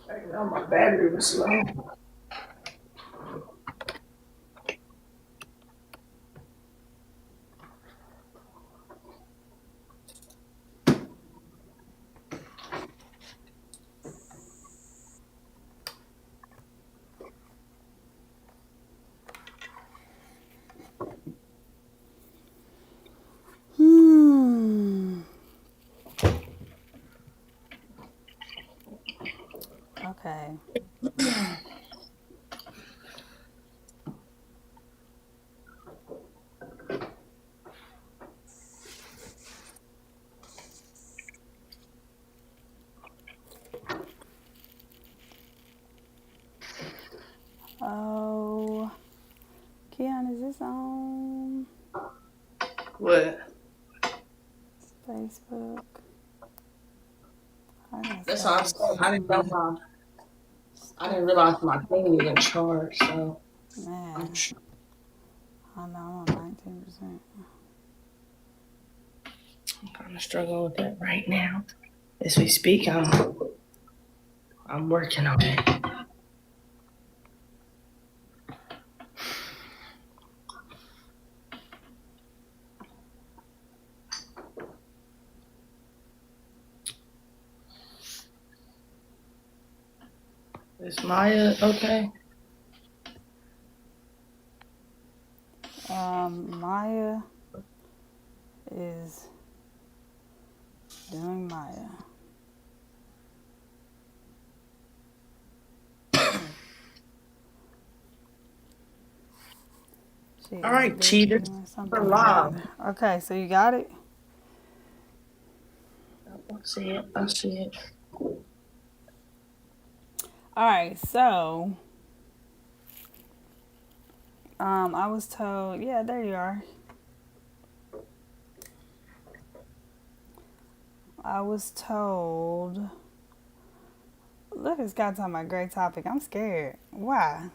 I know my battery was low. Okay. Oh, Keon, is this on What? Facebook? I gotta That's start all I'm this saying. streaming. I didn't realize my thing didn't charge, so I'm Man, sure I know I'm on 19%. I'm kind of struggling with that right now. As we speak, I'm working on it. Is Maya okay? Maya is doing Maya. She All is right, busy cheaters. doing We're something live. good. Okay, so you got it? I see it. I see it. All right, so I was told, yeah, there you are. I was told, look, it's got talking about great topic. I'm scared. Why?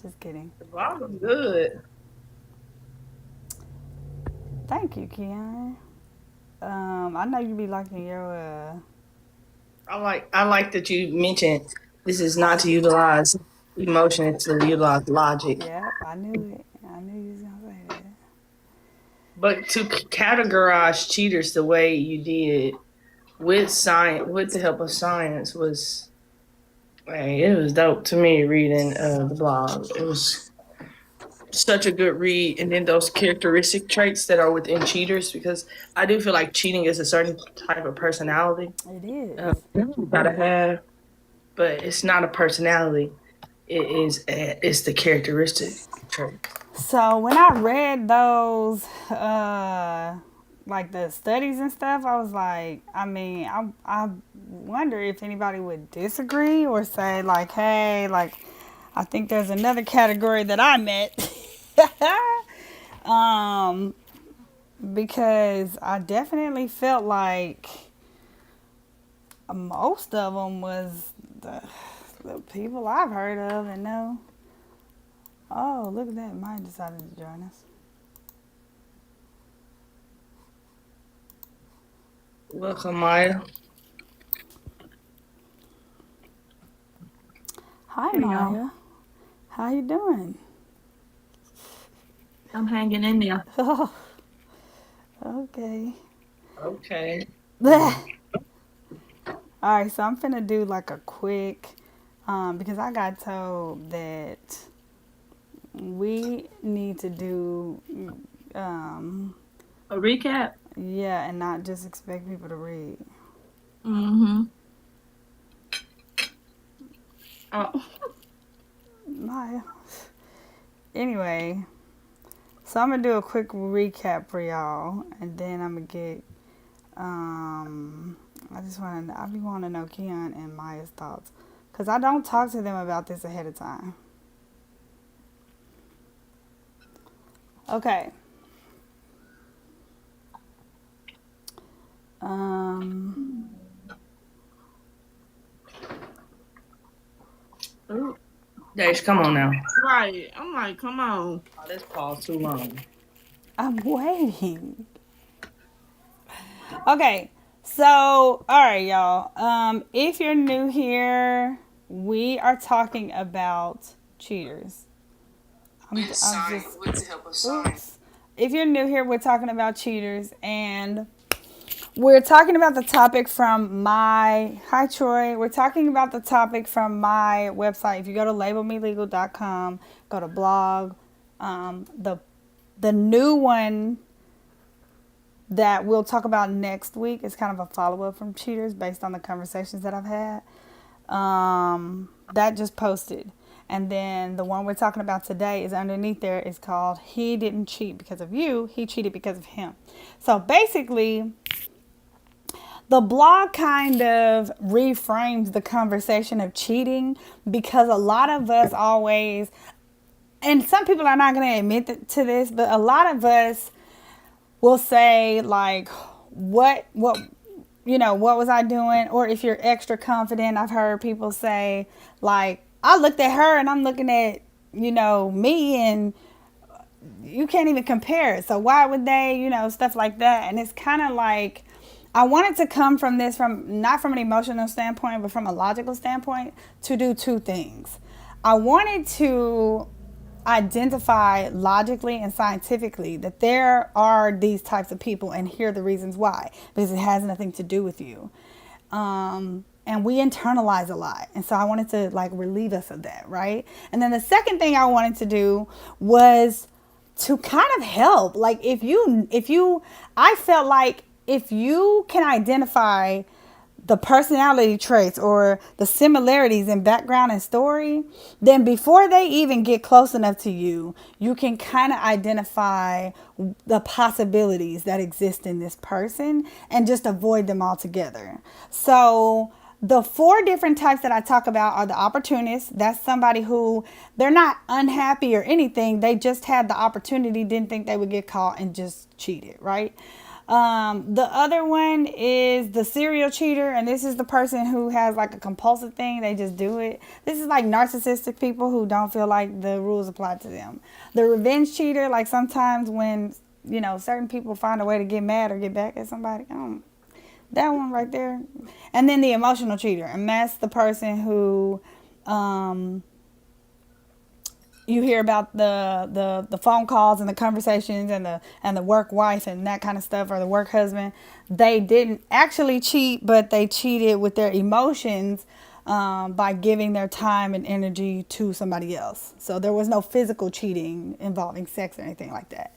Just kidding. The volume's good. Thank you, Keon. I know you be liking your I like that you mentioned this is not to utilize emotion, it's to utilize logic. Yep, I knew it. I knew you was gonna say that. But to categorize cheaters the way you did with science, with the help of science, was hey, it was dope to me reading the blog. It was such a good read, and then those characteristic traits that are within cheaters, because I do feel like cheating is a certain type of personality It is. you gotta have, but it's not a personality. It's the characteristic trait. So when I read those, like the studies and stuff, I was like, I mean, I wonder if anybody would disagree or say like, hey, like, I think there's another category that I met. um, because I definitely felt like most of them was the people I've heard of and know. Oh, look at that! Mine decided to join us. Welcome, Maya. Hi, Hey y'all, Maya. How you doing? I'm hanging in there. Oh, okay. Okay. Blech. All right, so I'm finna do like a quick, because I got told that we need to do, um, A recap. yeah, and not just expect people to read. Mm-hmm. Oh, Maya. Anyway, so I'm gonna do a quick recap for y'all, and then I'm gonna get, I be wanting to know Keon and Maya's thoughts, cause I don't talk to them about this ahead of time. Okay. Um, ooh, Dash, come on now. right. I'm like, come on. Oh, this pause too long. I'm waiting. Okay, So, all right, y'all. If you're new here, we are talking about cheaters. I'm just, With the help of science. oops. If you're new here, we're talking about cheaters, and we're talking about the topic from my, hi Troy, we're talking about the topic from my website. If you go to labelmelegal.com, go to blog, the new one that we'll talk about next week is kind of a follow-up from cheaters based on the conversations that I've had. That just posted. And then the one we're talking about today is underneath there. It's called He Didn't Cheat Because of You, He Cheated Because of Him. So basically, the blog kind of reframes the conversation of cheating because a lot of us always, and some people are not going to admit to this, but a lot of us will say like, what what was I doing? Or if you're extra confident, I've heard people say like, I looked at her and I'm looking at me, and you can't even compare it. So why would they, stuff like that? And it's kind of like, I wanted to come from this from not from an emotional standpoint, but from a logical standpoint, to do two things. I wanted to identify logically and scientifically that there are these types of people, and here are the reasons why, because it has nothing to do with you. And we internalize a lot, and so I wanted to like relieve us of that, right? And then the second thing I wanted to do was to kind of help, like I felt like if you can identify the personality traits or the similarities in background and story, then before they even get close enough to you, you can kind of identify the possibilities that exist in this person and just avoid them altogether. So the four different types that I talk about are the opportunists. That's somebody who they're not unhappy or anything. They just had the opportunity, didn't think they would get caught, and just cheated, right? The other one is the serial cheater, and this is the person who has like a compulsive thing. They just do it. This is like narcissistic people who don't feel like the rules apply to them. The revenge cheater, like sometimes when, certain people find a way to get mad or get back at somebody. That one right there. And then the emotional cheater, and that's the person who, you hear about the phone calls and the conversations and the work wife and that kind of stuff, or the work husband. They didn't actually cheat, but they cheated with their emotions by giving their time and energy to somebody else. So there was no physical cheating involving sex or anything like that.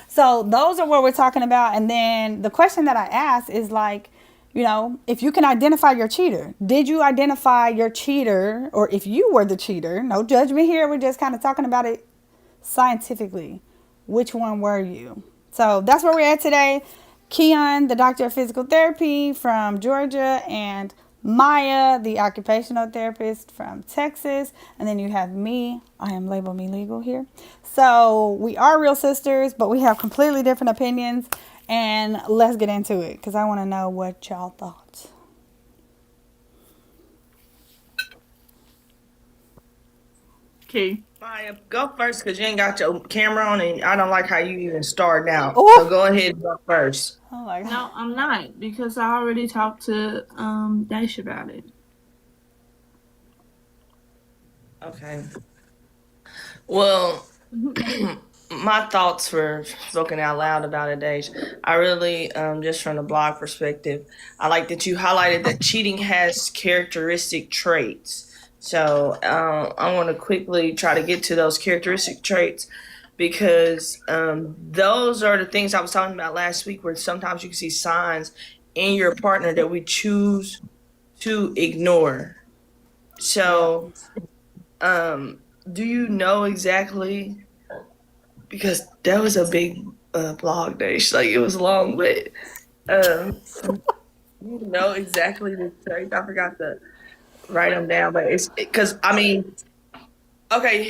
So those are what we're talking about. And then the question that I asked is like, if you can identify your cheater, did you identify your cheater? Or if you were the cheater, no judgment here, we're just kind of talking about it scientifically. Which one were you? So that's where we're at today. Keon, the doctor of physical therapy from Georgia, and Maya, the occupational therapist from Texas. And then you have me. I am Label Me Legal here. So we are real sisters, but we have completely different opinions. And let's get into it, because I want to know what y'all thought. Okay. Maya, go first because you ain't got your camera on, and I don't like how you even start now. Ooh. So go ahead and go first. Oh my God. No, I'm not, because I already talked to Dash about it. Okay. Well, my thoughts were spoken out loud about it, Dej. I really, just from the blog perspective, I like that you highlighted that cheating has characteristic traits. So I want to quickly try to get to those characteristic traits, because those are the things I was talking about last week, where sometimes you can see signs in your partner that we choose to ignore. So do you know exactly, because that was a big blog day, like it was long, but you know exactly the traits. I forgot to write them down, but it's because okay,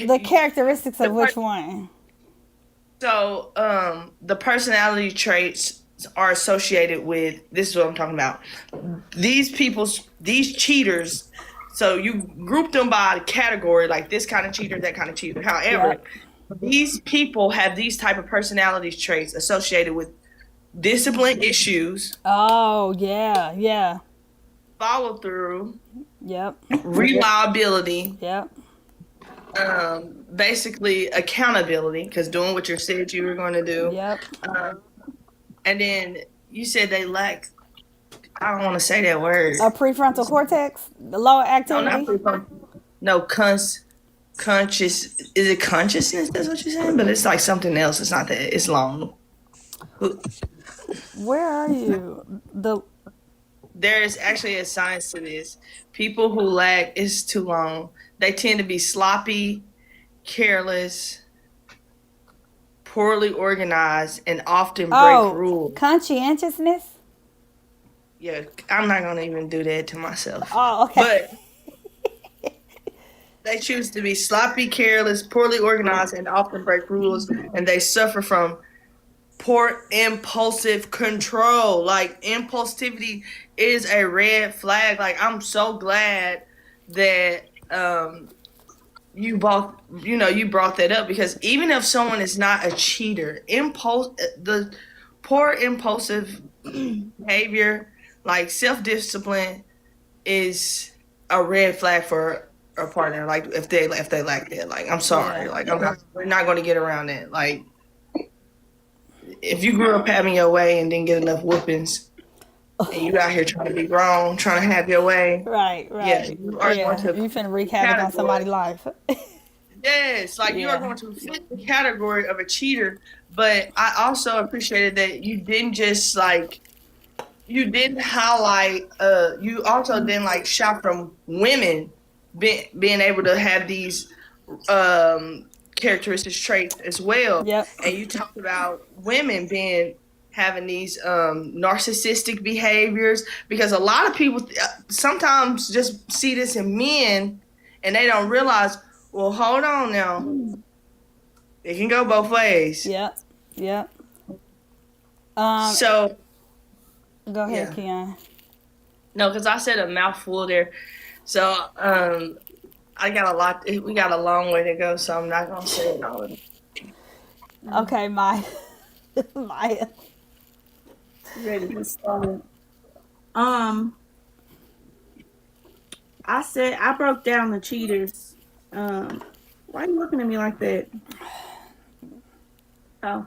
The characteristics of which one? so the personality traits are associated with, this is what I'm talking about, these cheaters. So you group them by category, like this kind of cheater, that kind of cheater. However, these people have these type of personality traits associated with discipline issues, Oh, yeah, yeah. follow through, Yep, reliability, yep. basically accountability, because doing what you said you were going to do. Yep. And then you said they lack, I don't want to say that word. A prefrontal cortex, the lower No, not activity. prefrontal. No, conscious. Is it consciousness? That's what you're saying? But it's like something else. It's not that. It's long. Where are you? The There is actually a science to this. People who lack, it's too long. They tend to be sloppy, careless, poorly organized, and often break rules. conscientiousness. Yeah, I'm not gonna even do that to myself. Oh, okay. But they choose to be sloppy, careless, poorly organized, and often break rules, and they suffer from poor impulsive control. Like, impulsivity is a red flag. Like, I'm so glad that you brought that up, because even if someone is not a cheater, the poor impulsive behavior, like self-discipline, is a red flag for a partner. Like, if they lack that, like, I'm sorry, Yeah. like, we're not going to get around that. Like, if you grew up having your way and didn't get enough whoopings, and you out here trying to be grown, trying to have your way, Right, yeah, right. you are going to You finna wreak havoc on somebody's life. yes, like, you are Yeah. going to fit the category of a cheater. But I also appreciated that you didn't just like you didn't highlight. You also didn't like shout from women being able to have these characteristics, traits as well. Yep. And you talked about women having these narcissistic behaviors, because a lot of people sometimes just see this in men and they don't realize, well, hold on now, it can go both ways. Yep. Yep. So Go ahead, yeah. Keon. No, because I said a mouthful there. So I got a lot. We got a long way to go, so I'm not gonna say it all. Okay, Maya. Maya. Ready to start. I broke down the cheaters. Why are you looking at me like that? Oh,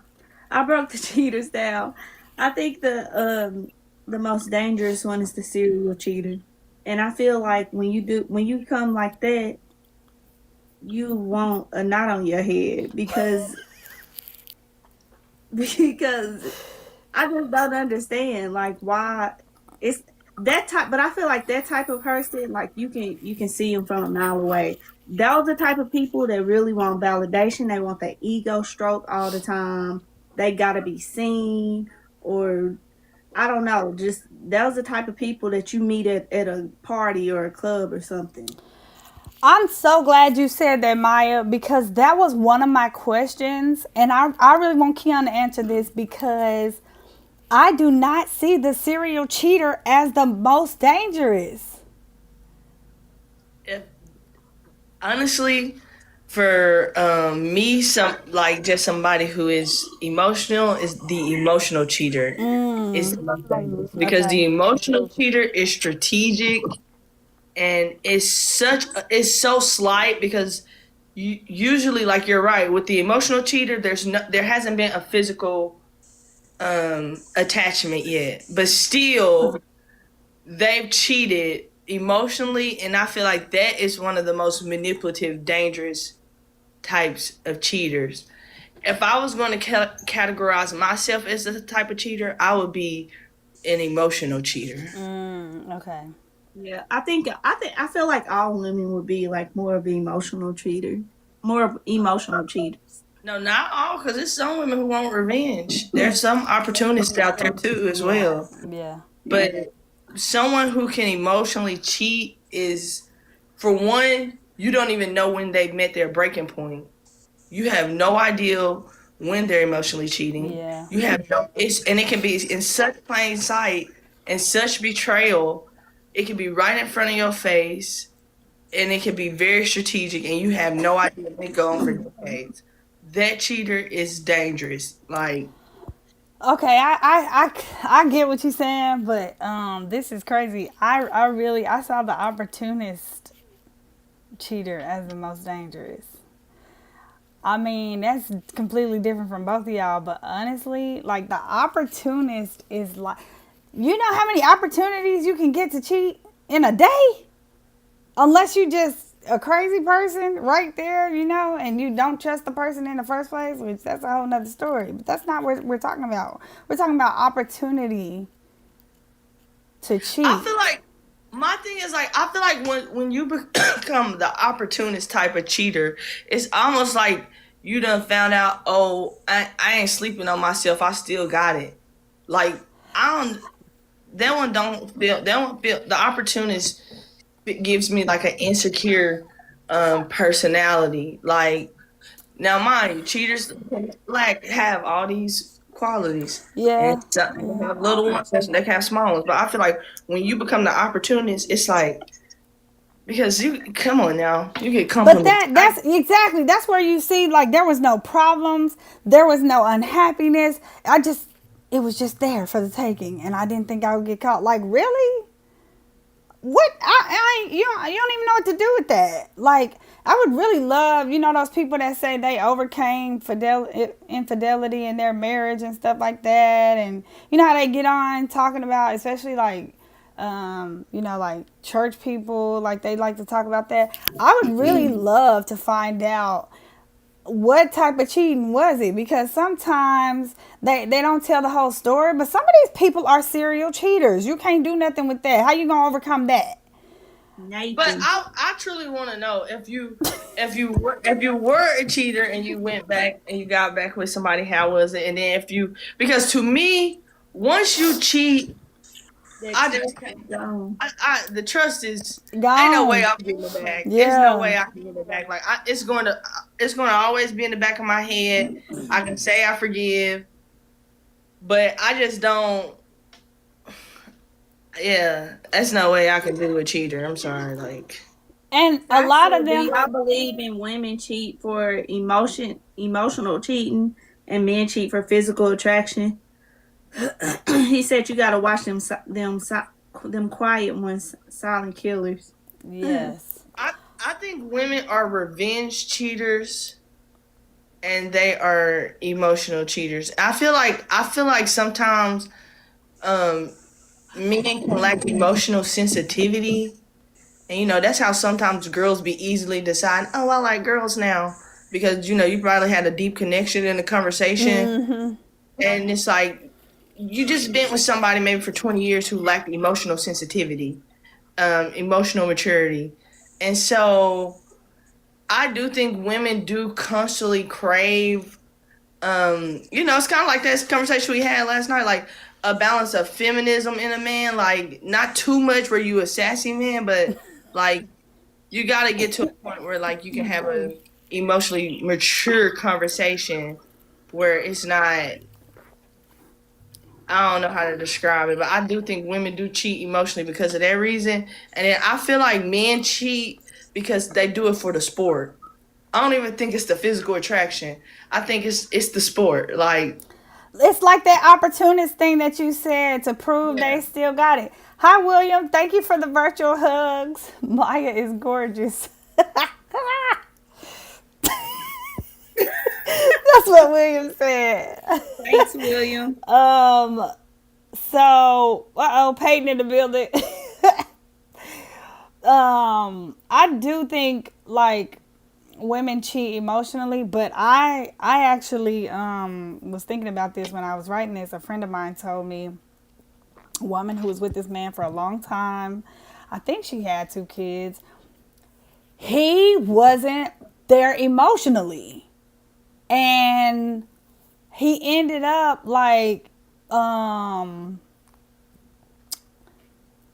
I broke the cheaters down. I think the most dangerous one is the serial cheater, and I feel like when you come like that, you want a knot on your head because I just don't understand like why it's that type. But I feel like that type of person, like you can see them from a mile away. Those are the type of people that really want validation. They want that ego stroke all the time. They gotta be seen, or I don't know. Just those are the type of people that you meet at a party or a club or something. I'm so glad you said that, Maya, because that was one of my questions. And I really want Keon to answer this because I do not see the serial cheater as the most dangerous. Honestly, for me, just somebody who is emotional, is the emotional cheater. Is the most dangerous, because the emotional cheater is strategic, and it's so slight, because usually, like, you're right, with the emotional cheater, there hasn't been a physical attachment yet, but still they've cheated emotionally, and I feel like that is one of the most manipulative, dangerous types of cheaters. If I was going to categorize myself as the type of cheater, I would be an emotional cheater. Okay. Yeah, I feel like all women would be like more of an emotional cheater, more of emotional cheaters. No, not all, because there's some women who want revenge. There's some opportunists out there too as well. Yeah. But someone who can emotionally cheat is, for one, you don't even know when they met their breaking point. You have no idea when they're emotionally cheating. Yeah. You have and it can be in such plain sight and such betrayal. It can be right in front of your face, and it can be very strategic, and you have no idea when they go on for decades. That cheater is dangerous. Like, Okay, I get what you're saying, but this is crazy. I saw the opportunist cheater as the most dangerous. I mean, that's completely different from both of y'all, but honestly, like the opportunist is like, you know how many opportunities you can get to cheat in a day? Unless you just a crazy person right there, you know, and you don't trust the person in the first place, which that's a whole nother story. But that's not what we're talking about. We're talking about opportunity to I cheat. feel like my thing is like I feel like when you become the opportunist type of cheater, it's almost like you done found out. Oh, I ain't sleeping on myself. I still got it. Like I don't. That one don't feel. That one feel. The opportunist gives me like an insecure personality. Like now, mind you, cheaters like have all these qualities, and Yeah. some have little ones, and they can have small ones. But I feel like when you become the opportunist, it's like because you come on now, you get But compliments. that's exactly that's where you see like there was no problems, there was no unhappiness. It was just there for the taking, and I didn't think I would get caught. Like really? What you don't even know what to do with that. Like I would really love, you know, those people that say they overcame infidelity in their marriage and stuff like that, and you know how they get on talking about, especially like, you know, like church people, like they like to talk about that. I would really love to find out what type of cheating was it, because sometimes they don't tell the whole story, but some of these people are serial cheaters. You can't do nothing with that. How you gonna overcome that? But Nathan. I truly want to know if you were a cheater and you went back and you got back with somebody, how was it? And then if you because to me, once you cheat, That I trust just is gone. the trust is ain't no way Gone. I'm getting it back. It's no Yeah. way I can get it back. Like it's going to always be in the back of my head. I can say I forgive, but I just don't. Yeah, that's no way I can do a cheater. I'm sorry. Like And a I lot said, of do them, y'all believe in women cheat for emotional cheating, and men cheat for physical attraction? He said you gotta watch them quiet ones, silent killers. yes. I think women are revenge cheaters and they are emotional cheaters. I feel like sometimes um men can lack emotional sensitivity. And you know, that's how sometimes girls be easily decide, oh, I like girls now. Because, you know, you probably had a deep connection in the conversation. And it's like you just been with somebody maybe for 20 years who lacked emotional sensitivity, emotional maturity. And so I do think women do constantly crave you know, it's kind of like that conversation we had last night, like a balance of feminism in a man, like not too much where you a sassy man, but like you got to get to a point where like you can have a emotionally mature conversation where it's not. I don't know how to describe it, but I do think women do cheat emotionally because of that reason, and then I feel like men cheat because they do it for the sport. I don't even think it's the physical attraction. I think it's the sport. Like It's like that opportunist thing that you said to prove yeah. they still got it. Hi, William. Thank you for the virtual hugs. Maya is gorgeous. That's what William said. Thanks, William. Um, so, Peyton in the building. I do think like women cheat emotionally, but I actually was thinking about this when I was writing this. A friend of mine told me a woman who was with this man for a long time. I think she had 2 kids. He wasn't there emotionally. And he ended up like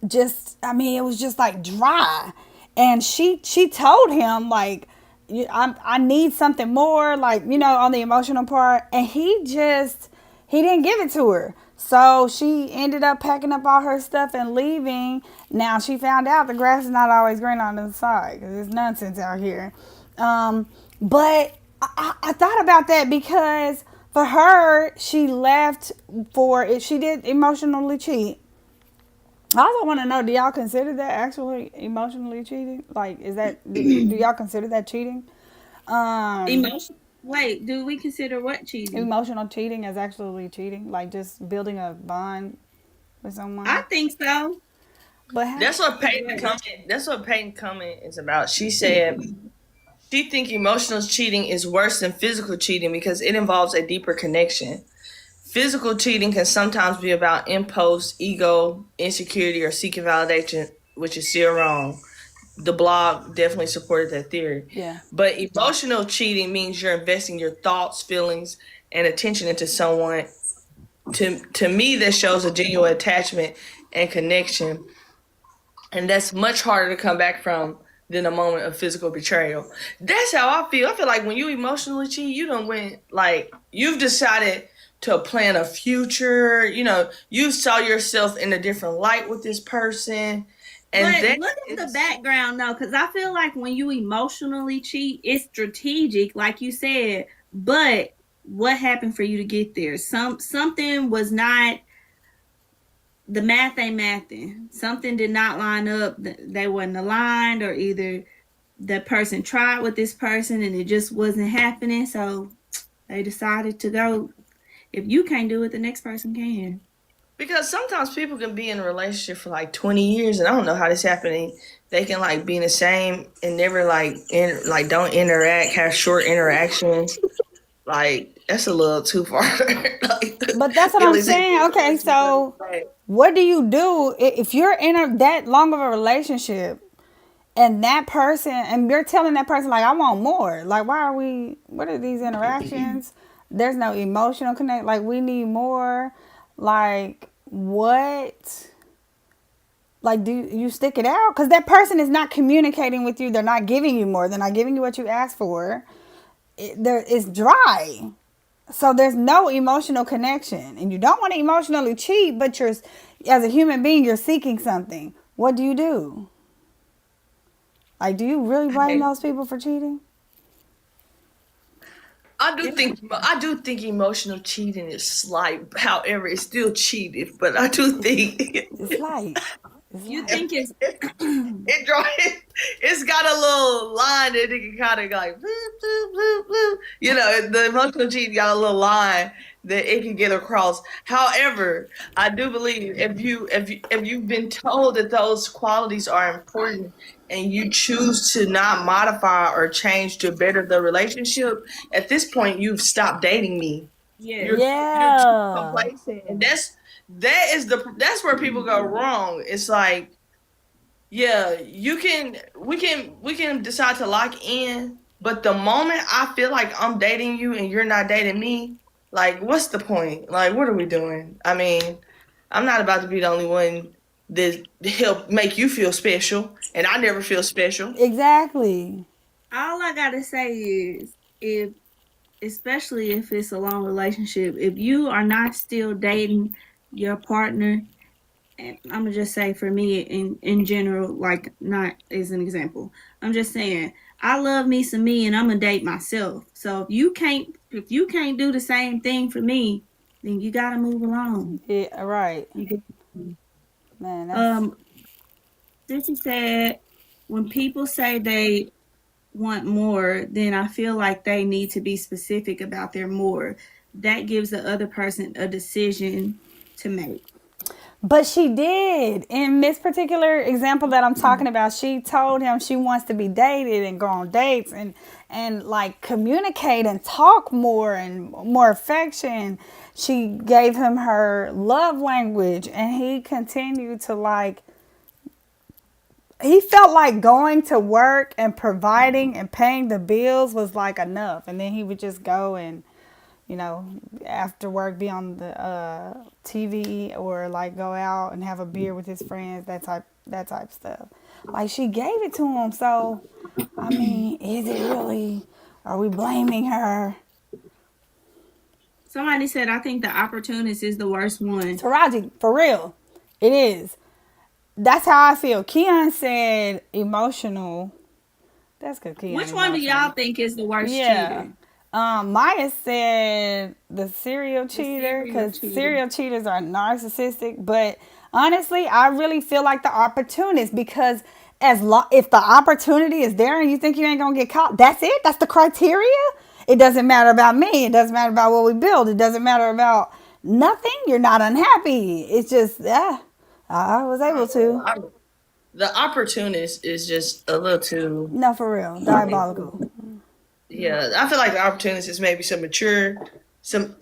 just I mean it was just like dry, and she told him like I need something more, like, you know, on the emotional part, and he didn't give it to her, so she ended up packing up all her stuff and leaving. Now she found out the grass is not always green on the side because it's nonsense out here. But I thought about that because For her, she left for it. She did emotionally cheat. I also want to know: do y'all consider that actually emotionally cheating? Like, is that do y'all consider that cheating? Um, Emotion. Wait, do we consider what cheating? Emotional cheating as actually cheating, like just building a bond with I someone. think so. But That's what Peyton Wait. comment. That's what Peyton comment is about. She said she think emotional cheating is worse than physical cheating because it involves a deeper connection. Physical cheating can sometimes be about impulse, ego, insecurity, or seeking validation, which is still wrong. The blog definitely supported that theory. yeah, But emotional cheating means you're investing your thoughts, feelings, and attention into someone. To me, that shows a genuine attachment and connection, and that's much harder to come back from than a moment of physical betrayal. That's how I feel. I feel like when you emotionally cheat, you don't win. Like you've decided to plan a future. You know, you saw yourself in a different light with this person, and But then look at the it's background though, because I feel like when you emotionally cheat, it's strategic, like you said. But what happened for you to get there? Something was not, the math ain't mathing. Something did not line up. They wasn't aligned, or either the person tried with this person and it just wasn't happening. So they decided to go. If you can't do it, the next person can. because sometimes people can be in a relationship for like 20 years, and I don't know how this happening. They can like be in the same and never like don't interact, have short interactions. Like that's a little too far. Like but that's what I'm Billy Jean saying. Okay, so what do you do if you're in that long of a relationship and that person and you're telling that person like I want more? Like why are we? What are these interactions? There's no emotional connect. Like we need more. Like what? Like do you stick it out? Because that person is not communicating with you. They're not giving you more. They're not giving you what you asked for. It's dry. So there's no emotional connection, and you don't want to emotionally cheat, but you're, as a human being, you're seeking something. What do you do? Like, do you really blame those people for cheating? I do think emotional cheating is slight. However, it's still cheating. But I do think It's light. It's You light. think it's it draw it's got a little line that it can kind of like bloop, bloop, bloop, bloop. You know, the emotional cheating got a little line that it can get across. However, I do believe if you've been told that those qualities are important and you choose to not modify or change to better the relationship, at this point you've stopped dating me. yes. You're too Yeah. complacent, and that's where people go wrong. It's like, yeah, we can decide to lock in, but the moment I feel like I'm dating you and you're not dating me, like what's the point? Like what are we doing? I mean, I'm not about to be the only one that help make you feel special, and I never feel special. Exactly. All I gotta say is, if especially if it's a long relationship, if you are not still dating your partner, and I'm gonna just say for me in general, like not as an example, I'm just saying I love me some me, and I'm gonna date myself. So if you can't do the same thing for me, then you gotta move along. Yeah, right. You Man, that's Um, Sissy said, when people say they want more, then I feel like they need to be specific about their more. That gives the other person a decision to make. but she did. In this particular example that I'm talking about, she told him she wants to be dated and go on dates and like communicate and talk more and more affection. She gave him her love language and he continued to like he felt like going to work and providing and paying the bills was like enough, and then he would just go and you know after work be on the TV or like go out and have a beer with his friends, that type stuff. Like she gave it to him, so I mean, is it really? Are we blaming her? Somebody said, I think the opportunist is the worst one. Taraji, for real, it is. That's how I feel. Keon said emotional. That's because Keon Which one do emotional. y'all think is the worst Yeah. cheater? Maya said the serial cheater serial because cheater. serial cheaters are narcissistic. But honestly, I really feel like the opportunist because if the opportunity is there and you think you ain't gonna get caught, that's it. That's the criteria. It doesn't matter about me. It doesn't matter about what we build. It doesn't matter about nothing. You're not unhappy. It's just I was able to. The opportunist is just a little too. No, for real, diabolical. Yeah, I feel like the opportunist is maybe some mature.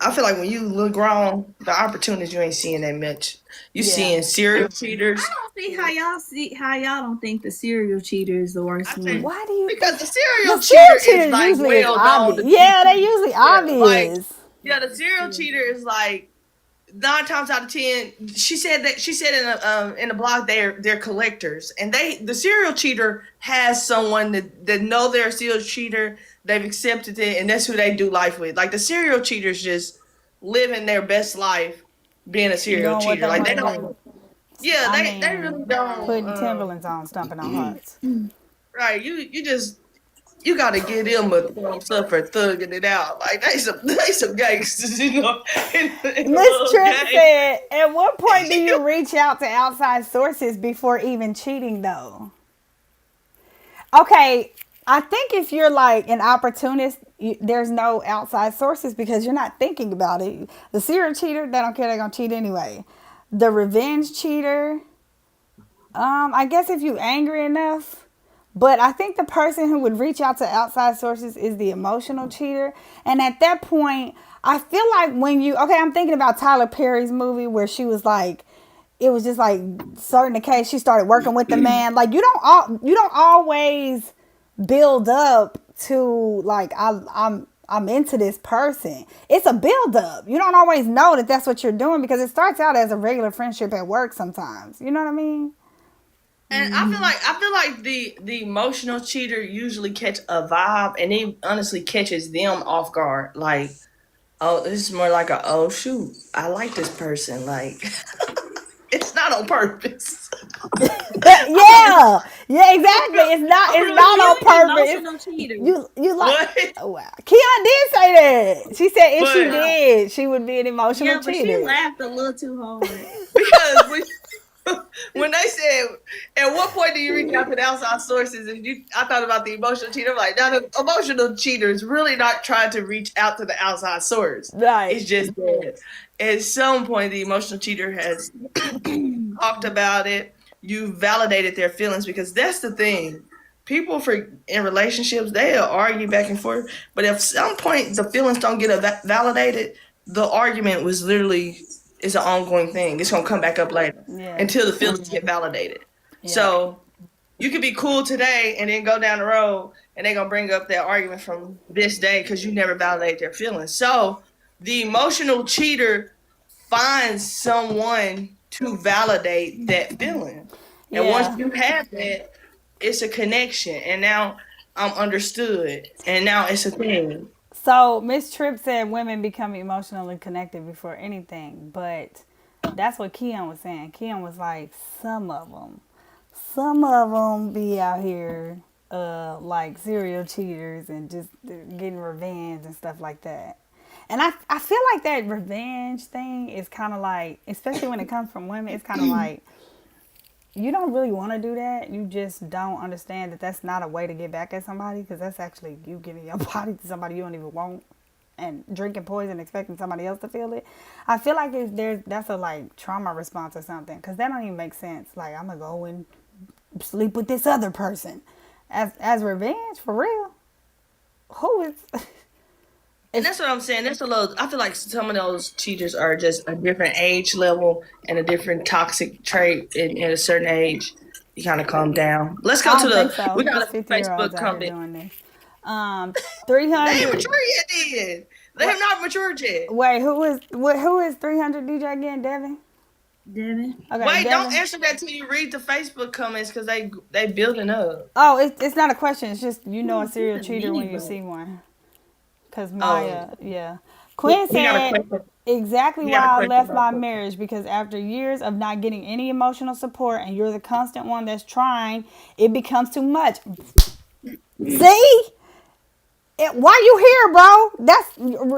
I feel like when you look grown, the opportunist you ain't seeing that much. You Yeah. seeing serial cheaters. I don't see how y'all don't think the serial cheater is the worst I one. think Why do you? because the The serial serial cheater cheater is like usually is well known. obvious. Yeah, they usually like obvious. the serial cheater is like 9 times out of 10. She said in a blog they're collectors, and the serial cheater has someone that know they're a serial cheater. They've accepted it, and that's who they do life with. Like the serial cheaters just living their best life being a serial Doing what cheater. they Like they want to don't. do. Yeah, I they mean, really don't. putting Timberlands on, stomping on hearts. Right, you gotta give them a thumbs up for thugging it out. Like they some gangsters, in the Miss little Tripp gang. said, at what point do you reach out to outside sources before even cheating, though? Okay, I think if you're like an opportunist, there's no outside sources because you're not thinking about it. The serial cheater, they don't care, they're going to cheat anyway. The revenge cheater, I guess if you angry enough. But I think the person who would reach out to outside sources is the emotional cheater. And at that point, I feel like I'm thinking about Tyler Perry's movie where she was like, it was just like certain case she started working with the man. Like you don't always build up to like I'm into this person. It's a build up. You don't always know that that's what you're doing because it starts out as a regular friendship at work sometimes. You know what I mean? And I feel like the emotional cheater usually catch a vibe, and he honestly catches them off guard. Like, oh, this is more like oh shoot, I like this person. Like, it's not on purpose. Yeah, exactly. It's not on purpose. Emotional cheater. You like What? oh, wow. Keon did say that. She said if she But- did, she would be an emotional Yeah, but she cheater. laughed a little too hard. Because when they said, at what point do you reach out to the outside sources? And I thought about the emotional cheater. I'm like, now the emotional cheater is really not trying to reach out to the outside source. Right. It's just that at some point the emotional cheater has talked about it. You validated their feelings because that's the thing. People in relationships, they'll argue back and forth. But if at some point the feelings don't get validated, the argument was literally is an ongoing thing. It's gonna come back up later until the feelings get validated. Yeah. So you could be cool today and then go down the road and they're gonna bring up that argument from this day because you never validated their feelings. So the emotional cheater finds someone to validate that feeling. And once you have that, it's a connection. And now I'm understood. And now it's a thing. So Miss Tripp said women become emotionally connected before anything, but that's what Keon was saying. Keon was like, some of them be out here like serial cheaters and just getting revenge and stuff like that. And I feel like that revenge thing is kind of like, especially when it comes from women, it's kind of like, you don't really want to do that. You just don't understand that that's not a way to get back at somebody because that's actually you giving your body to somebody you don't even want and drinking poison expecting somebody else to feel it. I feel like that's a like trauma response or something because that don't even make sense. Like I'm going to go and sleep with this other person as revenge for real. Who is... And that's what I'm saying. I feel like some of those cheaters are just a different age level and a different toxic trait at a certain age. You kind of calm down. Let's go to the. We got a Facebook comment. 300. They ain't mature yet. Then they have not matured yet. Wait, who is 300 DJ again, Devin? Devin. Okay, wait, Devin. don't answer that till you read the Facebook comments because they building up. Oh, it's not a question. It's just a serial cheater when you see one. Because Maya, Quinn said exactly why I left my marriage because after years of not getting any emotional support and you're the constant one that's trying, it becomes too much. See? Why you here, bro? That's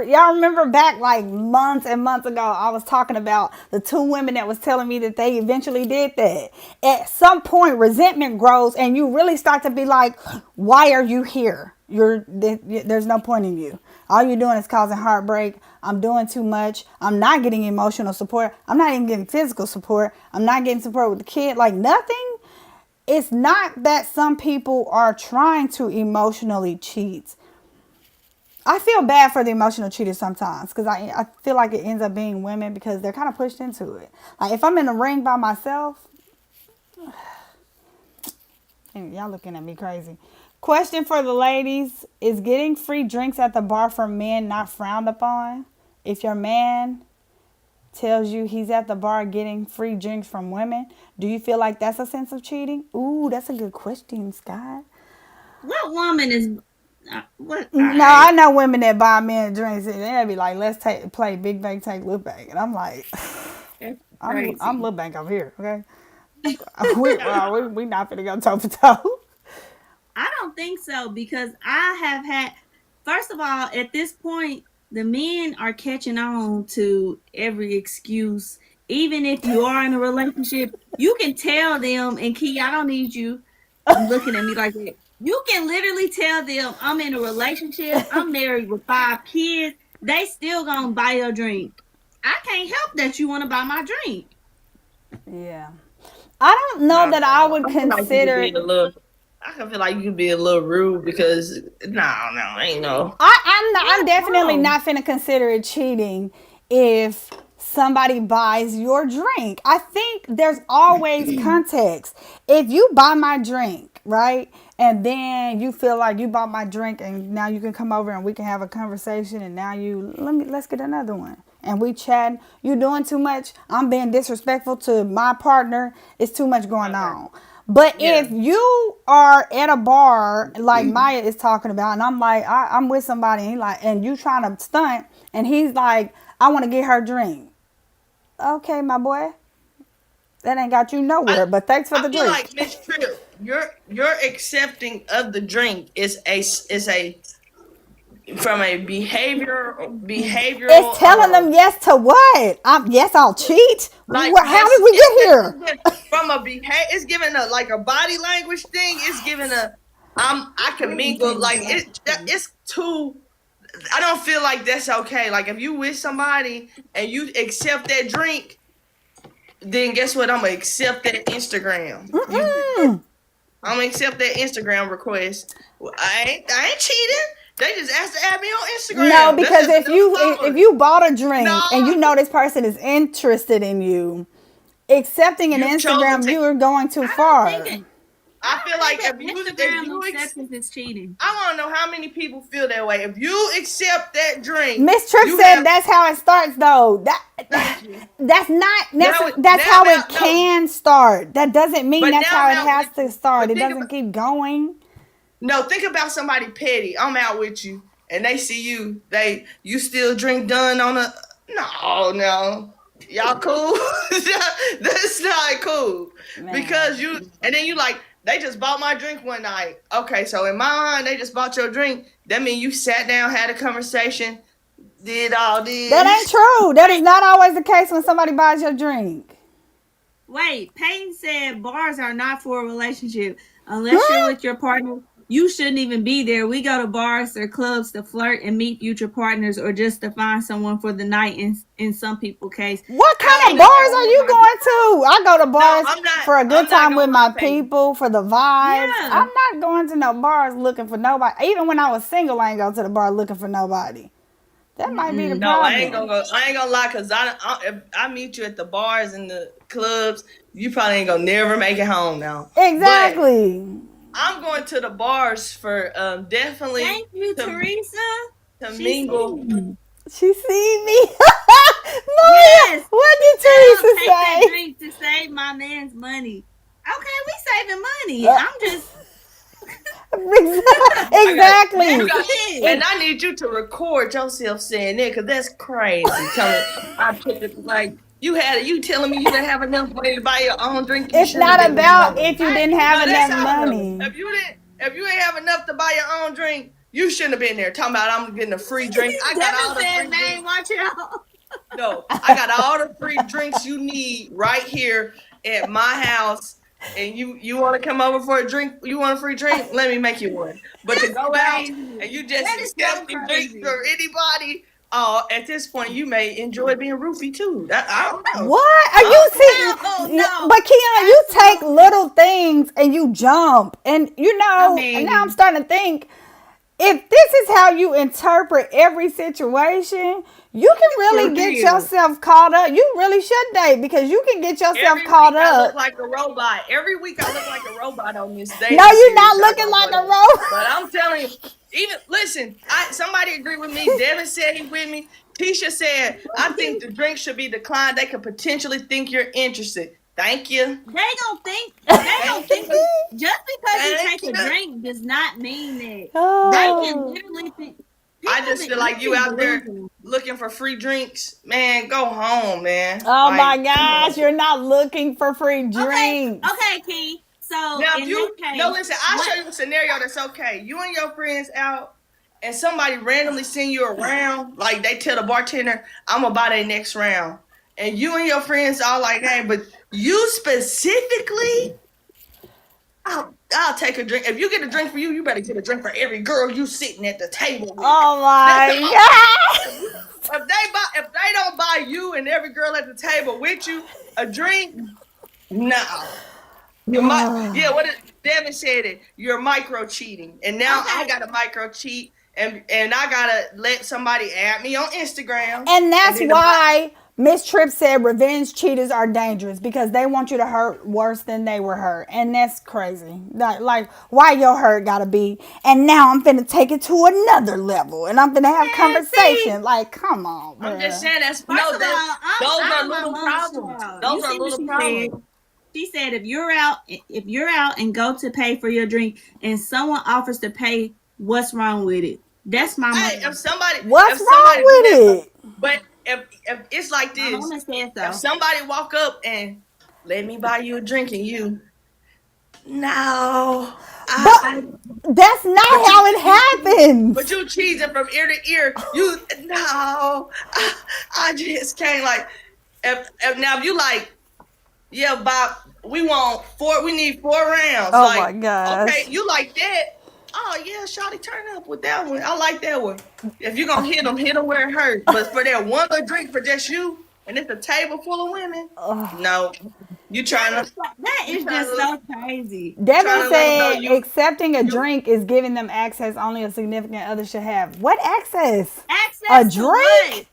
y'all remember back like months and months ago. I was talking about the two women that was telling me that they eventually did that. At some point, resentment grows, and you really start to be like, "Why are you here? There's no point in you. All you're doing is causing heartbreak. I'm doing too much. I'm not getting emotional support. I'm not even getting physical support. I'm not getting support with the kid. Like nothing." It's not that some people are trying to emotionally cheat. I feel bad for the emotional cheaters sometimes because I feel like it ends up being women because they're kind of pushed into it. Like if I'm in the ring by myself, and y'all looking at me crazy. Question for the ladies: is getting free drinks at the bar for men not frowned upon? If your man tells you he's at the bar getting free drinks from women, do you feel like that's a sense of cheating? Ooh, that's a good question, Scott. What woman is what? No, Right. I know women that buy men drinks and they'll be like, let's play Big Bank, take Lil Bank. And I'm like, That's I'm crazy. Lil Bank over here, okay? we not finna go toe for toe. I don't think so because I have had. First of all, at this point, the men are catching on to every excuse. Even if you are in a relationship, you can tell them. And Key, I don't need you looking at me like that. You can literally tell them I'm in a relationship. I'm married with 5 kids. They still gonna buy your drink. I can't help that you want to buy my drink. Yeah. I don't know that I would I feel like you could consider. be a little. I can feel like you could be a little rude because no, ain't no. I'm definitely not finna consider it cheating if somebody buys your drink. I think there's always context. If you buy my drink, right? And then you feel like you bought my drink and now you can come over and we can have a conversation and now let's get another one. And we chatting, you doing too much. I'm being disrespectful to my partner. It's too much going on. But if you are at a bar like Maya is talking about, and I'm like, I'm with somebody, and, and you trying to stunt, and he's like, I want to get her drink. Okay, my boy, that ain't got you nowhere. But thanks for the I feel drink. like Miss Tripp, your accepting of the drink is a from a behavioral. It's telling them yes to what? Yes, I'll cheat. Like How did we get here? From a it's giving a like a body language thing. It's giving a I can mingle like it's too. I don't feel like that's okay. Like if you with somebody and you accept that drink, then guess what? I'm gonna accept that Instagram. I'm gonna accept that Instagram request. I ain't cheating. They just asked to add me on Instagram. No, because if you bought a drink and you know this person is interested in you, accepting an Instagram, you are going too far. I feel like if you acceptance is cheating. I want to know how many people feel that way. If you accept that drink, Miss Tripp said that's how it starts, though. That's not. That's how it can start. That doesn't mean that's how it has to start. It doesn't keep going. No, think about somebody petty. I'm out with you, and they see you. You still drink done on a no. Y'all cool? That's not cool. Man. Because then you like, they just bought my drink one night. Okay, so in my mind, they just bought your drink. That means you sat down, had a conversation, did all this. That ain't true. That is not always the case when somebody buys your drink. Wait, Peyton said bars are not for a relationship. Unless you're with your partner, you shouldn't even be there. We go to bars or clubs to flirt and meet future partners or just to find someone for the night in some people's case. What kind of bars are you going to? I go to bars for a good time with my people, for the vibes. Yeah. I'm not going to no bars looking for nobody. Even when I was single, I ain't go to the bar looking for nobody. That might be the problem. No, I ain't gonna lie, because if I meet you at the bars and the clubs, you probably ain't gonna never make it home now. Exactly. But I'm going to the bars for definitely. Thank you, Teresa. To mingle. She see me. Yes. What did Teresa say? That drink to save my man's money. Okay, we saving money. I'm just. Exactly. And I need you to record yourself saying that, because that's crazy. I put it like. You telling me you didn't have enough money to buy your own drink? It's not about if you didn't have enough money. If you ain't have enough to buy your own drink, You shouldn't have been there talking about I'm getting a free drink. I got all the free drinks. Watch it out. No, I got all the free drinks you need right here at my house. And you want to come over for a drink? You want a free drink? Let me make you one. But to go out and you just accept the drink for anybody, at this point you may enjoy being roofie too. I don't know. What are you seeing? no. But Keon, you take little things and you jump, and and now I'm starting to think, if this is how you interpret every situation, you can really get yourself caught up. You really should date, because you can get yourself caught I up. look like a robot. Every week I look like a robot on this day. No, you're not looking like a robot. But I'm telling you, listen, somebody agree with me. Devin said he with me. Tisha said, I think the drink should be declined. They could potentially think you're interested. Thank you. They don't think just because you take a drink does not mean that. They can literally think. I just feel like you out there looking for free drinks. Man, go home, man. Oh my gosh, you're not looking for free drinks. Okay, Key. So now listen, I'll show you a scenario that's okay. You and your friends out and somebody randomly send you around, like they tell the bartender, I'm gonna buy their next round. And you and your friends all like, hey, but you specifically, I'll take a drink. If you get a drink for you, you better get a drink for every girl you sitting at the table with. Oh my God. If they don't buy you and every girl at the table with you a drink, no. What Devin said it. You're micro cheating. And now I gotta micro cheat and I gotta let somebody add me on Instagram. And that's why Miss Tripp said revenge cheaters are dangerous, because they want you to hurt worse than they were hurt. And that's crazy. Like why your hurt gotta be, and now I'm finna take it to another level and I'm finna have conversation. Like, come on, I'm bruh. just saying those are little problems. Those are little problems. She said if you're out and go to pay for your drink and someone offers to pay, what's wrong with it? That's my money. What's wrong with it? But if it's like this, if somebody walk up and let me buy you a drink and you, no. That's not how it happens. But you cheesing from ear to ear. I just can't, like, if you like, yeah, Bob, we need 4 rounds. Oh like, my gosh. Okay, you like that? Oh yeah, shawty, turn up with that one. I like that one. If you're gonna hit them where it hurts. But for that one little drink for just you, and it's a table full of women, no. You trying to? That is just so crazy. Devin said accepting a drink is giving them access only a significant other should have. What access? A drink?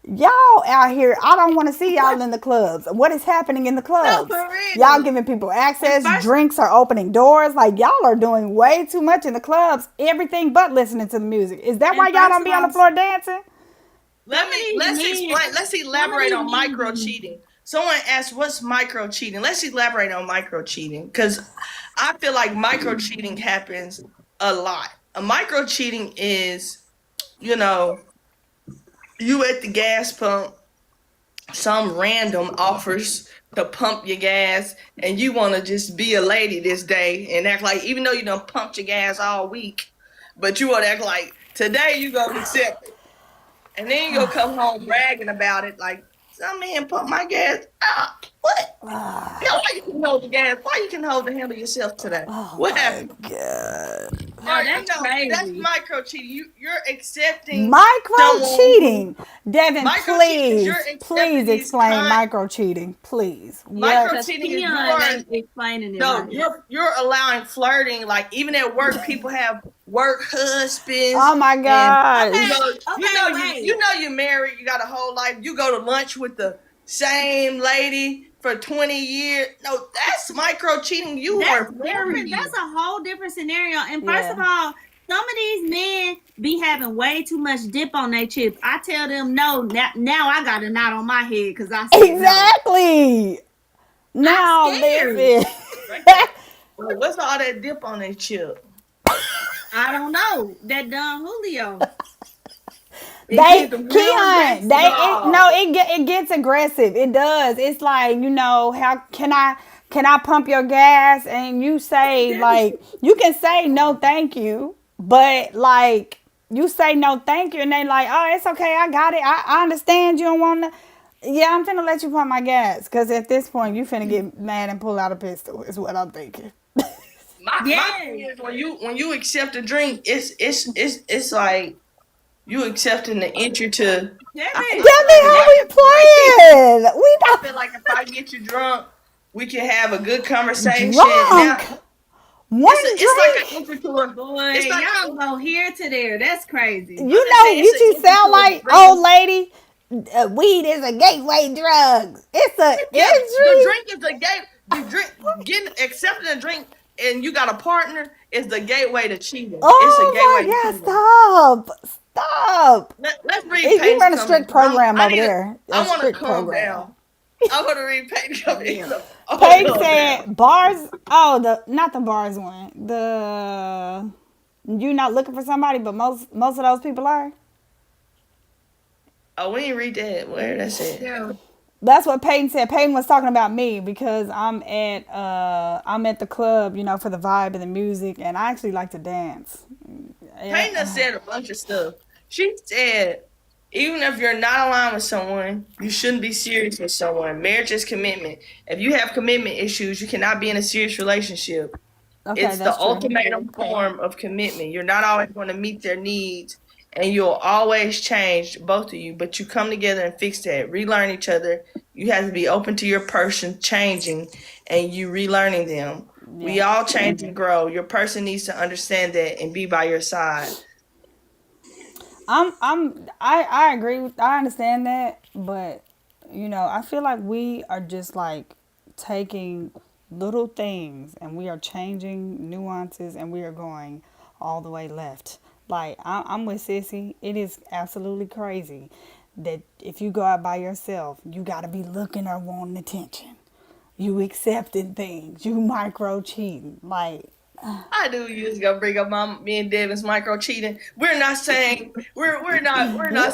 Y'all out here, I don't want to see y'all in the clubs. What is happening in the clubs? No, for real. Y'all giving people access. Drinks are opening doors. Like, y'all are doing way too much in the clubs. Everything but listening to the music. Is that why y'all don't be on the floor dancing? Let's elaborate on micro cheating. Someone asked, what's micro cheating? Let's elaborate on micro cheating, because I feel like micro cheating happens a lot. A micro cheating is, you at the gas pump, some random offers to pump your gas, and you want to just be a lady this day and act like, even though you done pumped your gas all week, but you want to act like today you gonna accept it. And then you gonna come home bragging about it like, some man pumped my gas. What? Why you can hold the gas? Why you can hold the handle yourself today? What happened? God. No, that's crazy. That's micro cheating. You're accepting micro cheating. Devin, please explain kind. Micro cheating, please. Micro cheating is explaining it. No, you're allowing flirting. Like, even at work, people have work husbands. Oh my God! You know you're married. You got a whole life. You go to lunch with the same lady for 20 years. No, that's micro cheating. That's a whole different scenario. And first of all, some of these men be having way too much dip on their chips. I tell them no. Now I got a knot on my head because I said exactly. No. Now listen. What's all that dip on their chip? I don't know. That Don Julio. It gets aggressive. It does. It's like, how can I pump your gas? And you say, like, you can say no thank you, But like you say no thank you and they like, oh, it's okay, I got it. I understand you don't want to. Yeah, I'm finna let you pump my gas. Cause at this point you finna get mad and pull out a pistol is what I'm thinking. My thing is when you accept a drink, it's like you accepting the entry to. That be how we playing. We I not feel like if I get you drunk, we can have a good conversation. drunk. Now, One it's like drink. an entry to a. Boy, It's like y'all go here to there. That's crazy. You know, saying, you it's a just sound entry like to a old lady. Weed is a gateway drug. It's a Yeah, the entry. drink is the gate. The drink, getting accepting a drink, and you got a partner is the gateway to cheating. It's a Oh gateway my to God! cheating. Stop! Let's read You Payne's run a comment. strict program I over need to. there. A I want to strict calm program. down. I want to read Payne's comment. Paige said bars. Oh, the not the bars one. The you not looking for somebody, but most of those people are. Oh, we didn't read that. Where that's it? Yeah. That's what Peyton said. Peyton was talking about me because I'm at the club, for the vibe and the music, and I actually like to dance. Payne done said a bunch of stuff. She said, even if you're not aligned with someone, you shouldn't be serious with someone. Marriage is commitment. If you have commitment issues, you cannot be in a serious relationship. Okay, It's the that's true. ultimatum form of commitment. You're not always going to meet their needs, and you'll always change, both of you. But you come together and fix that. Relearn each other. You have to be open to your person changing, and you relearning them. We Yeah. all change and grow. Your person needs to understand that and be by your side. I agree with, I understand that, but I feel like we are just like taking little things and we are changing nuances and we are going all the way left. Like I'm with Sissy. It is absolutely crazy that if you go out by yourself, you got to be looking or wanting attention. You accepting things. You micro cheating. Like I knew you was gonna bring up me and Devin's micro cheating. We're not saying we're not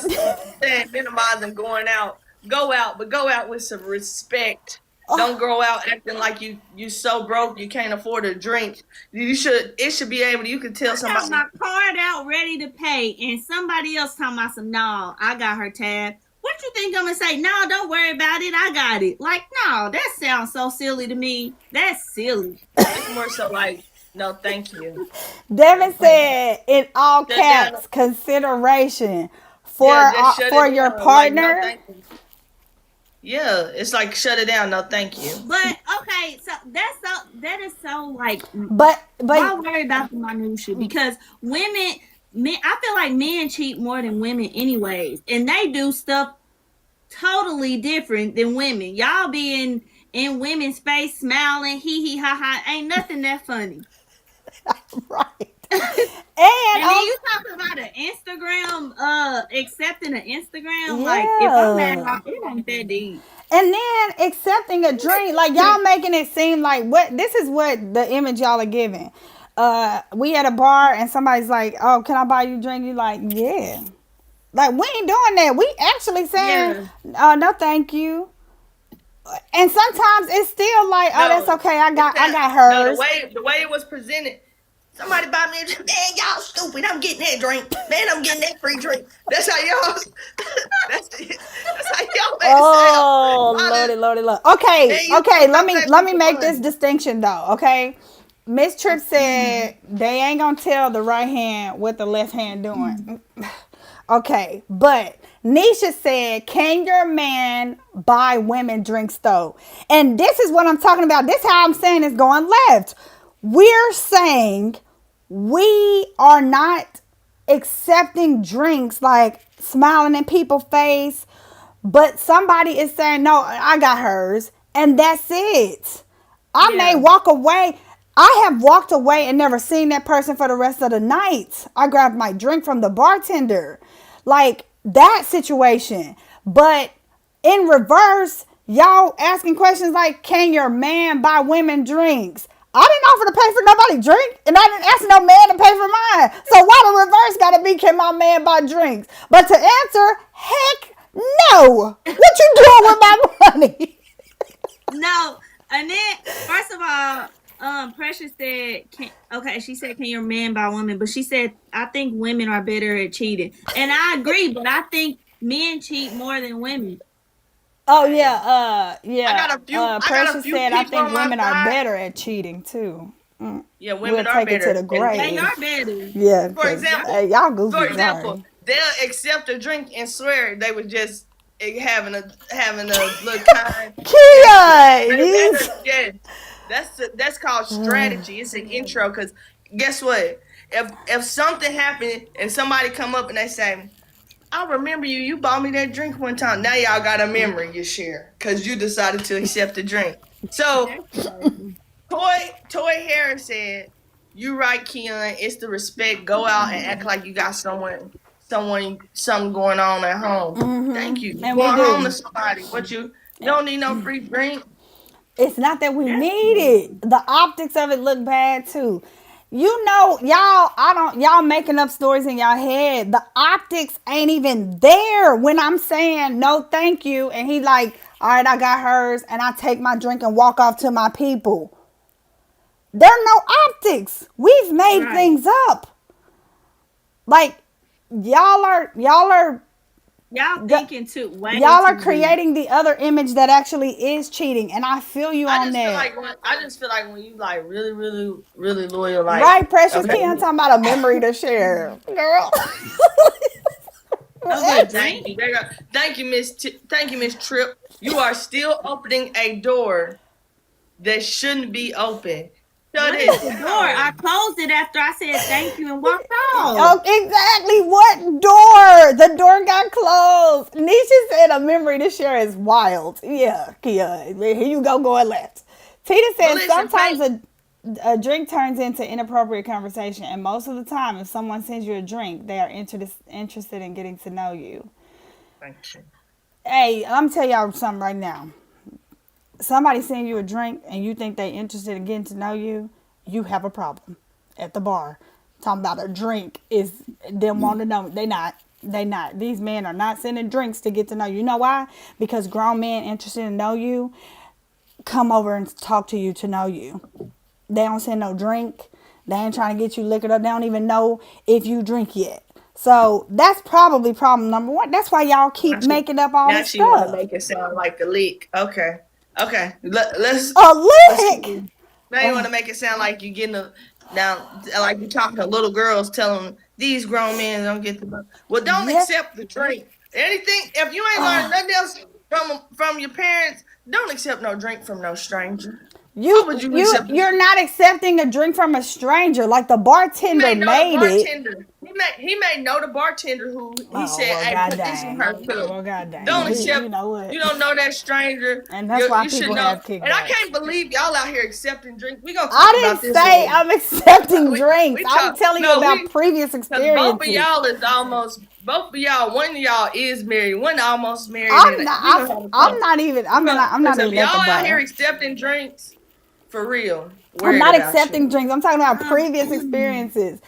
saying minimizing going out. Go out, but go out with some respect. Don't go out acting like you so broke you can't afford a drink. It should be able you can tell I somebody. got my card out ready to pay, and somebody else talking about some. No, I got her tab. What you think I'm gonna say? No, don't worry about it. I got it. Like, no, that sounds so silly to me. That's silly. It's more so like no, thank you. Devin said in all Shut down. caps, consideration for Yeah, just shut for it your down. Like, no, partner. thank you. Yeah, it's like shut it down. No, thank you. But okay, so that is so like But why worry about the minutia? Because men, I feel like men cheat more than women anyways, and they do stuff totally different than women. Y'all be in women's face smiling, hee hee ha ha. Ain't nothing that funny. right. And then you talking about an Instagram, accepting an Instagram. Like if I'm mad, it ain't that deep. And then accepting a drink, like y'all making it seem like this is what the image y'all are giving. We at a bar and somebody's like, "Oh, can I buy you a drink?" You like, "Yeah." Like we ain't doing that. We actually saying, "No, thank you." And sometimes it's still like, "Oh, that's okay. I got hers." No, the way it was presented. Somebody buy me a drink. Man, y'all stupid. I'm getting that drink. Man, I'm getting that free drink. That's how y'all. that's how y'all make Oh, it sound. lordy, Lord. Okay. Man, Let me make this distinction though. Okay. Miss Tripp said they ain't gonna tell the right hand what the left hand doing. Okay, but Nisha said, "Can your man buy women drinks though?" And this is what I'm talking about. This how I'm saying it's going left. We're saying we are not accepting drinks, like smiling in people's face, but somebody is saying, "No, I got hers," and that's it. I may walk away. I have walked away and never seen that person for the rest of the night. I grabbed my drink from the bartender. Like that situation. But in reverse, y'all asking questions like, "Can your man buy women drinks?" I didn't offer to pay for nobody's drink, and I didn't ask no man to pay for mine. So why the reverse gotta be, "Can my man buy drinks?" But to answer, heck no. What you doing with my money? No, and then first of all, Precious said, okay, she said, can your man buy women? But she said, I think women are better at cheating. And I agree, but I think men cheat more than women. Oh Hey, I got a Precious few said, I people think on my women are side. better at cheating too. Yeah, We'll women are take it to better. the And They grave. are better. Yeah, for because Y'all, example, y'all for goofy, example, sorry. they'll accept a drink and swear they were just having a little kind gesture. Kia, But you. yes, that's called strategy. It's an intro because guess what? If something happened and somebody come up and they say, "I remember you. You bought me that drink one time." Now y'all got a memory you share because you decided to accept the drink. So that's crazy. Toy Harris said, "You right, Keon. It's the respect. Go out and act like you got something going on at home. Thank you. You And we going home to do. somebody. What you don't need no free drink. It's not that we That's need crazy. it. The optics of it look bad too. You know, y'all making up stories in y'all head. The optics ain't even there when I'm saying no thank you. And he like, all right, I got hers and I take my drink and walk off to my people. There are no optics. We've made Right. things up. Like y'all are Y'all the thinking too way y'all are too deep. creating the other image that actually is cheating. And I feel you on that. I just feel like when you like really, really, really loyal, like Right, Precious okay, Key, I'm talking about a memory to share. Girl. Over a thank drink? you. Thank you, Miss Tripp. You are still opening a door that shouldn't be open. Shut What is it the door? I down. closed it after I said thank you and walked off. Oh, exactly. What door? The door got closed. Nisha said a memory to share is wild. Yeah, Kia. Here you go going left. Tina But said listen, sometimes a drink turns into inappropriate conversation, and most of the time, if someone sends you a drink, they are interested in getting to know you. thank you. Hey, I'm tell y'all something right now. Somebody send you a drink and you think they interested in getting to know you, you have a problem at the bar. Talking about a drink is them want to know. They not. They not. These men are not sending drinks to get to know you. You know why? Because grown men interested in know you come over and talk to you to know you. They don't send no drink. They ain't trying to get you liquored up. They don't even know if you drink yet. So that's probably problem number one. That's why y'all keep Now she, making up all now this she want to stuff. make it sound like a leak. Okay, okay. A Let's lick. keep. Now you want to make it sound like you getting a now like you talking to little girls telling them these grown men don't get the. Well, don't Yeah. accept the drink. Anything if you ain't learned nothing else from your parents, don't accept no drink from no stranger. Why You would you you accept? you're not accepting a drink from a stranger. Like the He bartender may know the made it. bartender. He may know the bartender who he Oh said, well, "Hey, god put this in her dang. cup." Well, god dang. Don't We, you accept. know what? You don't know that stranger. And that's why You should people know. have And I kickbacks. can't believe y'all out here accepting drink. We gonna talk I didn't about this say later. I'm accepting drinks. We I'm talk. telling you No, about we previous because both of experiences. y'all is almost both of y'all. One of y'all is married. One almost married. I'm And not. we gonna have a I'm talk. not even. We I'm gonna not. I'm because not if even at y'all the out here bar. accepting drinks for real, I'm worried not about you. accepting drinks. I'm talking about previous experiences.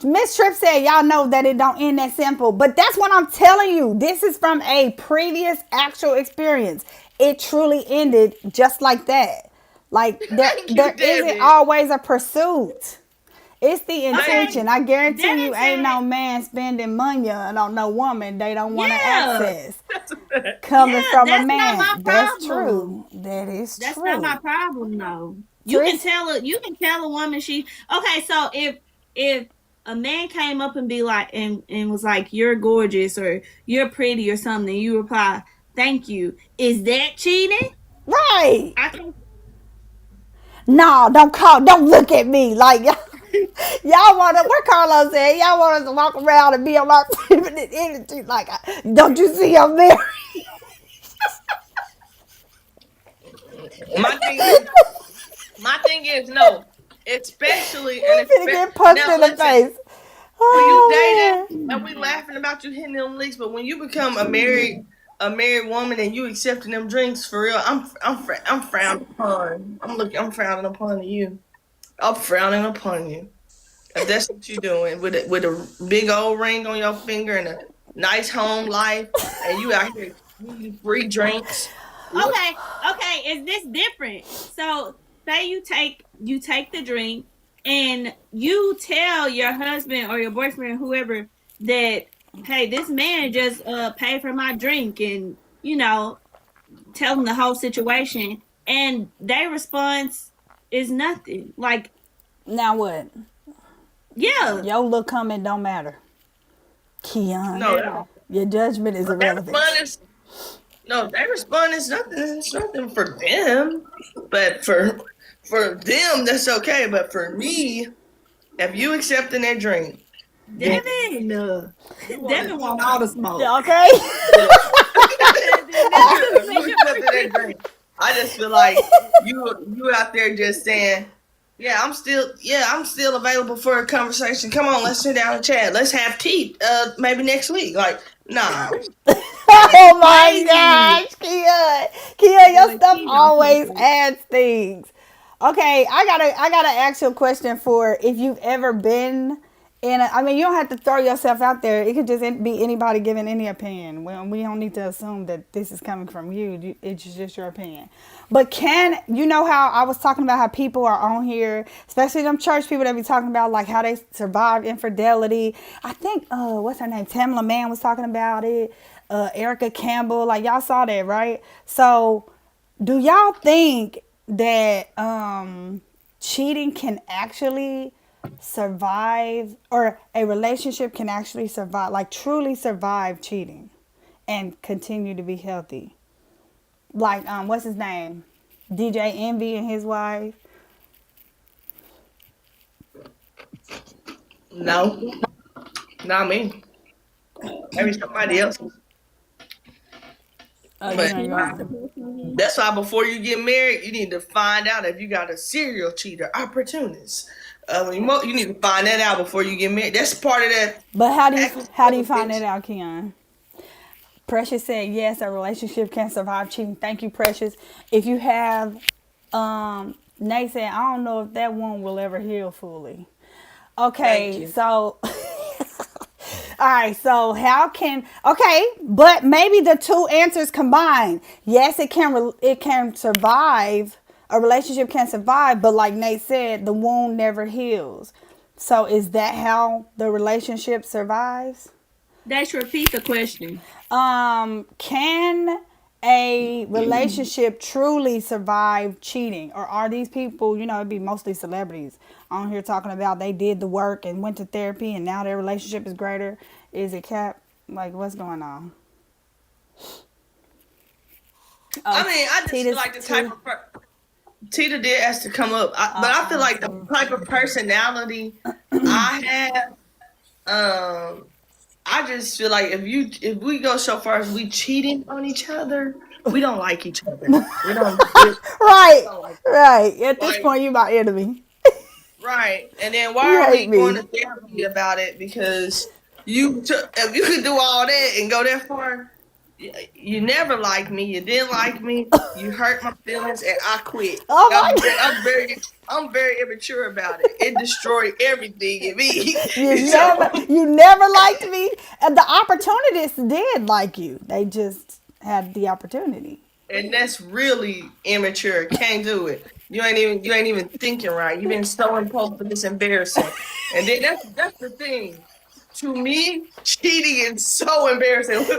Miss Tripp said, y'all know that it don't end that simple. But that's what I'm telling you. This is from a previous actual experience. It truly ended just like that. Like Thank you, there isn't Debbie. always a pursuit. It's the Thank Okay. intention. you. I guarantee Devin you ain't said, no man spending money on no woman they don't want to yeah, access. That's a fact. Coming yeah, from a that's not man. my That's problem. true. That is That's not my true. problem though. Tris, You can tell a woman she okay, so if a man came up and be like and was like, you're gorgeous or you're pretty or something, and you reply, thank you. Is that cheating? right. I can No, don't look at me like y'all want to. What Carlos said, y'all want us to walk around and be on our feminine energy. Like, don't you see I'm married? My thing is, no, especially We finna get punched now. in the Listen, face. when you dating Oh and we laughing about you hitting them licks, but when you become a married woman and you accepting them drinks for real, I'm frowned upon. I'm frowning upon you. I'm frowning upon you. If that's what you're doing with a big old ring on your finger and a nice home life, and you out here eating free drinks. Look, okay, okay, is this different? So say you take the drink and you tell your husband or your boyfriend, whoever, that hey, this man just paid for my drink, and tell them the whole situation, and their response is nothing. Like, Now what? yeah, Your little comment don't matter. Keon, No, your judgment is that irrelevant. respond is no. That respond is nothing. It's nothing for them, but for them that's okay. But for me, if you accepting that drink, then Devin, you want Devin want all the smoke. Okay. if you accepting that drink, I just feel like you out there just saying, I'm still available for a conversation. Come on, let's sit down and chat. Let's have tea. Maybe next week. Like, nah. Oh my gosh, Keon, your stuff always adds things. Okay, I gotta ask you a question for if you've ever been in. I mean, you don't have to throw yourself out there. It could just be anybody giving any opinion. We don't need to assume that this is coming from you. It's just your opinion. But can you know how I was talking about how people are on here, especially them church people that be talking about like how they survived infidelity. I think what's her name? Tamla Mann was talking about it. Erica Campbell, like y'all saw that, right? So do y'all think that cheating can actually survive, or a relationship can actually survive, like truly survive cheating and continue to be healthy? Like what's his name? DJ Envy and his wife. No, not me. Maybe somebody else. But that's why before you get married, you need to find out if you got a serial cheater, opportunist. You need to find that out before you get married. That's part of that. But how do you find that out, Keon? Precious said yes, a relationship can survive cheating. Thank you, Precious. If you have, Nate said, I don't know if that one will ever heal fully. Okay, so all right, so but maybe the two answers combined. Yes, it can survive. A relationship can survive, but like Nate said, the wound never heals. So is that how the relationship survives? Dash, repeat the question. Can a relationship truly survive cheating? Or are these people, it'd be mostly celebrities on here talking about they did the work and went to therapy and now their relationship is greater? Is it cap? Like, what's going on? I mean, I just feel like the type of Tita did ask to come up, but I feel like the type of personality I have, I just feel like if we go so far as we cheating on each other, we don't like each other. We don't. Right. At this point, you my enemy. Right, and then why are we going to therapy about it? Because if you could do all that and go that far, you never liked me. You didn't like me. You hurt my feelings, and I quit. I'm very immature about it. It destroyed everything in me. You never liked me, and the opportunists did like you. They just had the opportunity. And that's really immature. Can't do it. You ain't even thinking right. You've been so impulsive. It's embarrassing. And then that's the thing. To me, cheating is so embarrassing. But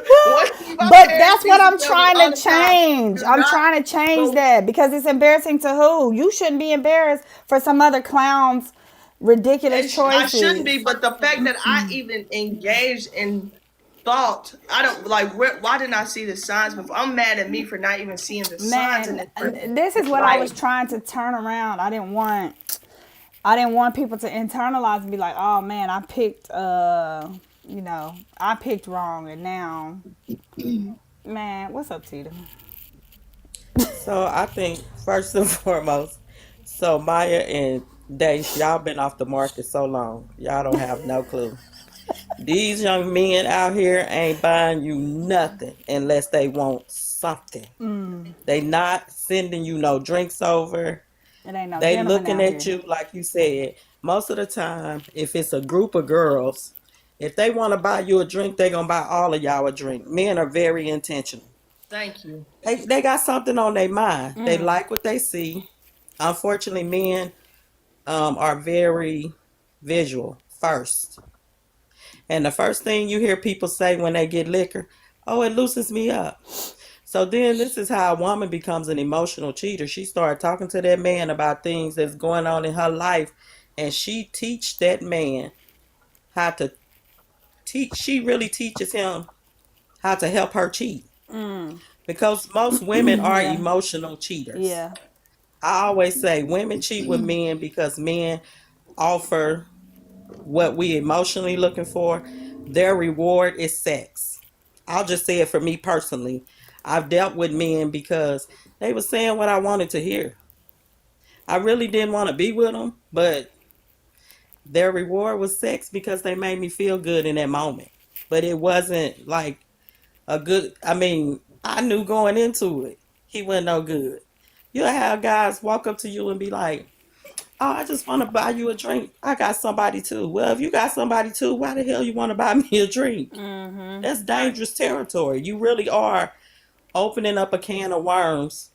that's what I'm trying to change. I'm trying to change that because it's embarrassing to who? You shouldn't be embarrassed for some other clown's ridiculous choices. I shouldn't be, but the fact that I even engaged in thought, I don't like. Why didn't I see the signs before? I'm mad at me for not even seeing the signs. This is what I was trying to turn around. I didn't want people to internalize and be like, oh man, I picked wrong, and now man, what's up, Tita? So I think first and foremost, so Maya and Dace, y'all been off the market so long. Y'all don't have no clue. These young men out here ain't buying you nothing unless they want something. They not sending you no drinks over. It ain't no They looking at you like you said. Most of the time, if it's a group of girls, if they want to buy you a drink, they gonna buy all of y'all a drink. Men are very intentional. Thank you. They got something on their mind. They like what they see. unfortunately, men are very visual first. And the first thing you hear people say when they get liquor, oh, it loosens me up. So then this is how a woman becomes an emotional cheater. She started talking to that man about things that's going on in her life, and she teach that man how to teach. She really teaches him how to help her cheat because most women are Yeah. emotional cheaters. Yeah. I always say women cheat with men because men offer what we emotionally looking for. Their reward is sex. I'll just say it for me personally. I've dealt with men because they were saying what I wanted to hear. I really didn't want to be with them, but their reward was sex because they made me feel good in that moment. But it wasn't like a good, I mean, I knew going into it, he wasn't no good. You'll have guys walk up to you and be like, oh, I just want to buy you a drink. I got somebody too. Well, if you got somebody too, why the hell you want to buy me a drink? That's dangerous territory. You really are opening up a can of worms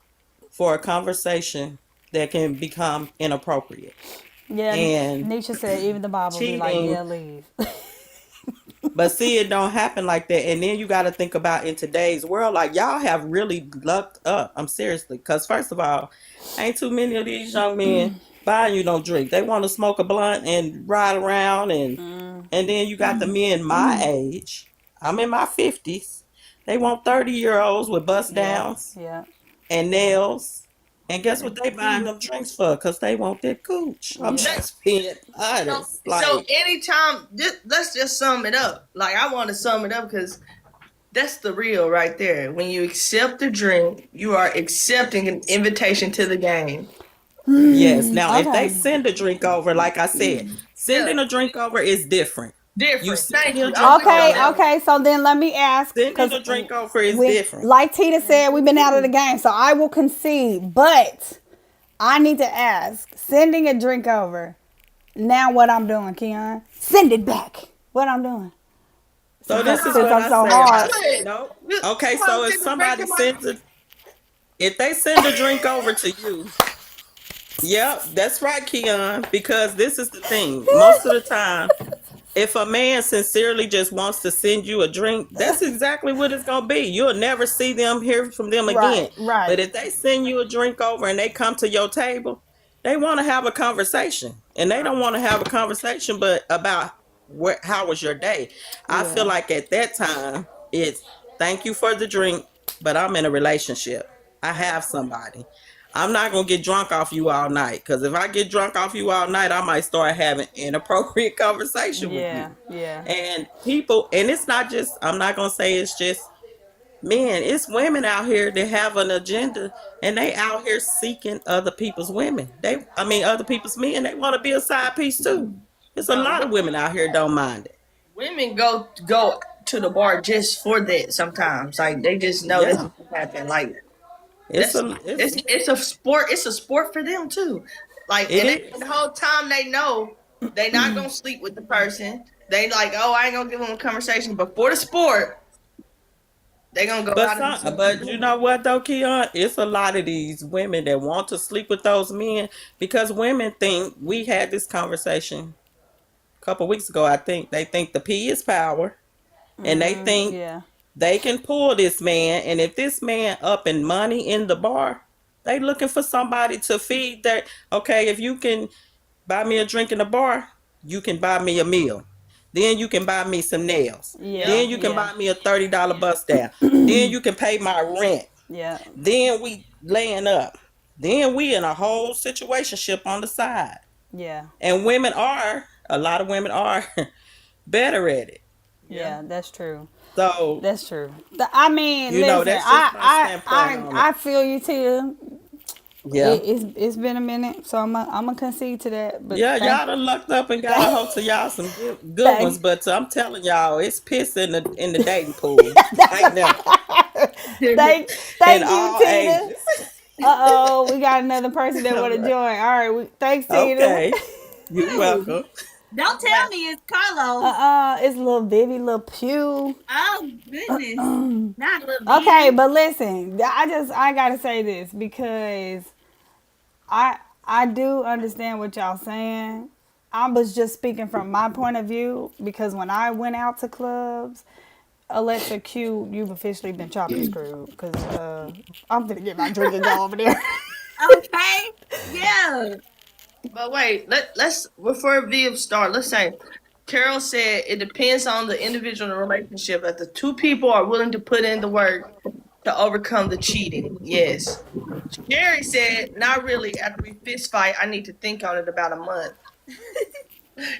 for a conversation that can become inappropriate. Yeah. And Nietzsche said even the Bible be like, cheating, yeah, leave. but see, it don't happen like that. And then you got to think about in today's world, like y'all have really lucked up. I'm seriously, because first of all, ain't too many of these young men buying you no drink. They want to smoke a blunt and ride around, and then you got the men my age. I'm in my 50s. They want 30-year-olds with bust Yeah. downs Yeah. and nails. And guess what they buying them drinks for? Because they want that cooch. I'm Yeah. just being So, honest. so Like, anytime, let's just sum it up. Like I want to sum it up because that's the real right there. When you accept the drink, you are accepting an invitation to the game. yes. Now, if they Okay. send a drink over, like I said, Yeah, sending a drink over is different. You different. send Thank me a you. I'm drink with you on Okay, that over, one. okay. So then let me ask, sending because a drink over is we, different. like Tita said, we've been out of the game, so I will concede. But I need to ask, sending a drink over. Now what I'm doing, Keon? Send it back. What I'm doing? So Since, this is since what I'm I so say. I hard. Good. no. You- Okay, so Somebody if take a drink somebody of my. sends a, if they send a drink over to you, yep, that's right, Keon. Because this is the thing. Most of the time, if a man sincerely just wants to send you a drink, that's exactly what it's gonna be. You'll never see them, hear from them again. Right, right. But if they send you a drink over and they come to your table, they want to have a conversation, and they don't want to have a conversation, but about how was your day. I feel Yeah. like at that time it's thank you for the drink, but I'm in a relationship. I have somebody. I'm not gonna get drunk off you all night because if I get drunk off you all night, I might start having inappropriate conversation with Yeah. you. Yeah. And people, and it's not just, I'm not gonna say it's just men, it's women out here that have an agenda and they out here seeking other people's women. Other people's men, they want to be a side piece too. There's a lot Bro, of women out here don't mind it. women go to the bar just for that. Sometimes, like they just know this Yeah. will happen. Like It's that's a, it's a sport. It's a sport for them too. Like it and the is. whole time they know they not gonna sleep with the person. They like, oh, I ain't gonna give them a conversation. But for the sport, they gonna go out and But you know what though, Keon? It's a lot of these women that want to sleep with those men because women think we had this conversation a couple weeks ago. I think they think the P is power, and they think Yeah. they can pull this man. And if this man up in money in the bar, they looking for somebody to feed their. Okay, if you can buy me a drink in the bar, you can buy me a meal. Then you can buy me some nails. Yeah. Then you can Yeah. buy me a $30 bus down. Then you can pay my rent. Yeah. Then we laying up. Then we in a whole situationship on the side. Yeah. And a lot of women are better at it. Yeah. That's true. So, That's true. I mean, listen, that's just my standpoint on it. I feel you too. Yeah. It's been a minute, so I'm gonna concede to that. But Yeah, thank y'all done lucked up and got a hold to y'all some good ones, thank but I'm telling y'all, it's piss in the dating pool right now, thank in thank you, all Tina. ages. We got another person that All want to right. join. All right, thanks, Tina. Okay, you're welcome. Don't tell me it's Carlos. It's little Vivi, little Pew. Oh goodness, not little Okay, baby. but listen, I gotta say this because I I do understand what y'all saying. I was just speaking from my point of view because when I went out to clubs, Alexa Q, you've officially been chopped and screwed because I'm gonna get my drink and go over there. Okay. Yeah. But wait, let's before Viv start. Let's say Carol said it depends on the individual relationship. If the two people are willing to put in the work to overcome the cheating, yes. Sherry said, not really. After we fist fight, I need to think on it about a month.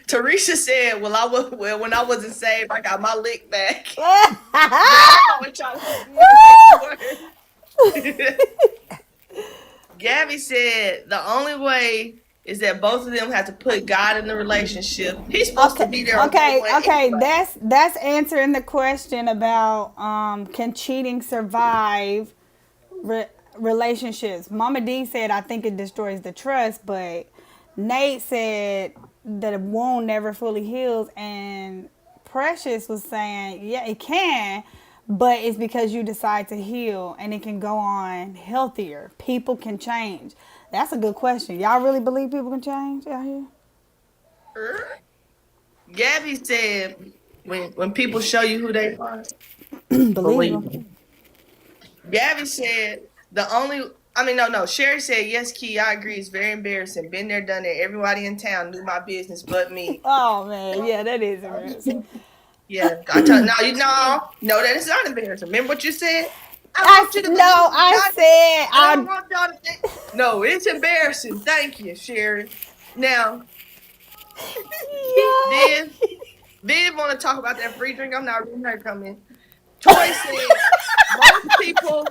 Teresa said, well, when I wasn't saved, I got my lick back. That's what y'all said. Gabby said the only way is that both of them have to put God in the relationship. He's supposed to be there. Okay. Anyway. That's answering the question about can cheating survive relationships. Mama D said I think it destroys the trust, but Nate said that a wound never fully heals, and Precious was saying yeah it can, but it's because you decide to heal and it can go on healthier. People can change. That's a good question. Y'all really believe people can change out here? Gabby said when people show you who they are, Believe believe them. them. Gabby said the only. I mean, no. Sherry said, yes, Key, I agree. It's very embarrassing. Been there, done it. Everybody in town knew my business but me. Oh, man. Yeah, that is embarrassing. Yeah. No, that is not embarrassing. Remember what you said? I want you to I don't want y'all to think. No, it's embarrassing. Thank you, Sherry. Now, Yeah. Viv want to talk about that free drink. I'm not reading her comment. Toy said most people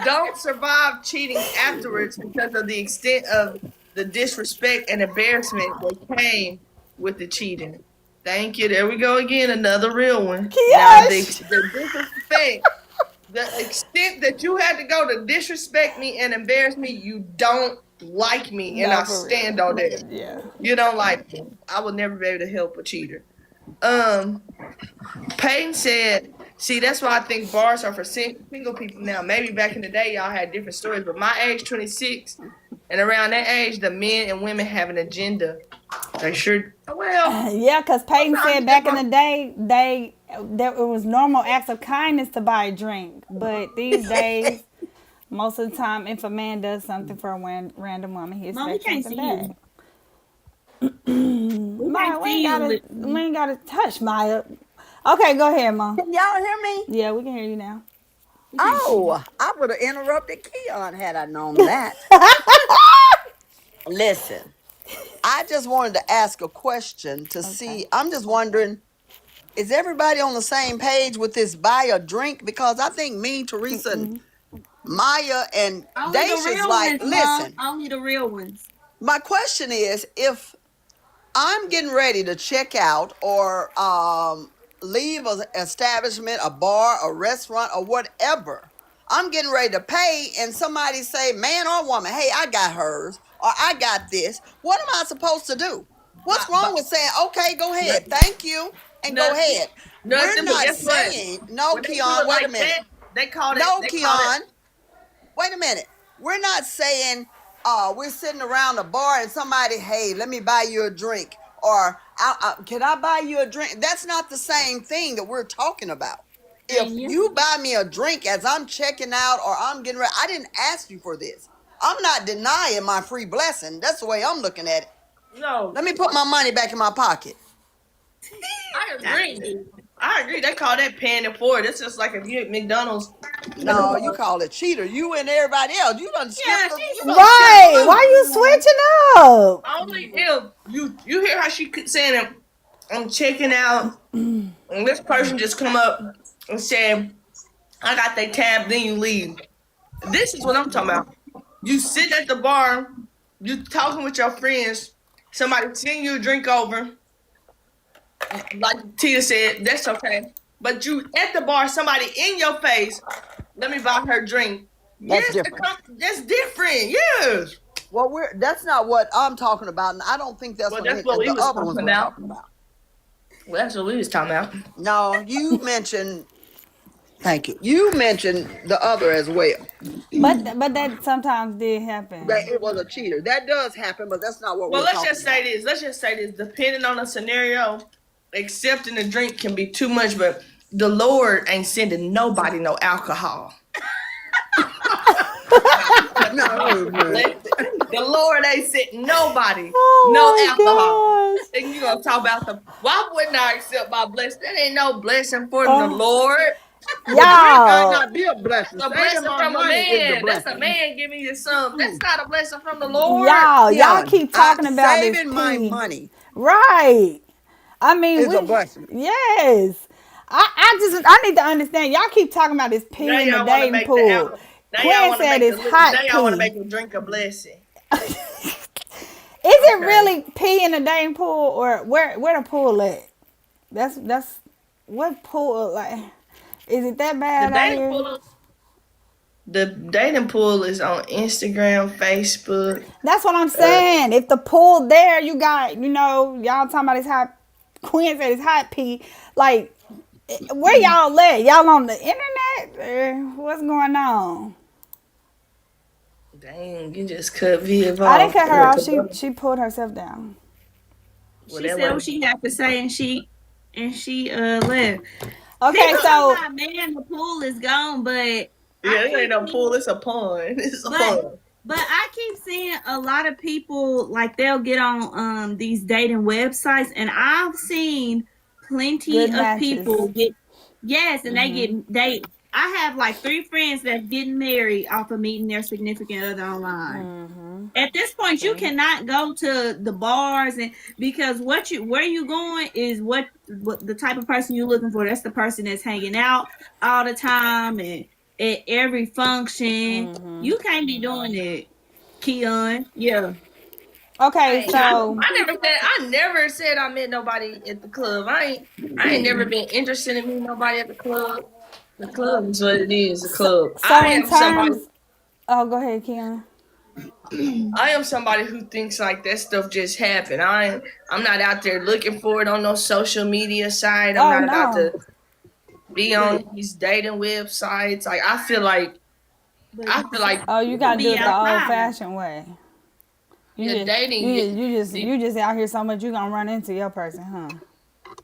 don't survive cheating afterwards because of the extent of the disrespect and embarrassment that came with the cheating. Thank you. There we go again. Another real one. Now, the disrespect, the extent that you had to go to disrespect me and embarrass me, you don't like me, and I stand on that. Yeah. You don't like me. I will never be able to help a cheater. Payne said, see, that's why I think bars are for single people now. Maybe back in the day, y'all had different stories, but my age, 26, and around that age, the men and women have an agenda. They sure, well. Yeah, because Peyton said back in the day, it was normal acts of kindness to buy a drink. But these days, most of the time, if a man does something for a random woman, he expects something back. Maya, we ain't gotta touch Maya. Okay, go ahead, Mom. Can y'all hear me? Yeah, we can hear you now. Oh, I would have interrupted Keon had I known that. Listen, I just wanted to ask a question to see. I'm just wondering, is everybody on the same page with this buy a drink? Because I think me, Teresa, and Maya and Daisha's like, listen. Only the real ones. My question is, if I'm getting ready to check out or leave an establishment, a bar, a restaurant, or whatever, I'm getting ready to pay, and somebody say, man or woman, hey, I got hers, or I got this. What am I supposed to do? What's wrong with saying, okay, go ahead, thank you, and go ahead? We're not saying, no, Keon, wait a minute. They call it. No, Keon, wait a minute. We're not saying we're sitting around a bar and somebody, hey, let me buy you a drink. Or can I buy you a drink? That's not the same thing that we're talking about. If you buy me a drink as I'm checking out or I'm getting ready, I didn't ask you for this. I'm not denying my free blessing. That's the way I'm looking at it. No. Let me put my money back in my pocket. I agree. They call that paying it forward. It's just like if you at McDonald's. No, you call it cheater. You and everybody else. You done skipped Right. Why you switching up? Only if you hear how she saying I'm checking out, and this person just come up and say, I got their tab, then you leave. This is what I'm talking about. You sitting at the bar, you talking with your friends, somebody send you a drink over. Like Tia said, that's okay. But you at the bar, somebody in your face, let me buy her drink. That's different. That's different, yes. Well, that's not what I'm talking about, and I don't think that's what the other ones were talking about. Well, that's what we was talking about. No, you mentioned Thank you. You mentioned the other as well. But that sometimes did That happen. it was a cheater. That does happen, but that's not what Well, we're let's talking just say about. this. Let's just say this. Depending on the scenario, accepting the drink can be too much, but the Lord ain't sending nobody no alcohol. No, man. The Lord ain't sending nobody no alcohol. Oh And you gonna talk about the why wouldn't I accept my blessing? That ain't no blessing my from the gosh. Lord. The drink might Y'all. not be a blessing. That's a Saving blessing my from a money is the man. That's a blessing. man giving you some. That's Mm. not a blessing from the Lord. Y'all Yeah, keep talking about this saving my pee. money Right. I mean, is a blessing. yes. I need to understand. Y'all keep talking about this Now pee in the y'all want to dating make the pool. alcohol. Now y'all Quinn want to said make it's now hot y'all want to pee. make them drink a blessing. Is it Okay. really pee in the dating pool or where the pool at? That's what pool like? Is it that The bad out dating here? pool. The dating pool is on Instagram, Facebook. That's what I'm Uh, saying. If the pool there, you got y'all talking about this hot. Quinn said it's hot pee. Like where y'all at? Y'all on the internet? What's going on? dang, you just cut Viv I didn't off. cut her off. She pulled herself down. Well, She that said what wasn't. she had to say, and she left. Okay, People talking so about man, the pool is gone, but I Yeah, it ain't keep no pool. seeing, It's a pond. It's a but pond. I keep seeing a lot of people like they'll get on these dating websites, and I've seen good plenty of people matches. get yes, and they I have like 3 friends that's getting married off of meeting their significant other online. At this point, you See, cannot go to the bars and because where you going is what the type of person you're looking for. That's the person that's hanging out all the time and at every function. You can't be doing that, Keon. Yeah. okay, Hey, I, so I never said I met nobody at the club. I ain't never been interested in meeting nobody at the club. The club is what it is. The so, club. so in terms, oh, go ahead, Keon. I am somebody who thinks like that stuff just happened. I'm not out there looking for it on no social media site. I'm Oh not about no, to be But on these dating websites. Like but I feel like oh, you people gotta do be it the old outside. fashioned way. You you're just dating. you just out here so much you gonna run into your person, huh?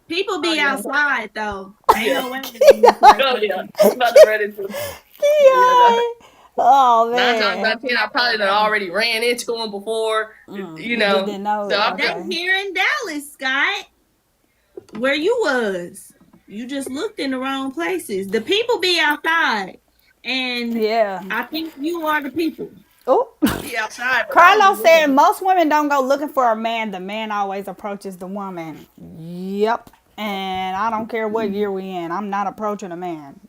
People Oh be yeah, outside though. Ain't yeah. no way they gonna miss the right Oh yeah. person. I'm about to run into. Yeah. Keon. Oh 9 times out man, of 10, I probably done already ran into him before. You you just know. didn't know So it. I'm They just. Okay. here in Dallas, Scott, where you was. You just looked in the wrong places. The people be outside, and Yeah. I think you are the people. Oh. I be outside, but I don't be Carlos said looking. most women don't go looking for a man. The man always approaches the woman. Yep. And I don't care what year we in. I'm not approaching a man.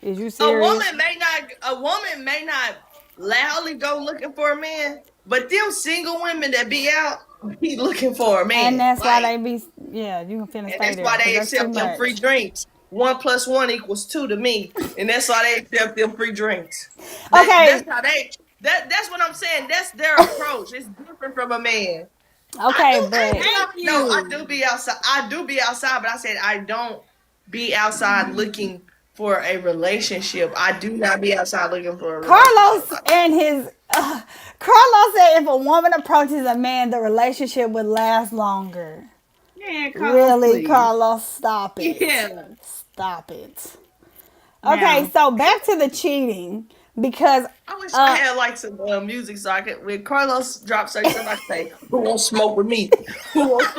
Is you A serious? woman may not. A woman may not loudly go looking for a man, but them single women that be out be looking for a And man. that's why Like, they be, yeah, you can finna and stay that's there why because they that's too accept them free much. drinks. 1+1 = 2 to me, and that's why they accept them free drinks. That's Okay. how they. That's what I'm saying. That's their approach. It's different from a man. Okay, I but ain't Thank no, I you. do be outside. I do be outside, but I said I don't be outside looking for a relationship. I do not be outside looking for a relationship. Carlos and his, Carlos said if a woman approaches a man, the relationship would last longer. Man, Carlos, Really, please. Carlos, stop it. Yeah. Stop it. Okay, Now, so back to the cheating because I wish I uh had like some music so I could. When Carlos drops certain stuff, I could say, "Who wants smoke with me? Who wants?"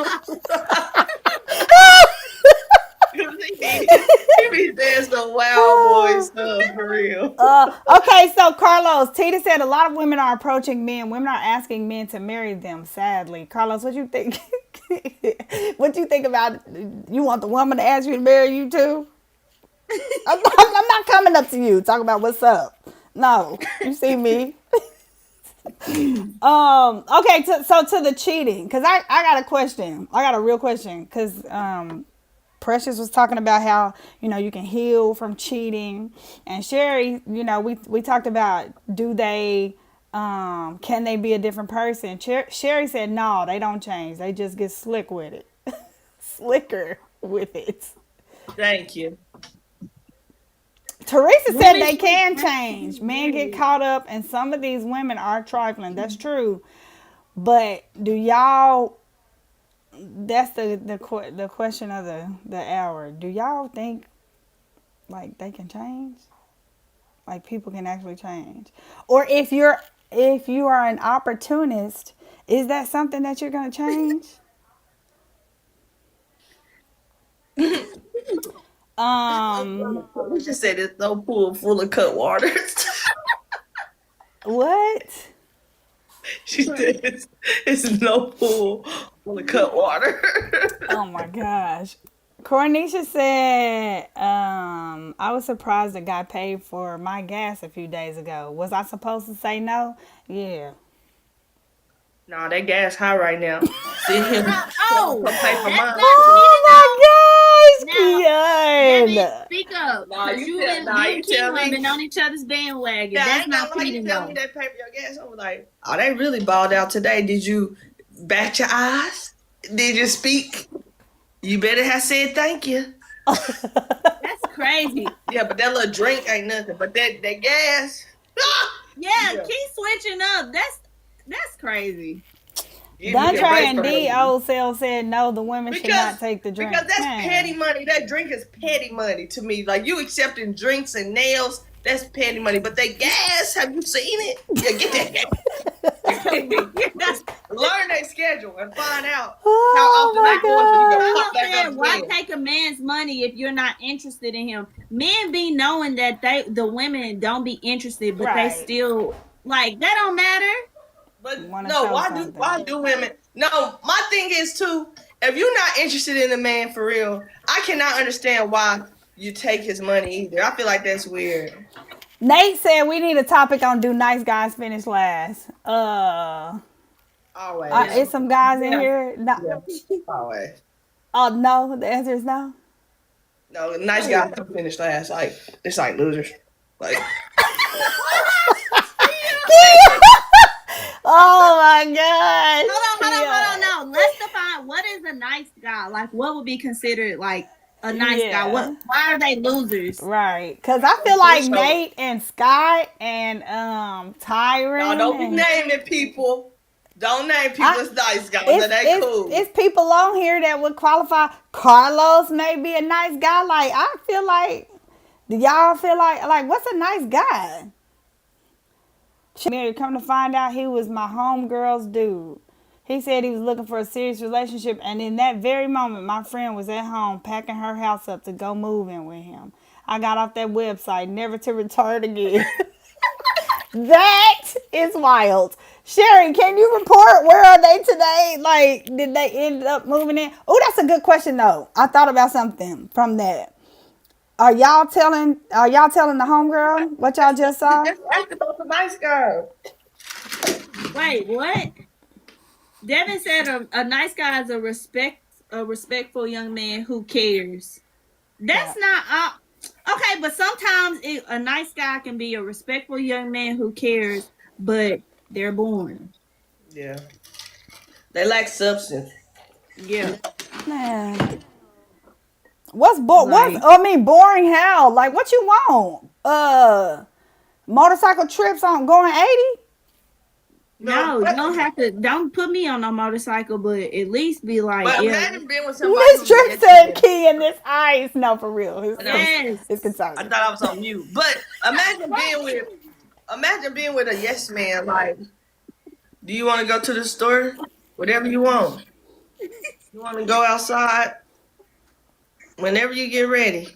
he be saying some wild boy stuff for real. okay, so Carlos, Tita said a lot of women are approaching men. Women are asking men to marry them, sadly. Carlos, what you think? What you think about you want the woman to ask you to marry you too? I'm not coming up to you talking about what's up. No, you see me. Okay, so to the cheating, because I got a question. I got a real question. Because Precious was talking about how, you can heal from cheating. And Sherry, we talked about can they be a different person? Sherry said, no, they don't change. They just get slick with it. Slicker with it. Thank you. Teresa said Women they should can change change. to be Men get married. caught up, and some of these women are trifling. That's true. But do y'all? That's the question of the hour. Do y'all think like they can change? Like people can actually change, or if you are an opportunist, is that something that you're gonna change? We just said it's no pool full of cut waters. What? She said it's no pool full of cut water. Oh my gosh. Cornisha said, I was surprised the guy paid for my gas a few days ago. Was I supposed to say no? Yeah. Nah, that gas high right now. See him Oh, come pay for that's mine. not cheating though. Oh my Now, gosh, Devin, Kian. speak up. Nah, Cause you you tell, and nah, you you and tell Keelan me. been on each other's bandwagon. Yeah, I That's ain't gonna not lie. You cheating tell me though. they pay for your gas. I was like, oh, they really balled out today. Did you bat your eyes? Did you speak? You better have said thank you. That's crazy. Yeah, but that little drink ain't nothing. But that gas. Yeah, Yeah. keep switching up. That's crazy. Give me a Dontre break and from D them. old cell said no, the women should not take the drink. Because that's Man. petty money. That drink is petty money to me. Like you accepting drinks and nails, that's petty money. But they gas, have you seen it? Yeah, get that gas. Learn their schedule and find out how Oh often my they going so you can god. pop Carlos back said, up "Why again. take a man's money if you're not interested in him?" Men be knowing that the women don't be interested, but they Right. still like that don't matter. But Wanna no, show why something. do women? No, my thing is too. If you're not interested in a man for real, I cannot understand why you take his money either. I feel like that's weird. Nate said we need a topic on do nice guys finish last. Always. Is some guys in Yeah. here? No. Yeah, always. Oh no, the answer is no. No, nice guys don't finish last. Like it's like losers. Like Oh my gosh. Hold on. No, let's define what is a nice guy. Like, what would be considered like a nice guy? Yeah. Why are they losers? Right, cause I feel like So- Nate and Scott and Tyron. no, don't be and- naming people. Don't name people as nice guys. It's, That ain't it's, cool. it's people on here that would qualify. Carlos may be a nice guy. Like I feel like, do y'all feel like what's a nice guy? Mary, come to find out, he was my homegirl's dude. He said he was looking for a serious relationship, and in that very moment, my friend was at home packing her house up to go move in with him. I got off that website, never to return again. That is wild. Sherry, can you report where are they today? Like, did they end up moving in? Oh, that's a good question though. I thought about something from that. Are y'all telling the homegirl what y'all just saw? That's about the nice guy. Wait, what? Devin said a nice guy is a respectful young man who cares. That's not okay, but sometimes a nice guy can be a respectful young man who cares, but they're boring. Yeah. They lack substance. Yeah. Man. What's boring? Like- Boring how? Like, what you want? Motorcycle trips on going 80? No, you don't have to. Don't put me on no motorcycle, but at least be like, But yeah, imagine being with somebody. Miss who's Tripp an said introvert. key in this ice. No, for real. yes. It's I concerning. thought I was on mute. But imagine being with a yes man. Like, do you want to go to the store? Whatever you want. You want to go outside? Whenever you get ready.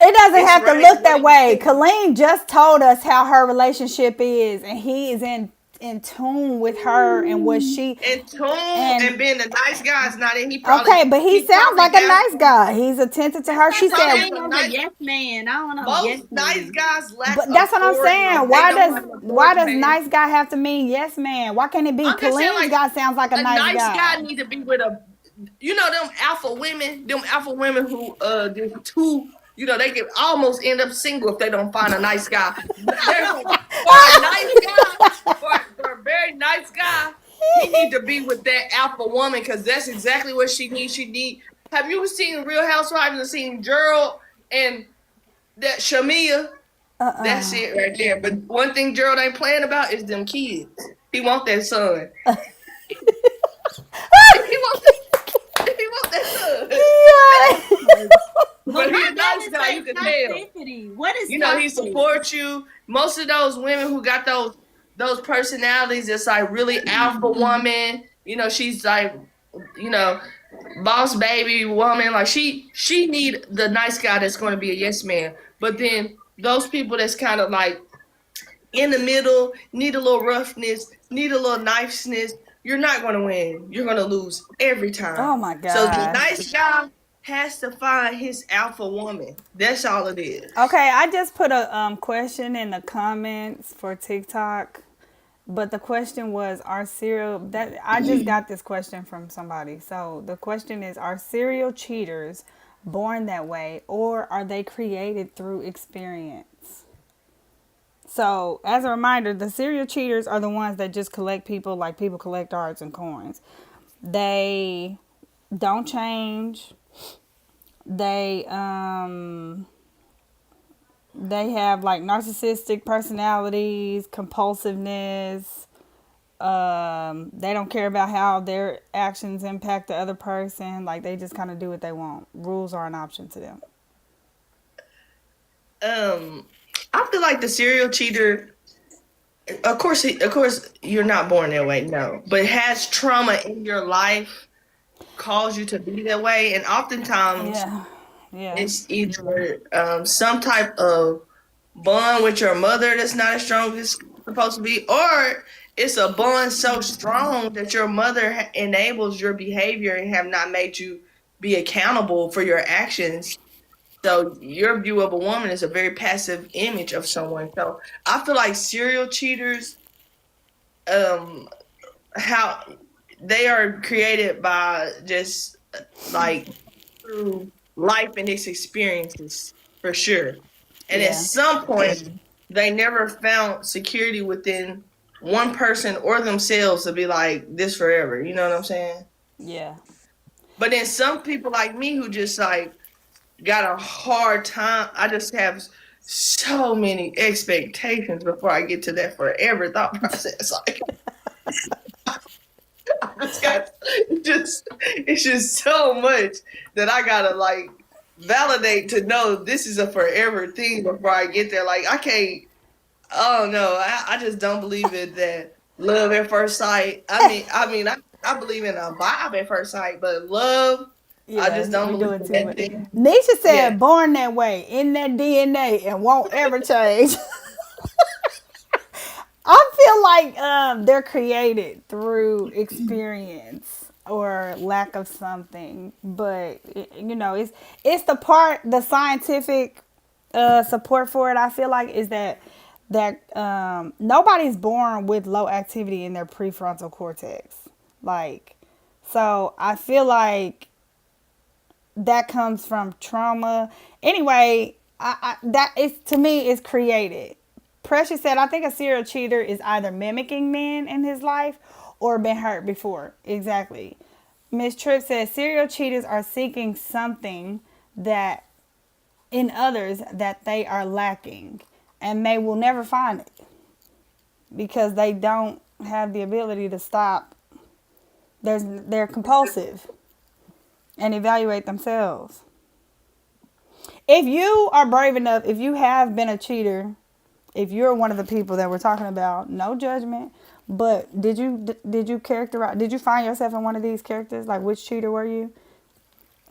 It doesn't It's have to right. look that way. Colleen just told us how her relationship is, and he is in tune with her and what she. In tune and being a nice guy is not in. He probably Okay, but he sounds probably like a got- nice guy. He's attentive to her. She I said, ain't no yes man. I don't know. Most Yes nice man. guys lack. but that's what I'm authority. saying. Like, Why they don't have does authority, man. nice guy have to mean yes man? Why can't it be I'm just saying, Colleen's like, guy sounds like a nice guy? need to be with a, them alpha women who just too, they can almost end up single if they don't find a nice guy. For a very nice guy, he need to be with that alpha woman because that's exactly what she needs. Have you seen Real Housewives and seen Gerald and That Shamia, that's it right there. But one thing Gerald ain't playing about is them kids. He want that son. he want he want that son. But he a nice guy, you can tell. toxicity? What is You know, he toxic? supports you. Most of those women who got those personalities, it's like really alpha woman. You know, she's like, you know, boss baby woman. Like she need the nice guy that's going to be a yes man. But then those people that's kind of like in the middle, need a little roughness, need a little niceness. You're not going to win. You're going to lose every time. Oh my So the gosh. nice guy has to find his alpha woman. That's all it is. Okay, I just put a question in the comments for TikTok, but the question was, are serial that I just got this question from somebody. So the question is, are serial cheaters born that way, or are they created through experience? So, as a reminder, the serial cheaters are the ones that just collect people like people collect hearts and coins. They don't change. They have like narcissistic personalities, compulsiveness. They don't care about how their actions impact the other person. Like they just kind of do what they want. Rules are an option to them. I feel like the serial cheater. Of course, you're not born that way. No, but has trauma in your life caused you to be that way, and oftentimes Yeah. it's either some type of bond with your mother that's not as strong as it's supposed to be, or it's a bond so strong that your mother enables your behavior and have not made you be accountable for your actions. So your view of a woman is a very passive image of someone. So I feel like serial cheaters, how they are created by just like through life and its experiences for sure. And Yeah. at some point, they never found security within one person or themselves to be like this forever. You know what I'm saying? Yeah. But then some people like me who just like got a hard time. I just have so many expectations before I get to that forever thought process. Like I just got it's just so much that I gotta like validate to know this is a forever thing before I get there. Like I can't. Oh no, I just don't believe it that love at first sight. I believe in a vibe at first sight, but love, I just don't we believe doing in too that much. thing. Nisha said, Yeah. born that way, in that DNA, and won't ever change. I feel like they're created through experience or lack of something, but you know, it's the scientific support for it. I feel like is that nobody's born with low activity in their prefrontal cortex, like so. I feel like that comes from trauma. Anyway, that is to me is created. Precious said, I think a serial cheater is either mimicking men in his life or been hurt before. Exactly. Miss Tripp says serial cheaters are seeking something that in others that they are lacking, and they will never find it because they don't have the ability to stop. They're compulsive and evaluate themselves. If you are brave enough, if you have been a cheater, if you're one of the people that we're talking about, no judgment. But did you characterize? Did you find yourself in one of these characters? Like, which cheater were you?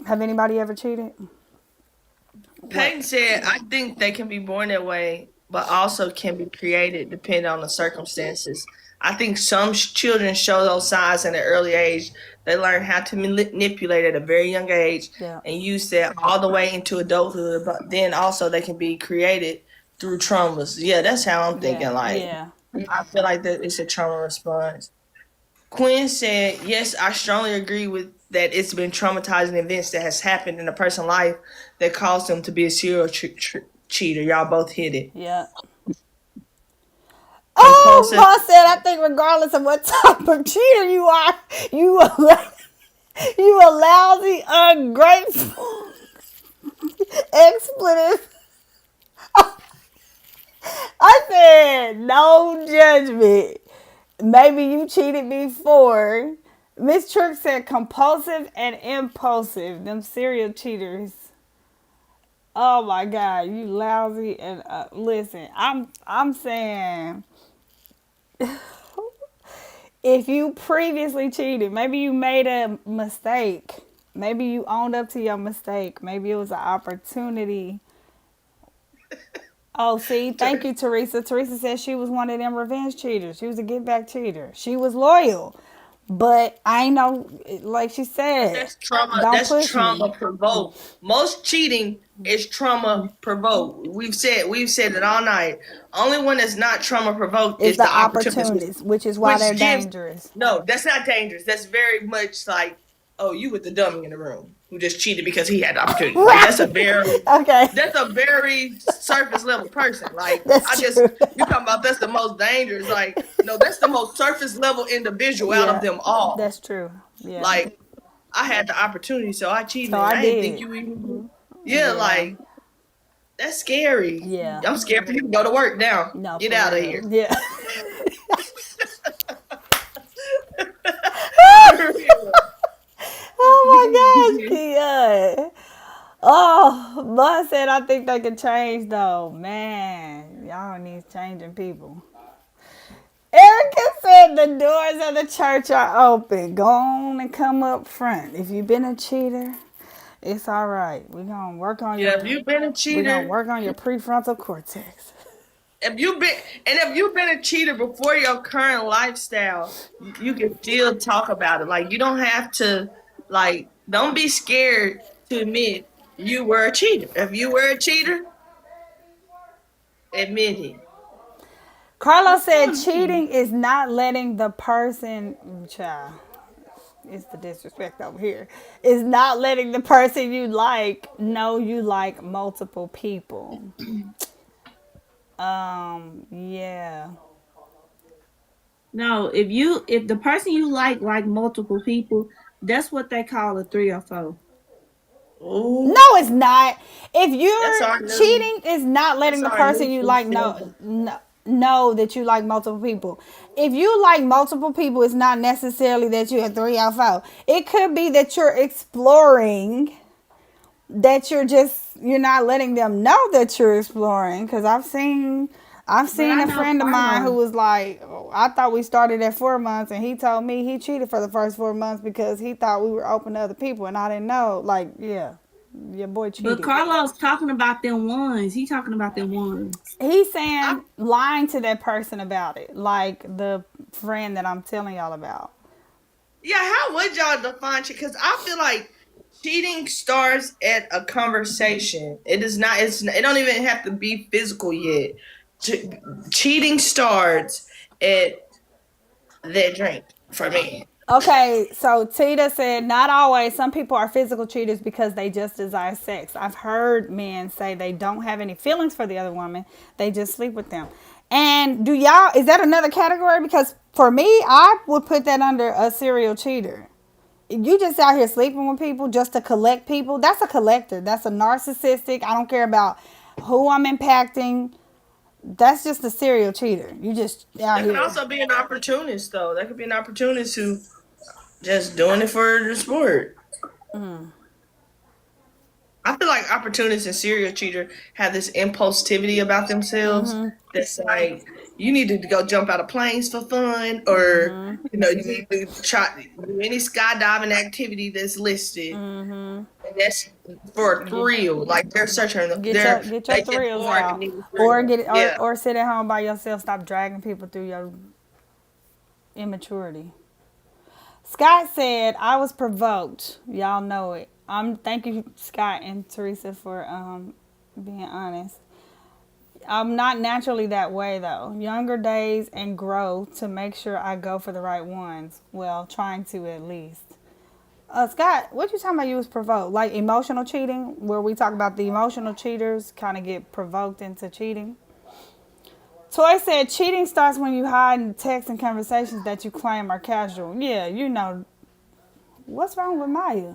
Have anybody ever cheated? Peyton said, I think they can be born that way, but also can be created depending on the circumstances. I think some children show those signs at an early age. They learn how to manipulate at a very young age Yeah. and use that all the way into adulthood. But then also they can be created through traumas. Yeah, that's how I'm thinking. Like, yeah. I feel like that it's a trauma response. Quinn said, yes, I strongly agree with that. It's been traumatizing events that has happened in a person's life that caused them to be a serial cheater. Y'all both hit it. Yeah. Oh, Compulsive. Paul said, I think regardless of what type of cheater you are, you a lousy, ungrateful, expletive. I said no judgment. Maybe you cheated before. Miss Trick said compulsive and impulsive. Them serial cheaters. Oh my God, you lousy and listen. I'm saying if you previously cheated, maybe you made a mistake. Maybe you owned up to your mistake. Maybe it was an opportunity. Oh, see, thank you, Teresa. Teresa said she was one of them revenge cheaters. She was a get back cheater. She was loyal. But I know, like she said, That's trauma. don't That's push trauma me. provoked. Most cheating is trauma provoked. We've said it all night. Only one that's not trauma provoked It's is the the opportunist, opportunists, which is why they're which gives dangerous. no. That's not dangerous. That's very much like, oh, you with the dummy in the room who just cheated because he had the opportunity. Like Right. Okay. that's a very surface level person. Like That's true. you talking about that's the most dangerous. Like no, that's the most surface level individual out of Yeah, them all. that's true. Yeah. Like I had the opportunity, so I cheated, So and I I didn't think did. you even. Yeah, Yeah. like that's scary. Yeah. I'm scared for you to go to work now. No, Get for out of real. here. Yeah. For real. Oh my gosh, Kia. Oh, Bud said I think they can change though. Man, y'all need changing people. Erica said the doors of the church are open. Go on and come up front. If you've been a cheater, it's all right. Yeah, if you've been a We're gonna cheater, work on your prefrontal cortex. if you've been a cheater before your current lifestyle, you can still talk about it. Like you don't have to, like, don't be scared to admit you were a cheater. If you were a cheater, admit it. Carlos said cheating is not letting the person, child, it's the disrespect over here, is not letting the person you like know you like multiple people. Yeah. No, if the person you like multiple people, that's what they call a 3 or 4. Ooh, No, it's not. If that's our you're new. cheating, is not letting That's the our person new you true like standard. know that you like multiple people. If you like multiple people, it's not necessarily that you're a 3 or 4. It could be that you're exploring, that you're not letting them know that you're exploring. Because I've But seen I a know friend of mine who Carlos. was like, oh, I thought we started at 4 months, and he told me he cheated for the first 4 months because he thought we were open to other people, and I didn't know. Like, yeah, your boy But cheated. Carlos talking about them ones. He talking about them ones. He's I, saying lying to that person about it, like the friend that I'm telling y'all about. yeah, how would y'all define cheating? Because I feel like cheating starts at a conversation. It is not. It don't even have to be physical yet. Che- Cheating starts at that drink for me. Okay, so Tita said, not always. Some people are physical cheaters because they just desire sex. I've heard men say they don't have any feelings for the other woman, they just sleep with them. And is that another category? Because for me, I would put that under a serial cheater. You just out here sleeping with people just to collect people. That's a collector. That's a narcissistic. I don't care about who I'm impacting. That's just a serial cheater. You just out There can here. also be an opportunist, though. There could be an opportunist who just doing it for the sport. I feel like opportunists and serial cheater have this impulsivity about themselves that's like you need to go jump out of planes for fun, or you need to try do any skydiving activity that's listed. And that's for a thrill. Like they're searching, Get your they get thrills bored and out, need a or thrill. Yeah. or sit at home by yourself. Stop dragging people through your immaturity. Scott said, "I was provoked. Y'all know it. Thank you, Scott and Teresa, for being honest. I'm not naturally that way though. Younger days and grow to make sure I go for the right ones. Well, trying to at least." Scott, what you talking about? You was provoked, like emotional cheating, where we talk about the emotional cheaters kind of get provoked into cheating. Toy said cheating starts when you hide in texts and conversations that you claim are casual. Yeah, what's wrong with Maya?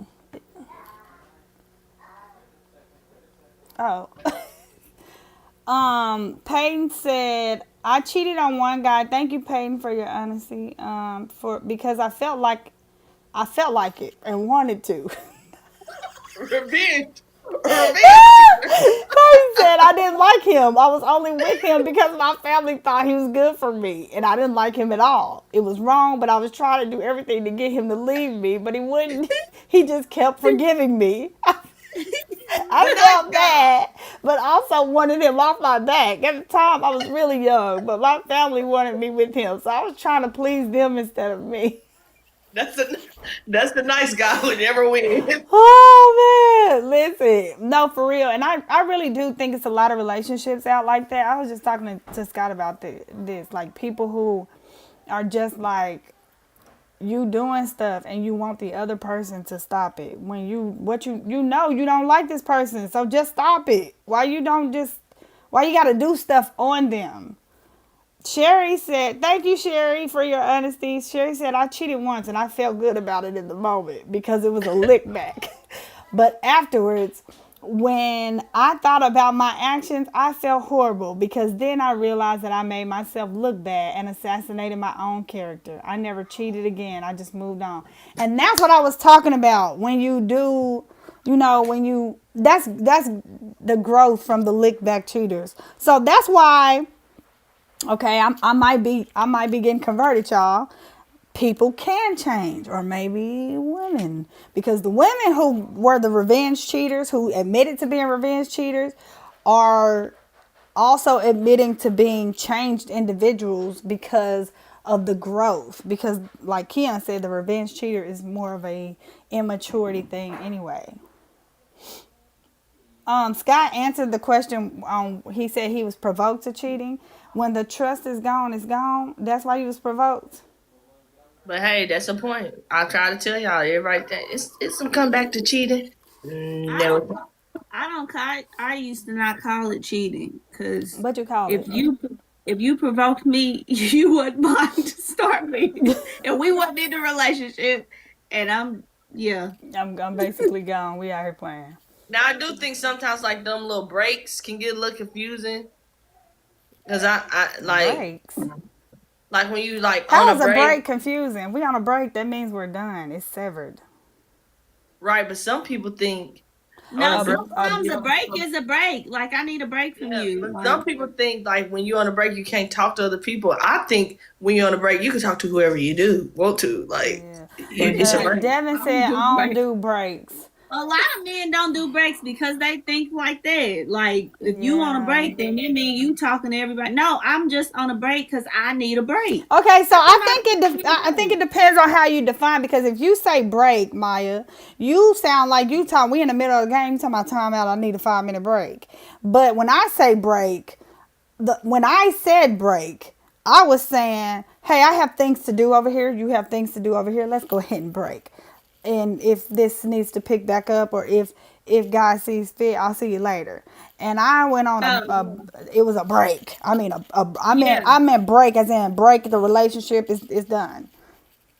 Oh, Peyton said, I cheated on one guy. Thank you, Peyton, for your honesty. Because I felt like it and wanted to. Revenge. Peyton said I didn't like him. I was only with him because my family thought he was good for me, and I didn't like him at all. It was wrong, but I was trying to do everything to get him to leave me, but he wouldn't. He just kept forgiving me. I felt bad, but also wanted him off my back. At the time, I was really young, but my family wanted me with him, so I was trying to please them instead of me. That's the nice guy who never wins. Oh man, listen, no, for real, and I really do think it's a lot of relationships out like that. I was just talking to Scott about this, like people who are just like you doing stuff and you want the other person to stop it when you know you don't like this person, so just stop it. Why you gotta do stuff on them? Sherry said, thank you, Sherry, for your honesty. Sherry said, I cheated once and I felt good about it in the moment because it was a lick back. But afterwards, when I thought about my actions, I felt horrible because then I realized that I made myself look bad and assassinated my own character. I never cheated again. I just moved on. And that's what I was talking about when you do, that's the growth from the lick back cheaters. So that's why, okay, I might be getting converted, y'all. People can change, or maybe women, because the women who were the revenge cheaters, who admitted to being revenge cheaters, are also admitting to being changed individuals because of the growth. Because, like Keon said, the revenge cheater is more of a immaturity thing anyway. Scott answered the question. He said he was provoked to cheating. When the trust is gone, it's gone. That's why he was provoked. But hey, that's the point. I try to tell y'all everybody that it's some come back to cheating. No. I used to not call it cheating because What you call if it? you provoked me, you wasn't mine to start me, and we wasn't in a relationship. And I'm basically gone. We out here playing. Now I do think sometimes like them little breaks can get a little confusing. Cause I Breaks. like when you like How on is a a break, break confusing? We on a break. That means we're done. It's severed. right? But some people think on no. a break. Sometimes a break is a break. Like I need a break from Yeah, you. but Like, some people think like when you're on a break you can't talk to other people. I think when you're on a break you can talk to whoever you do want to. Like it's a break. Devin said, I don't do breaks. a lot of men don't do breaks because they think like that. Like if you on a break, then it means you talking to everybody. No, I'm just on a break because I need a break. Okay, so I think it depends on how you define, because if you say break, Maya, you sound like we in the middle of the game, you talking about timeout, I need a 5-minute break. But when I say break, when I said break, I was saying, hey, I have things to do over here, you have things to do over here, let's go ahead and break. And if this needs to pick back up, or if God sees fit, I'll see you later. And I went on it was a break. I mean, I meant break as in break the relationship is done.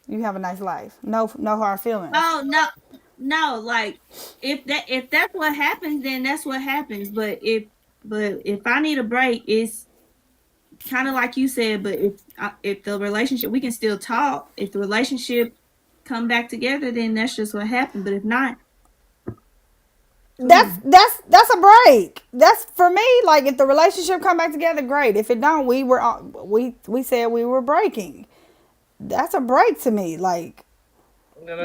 You have a nice life. No hard feelings. Oh no. Like if that's what happens, then that's what happens. But if I need a break, it's kind of like you said. But if the relationship, we can still talk. If the relationship come back together, then that's just what happened. But if not, that's a break. That's for me. Like if the relationship come back together, great. If it don't, we said we were breaking. That's a break to me. Like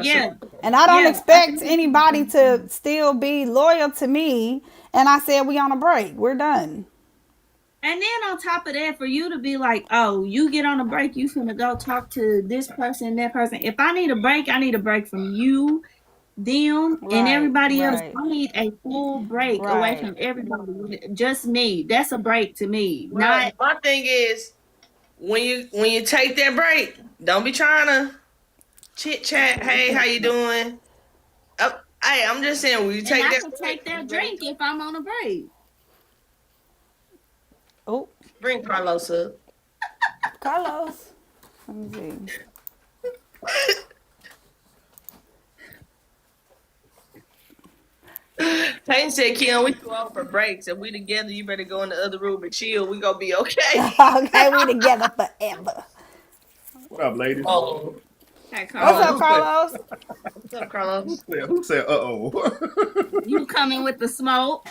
yeah. And I don't expect anybody to still be loyal to me. And I said we on a break. We're done. And then on top of that, for you to be like, oh, you get on a break, you finna go talk to this person, that person. If I need a break from you, them, and everybody else. I need a full break away from everybody. Just me. That's a break to me. Well, my thing is when you take that break, don't be trying to chit chat. Hey, how you doing? Hey, I'm just saying when you take that. I can take that drink if I'm on a break. Oh, bring Carlos up. Carlos. Let me see. Peyton said, Kim, we go out for breaks. If we together, you better go in the other room and chill. We gonna be okay. Okay, we together forever. What up, ladies? Oh, Hey, What's oh, up, Carlos, Who said? Carlos? what's up, Carlos? Who said? Uh-oh. you coming with the smoke?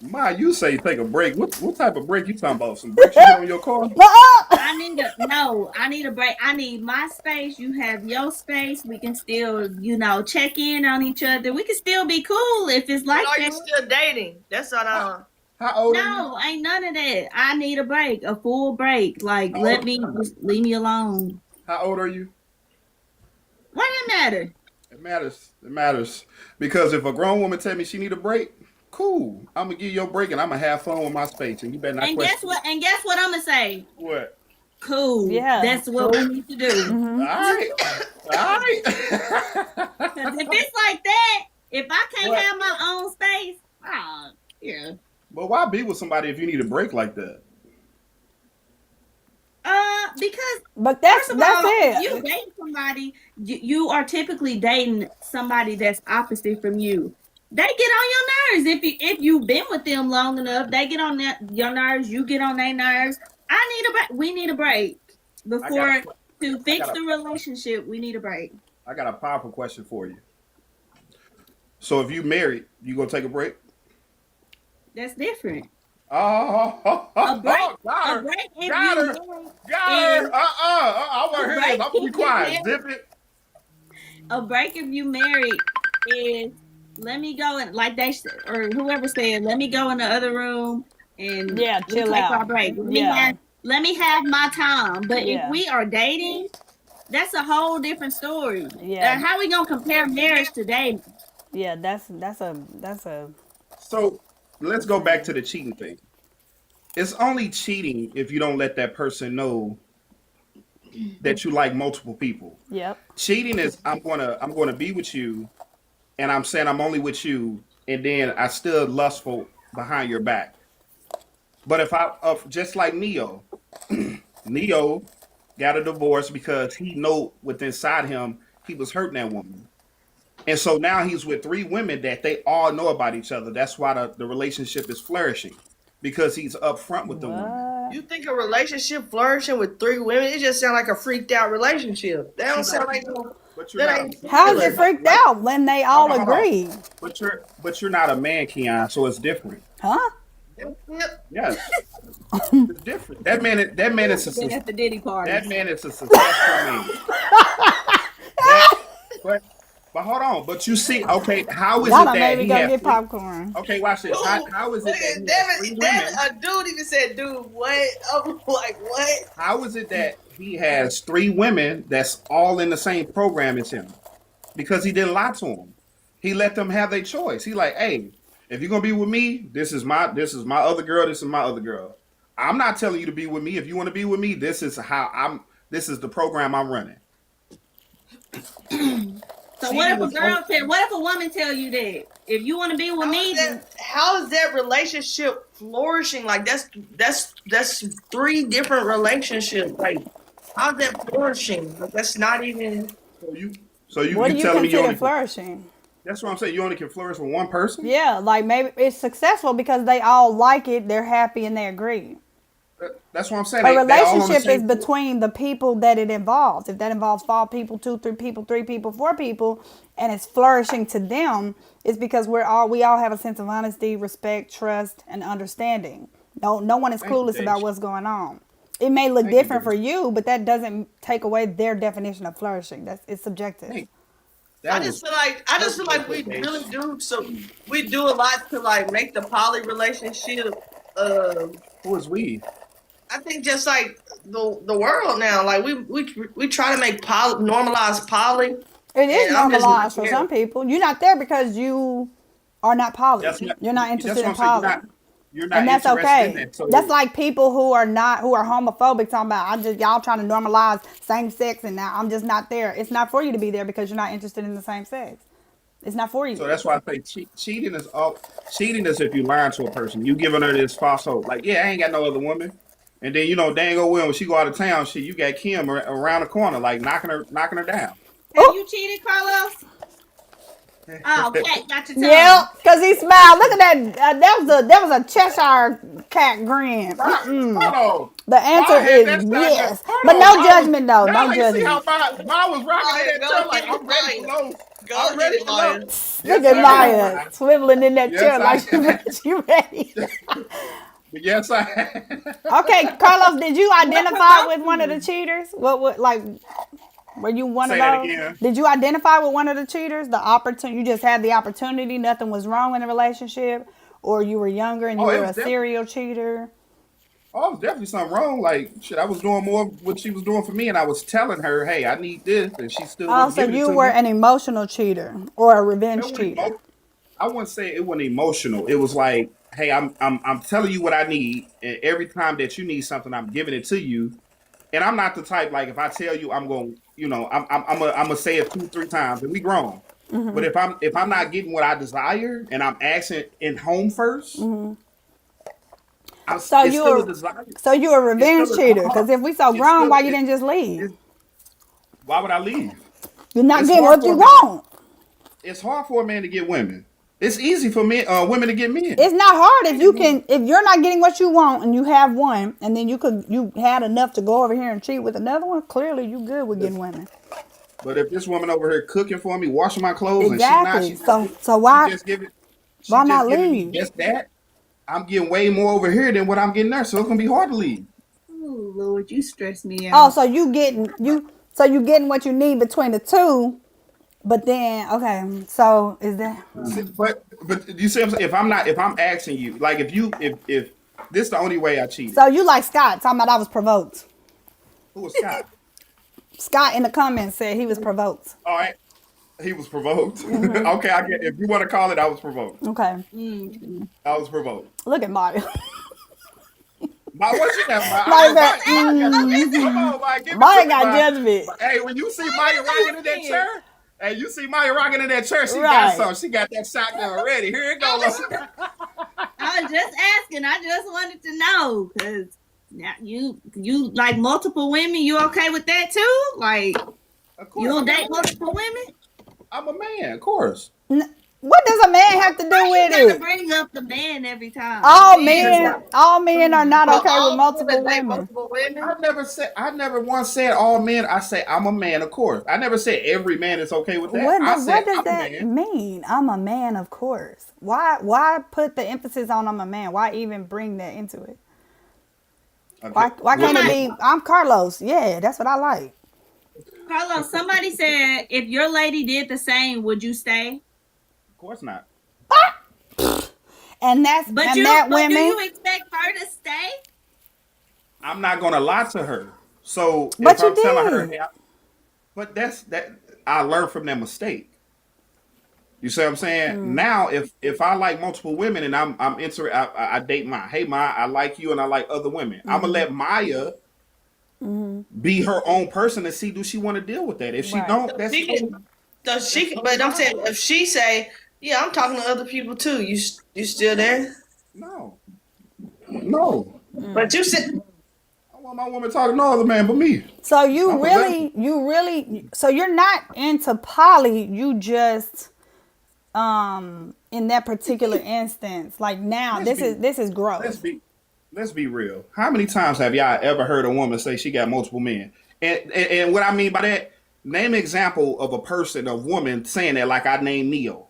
Ma, you say take a break. What type of break you talking about? Some brakes you got on your car? I need a break. I need my space. You have your space. We can still, check in on each other. We can still be cool if it's But like are you that. still dating? That's what I don't. How old are you? No, ain't none of that. I need a break, a full break. Like, How let old, me just leave me alone. how old are you? What it matter? It matters. It matters. Because if a grown woman tell me she need a break, cool. I'm gonna give you a break and I'm gonna have fun with my space and you better not And guess question what? And guess what I'm gonna say? what. Cool. Yeah. That's what we need to do. All right. All right. Because if it's like that, if I can't What? have my own space, yeah. But why be with somebody if you need a break like that? Because But first of that's all, if you it. date somebody, you are typically dating somebody that's opposite from you. They get on your nerves. If you've been with them long enough, they get on your nerves. You get on their nerves. I need a break. We need a break I got a before to I fix got a the relationship. We need a break. I got a powerful question for you. So if you married, you gonna take a break? That's different. Oh, A break. got A her. break if Got you her. married Got is her. I want a to hear this. break I'm gonna be if you quiet. married. Zip it. A break if you married is let me go and like they said or whoever said, let me go in the other room and Yeah, we chill take our out. break. Yeah. Let me have my time. But if Yeah. we are dating, that's a whole different story. Yeah. How we gonna compare marriage to dating? Yeah, that's a So let's go back to thing. the cheating thing. It's only cheating if you don't let that person know that you like multiple people. Yep. Cheating is I'm gonna be with you, and I'm saying I'm only with you, and then I still lustful behind your back. But if just like Neo, Neo got a divorce because he know within inside him he was hurting that woman. And so now he's with three women that they all know about each other. That's why the relationship is flourishing because he's upfront with the women. What? You think a relationship flourishing with three women? It just sounds like a freaked out relationship. That don't sound like But you're that not a ain't How is but it you're feeling. not freaked like out when they hold all on, hold on. agree? But you're not a man, Keon, so it's different. Huh? Yes. It's different. That man is Been at the Diddy that parties. man is a successful man. That but but hold on. But you see, okay, how is Y'all it done made that me he go had get three? popcorn. Okay, watch this. How, Dude, how is look it that at he has three women? A dude even said, dude, what? I'm like, what? How is it that he has three women that's all in the same program as him? Because he didn't lie to them. He let them have their choice. He like, hey, if you're gonna be with me, this is my other girl. This is my other girl. I'm not telling you to be with me. If you want to be with me, this is how I'm. This is the program I'm running. So what Cheating if a is only, girl tell what if a woman tell you that? If you want to be with me, then How is that relationship flourishing? Like that's three different relationships. Like how's that flourishing? Like that's not even so you so you What do you you telling me you consider only can. flourishing? That's what I'm saying. You only can flourish with one person. Yeah, like maybe it's successful because they all like it, they're happy, and they agree. That's what I'm saying. A They all on the relationship is same. between the people that it involves. If that involves 5 people, 2, 3 people, 3 people, 4 people, and it's flourishing to them, it's because we all have a sense of honesty, respect, trust, and understanding. No one is Thank you, clueless about Dave. what's going on. It may look Thank you, different Dave. for you, but that doesn't take away their definition of flourishing. It's subjective. Thank. I That just was feel like perfectly we put, Dave. really do we do a lot to like make the poly relationship uh Who is we? I think just like the world now, like we try to make poly normalize poly It is and I'm just not normalized for there. some people. You're not there because you are not poly. That's not. You're not That's interested what in I'm saying. You're poly. not. You're And not that's interested in okay. that. So That's like people who are not who are homophobic talking about y'all trying to normalize same sex and now I'm just not there. It's not for you to be there because you're not interested in the same sex. It's not for so you. that's why I say cheating is all. Cheating is if you lying to a person. You giving her this false hope. Like, yeah, I ain't got no other woman. And then dang old well when she go out of town, shit, you got Kim around the corner, like knocking her down. have Oh, you cheated, Carlos? Oh, cat got your tongue. Yep, because he smiled. Look at that. That was a Cheshire cat grin. Mm-mm. Hold on. The answer Maya had is that shotgun. yes, Hold but on. no judgment though. Y'all No ain't see how judgment. Maya was rocking Maya, in that go chair like ahead, I'm ready for Maya. those. Go I'm ready ahead, for Maya. those. Look Yes, at I Maya have. swiveling in that Yes, chair I like have. she ready. Yes, I have. Okay, Carlos, did you What identify with provoked one of the you? cheaters? What like were you one of Say that those? again. Did you identify with one of the cheaters? The opportunity, you just had the opportunity, nothing was wrong in the relationship, or you were younger and you Oh, it were was a definitely. serial cheater? Oh, it was definitely something wrong. Like shit, I was doing more of what she was doing for me, and I was telling her, "Hey, I need this," and she still Oh, wasn't so giving it you to were me. an emotional cheater or a It revenge wasn't cheater. I wouldn't say it wasn't emotional. It was like, "Hey, I'm telling you what I need, and every time that you need something, I'm giving it to you." And I'm not the type like if I tell you I'm going, I'm gonna say it 2 3 times, and we grown. But if I'm not getting what I desire, and I'm asking in home first, So it's you still a were, desire. so you were a It's revenge still a cheater. Because heart. if we so It's grown, still why you didn't just leave? it's why would I leave? You're not It's getting hard what you for a man. want. It's hard for a man to get women. It's easy for men, women to get men. It's not hard if you can, if you're not getting what you want and you have one, and then you had enough to go over here and cheat with another one. Clearly, you good with getting women. But if this woman over here cooking for me, washing my clothes, and Exactly. So she why just giving, she why not just giving me leave? just that. I'm getting way more over here than what I'm getting there, so it's gonna be hard to leave. Oh Lord, you stress me Oh, out. so you getting what you need between the two, but then okay. So is that But you see, what I'm saying? If I'm asking you, like if this is the only way I cheated, so you like Scott talking about I was provoked? who was Scott? Scott in the comments said he was provoked. All right, he was provoked. Okay, I get. If you want to call it, I was provoked. Okay. Mm-hmm. I was provoked. Look at Mario. My what you got? I Mario know said, Maya got the. Come on, Maya, give it to Mario me, got Maya. judgment. Hey, when you see Maya rocking in that chair, hey, you see Maya rocking in that chair, she got Right. some. She got that shotgun ready. Here it goes. I was just asking. I just wanted to know because now you like multiple women. You okay with that too? Like Of you course, don't date multiple women? I'm a man. Of course. What does a man have to Why do you with gotta it? bring up the man every time? Because All men are not So okay with all multiple women date women. multiple women. I never once said all men. I say I'm a man, of course. I never said every man is okay with that. What I but what said does I'm a that man. mean? I'm a man, of course. Why put the emphasis on I'm a man? Why even bring that into it? Okay. Why can't it Of be I'm Carlos? Yeah, that's what I like. Carlos, somebody said if your lady did the same, would you stay? course not. And that But do women. you expect her to stay? I'm not gonna lie to her. So if But you I'm telling her, did. hey, but that I learned from that mistake. You see what I'm saying? Now, if I like multiple women and I'm interested, I date Maya. Hey, Maya, I like you and I like other women. I'm gonna let Maya be her own person and see do she want to deal with that. If she Right. don't, that's She can, but I'm saying if she say, yeah, I'm talking to other people too. You still there? no, no. But you said I want my woman talking to no other man but me. So I'm possessive. so you're not into poly, you just in that particular instance, like now Let's be this is let's growth. be let's be real. How many times have y'all ever heard a woman say she got multiple men? And what I mean by that, name an example of a person, a woman saying that like I named Neo.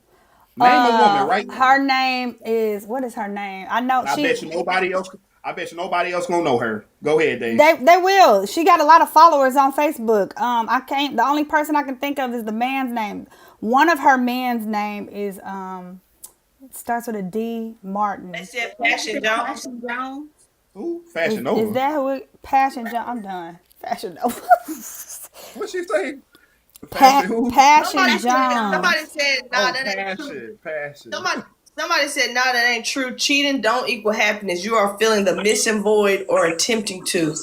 Name a woman right now. Her name is what is her name? I know I bet you nobody else. I bet you nobody else gonna know her. Go ahead, Dave. they will. She got a lot of followers on Facebook. I can't. The only person I can think of is the man's name. One of her man's name is starts with a D. Martin. they said Passion Jones. Passion Jones. Who? Fashion Is Nova. that who it? Passion John? I'm done. Fashion Nova. What she say? Fashion who? Passion Somebody said, John. somebody said, nah, Oh, that ain't true. passion. Somebody said, nah, that ain't true. Cheating don't equal happiness. You are feeling the missing void or attempting to.